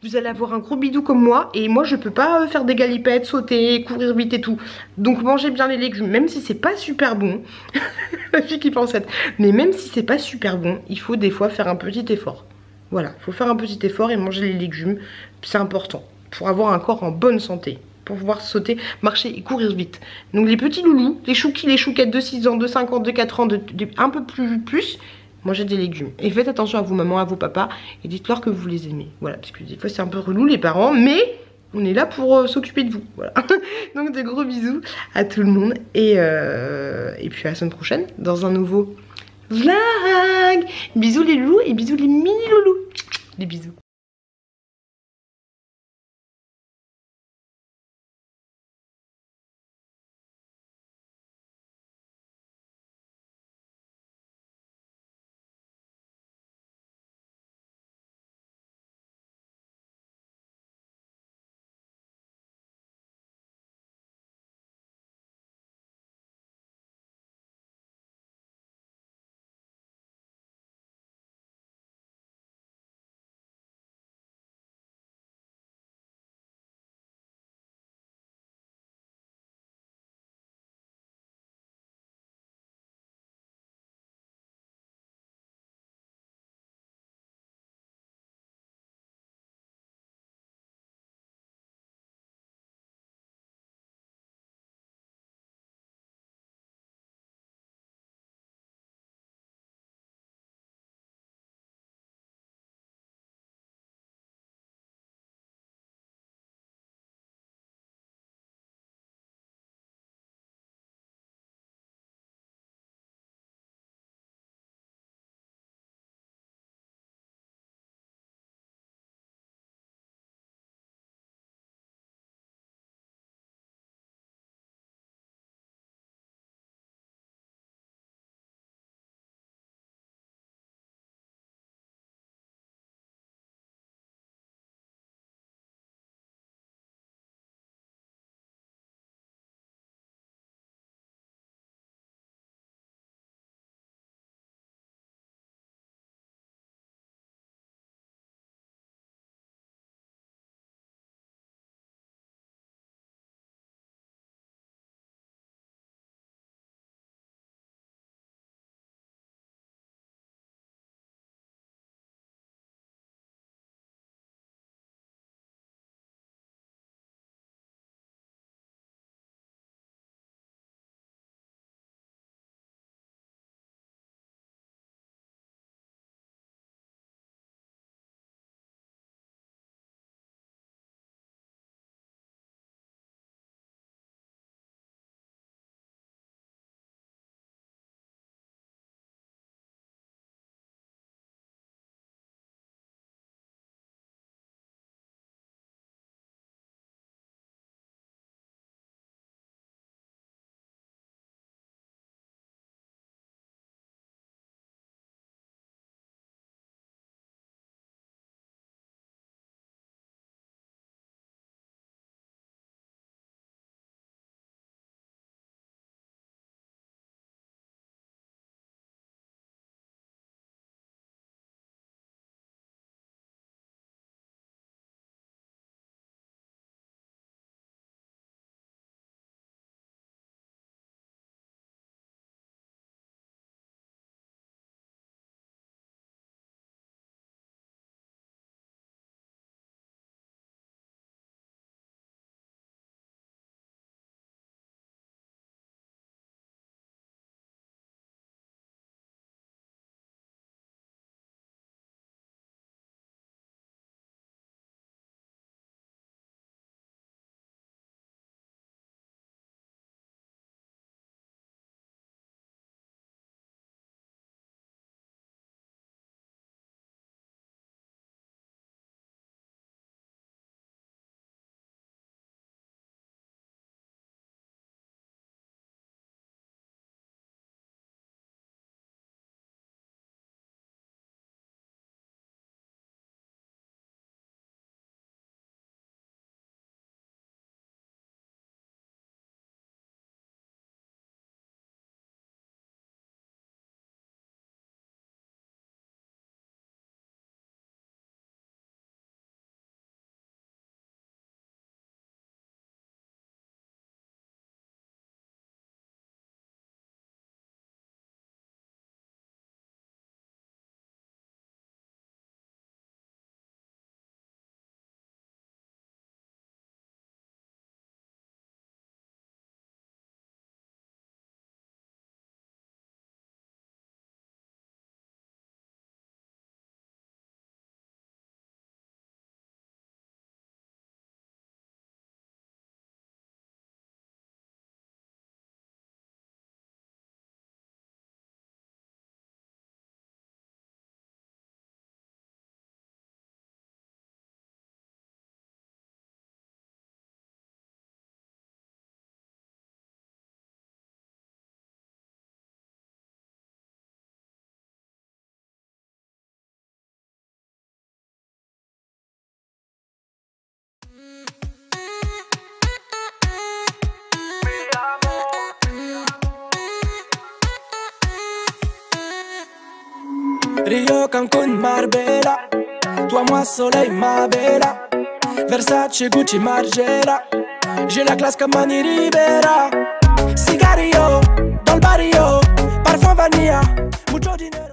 Speaker 3: Vous allez avoir un gros bidou comme moi. Et moi je peux pas faire des galipettes, sauter, courir vite et tout. Donc mangez bien les légumes. Même si c'est pas super bon. La fille qui pense être. Mais même si c'est pas super bon, il faut des fois faire un petit effort. Voilà, il faut faire un petit effort et manger les légumes. C'est important. Pour avoir un corps en bonne santé. Pour pouvoir sauter, marcher et courir vite. Donc les petits loulous, les chouquis, les chouquettes de 6 ans, de 5 ans, de 4 ans, un peu plus. Mangez des légumes. Et faites attention à vos mamans, à vos papas. Et dites-leur que vous les aimez. Voilà, parce que des fois c'est un peu relou les parents. Mais on est là pour s'occuper de vous. Voilà. Donc de gros bisous à tout le monde. Et puis à la semaine prochaine dans un nouveau vlog. Bisous les loulous et bisous les mini loulous. Des bisous.
Speaker 4: Rio, Cancun, Marbella. Toi, moi, soleil, ma bella. Versace, Gucci, Margiela. J'ai la classe comme Mani Ribera.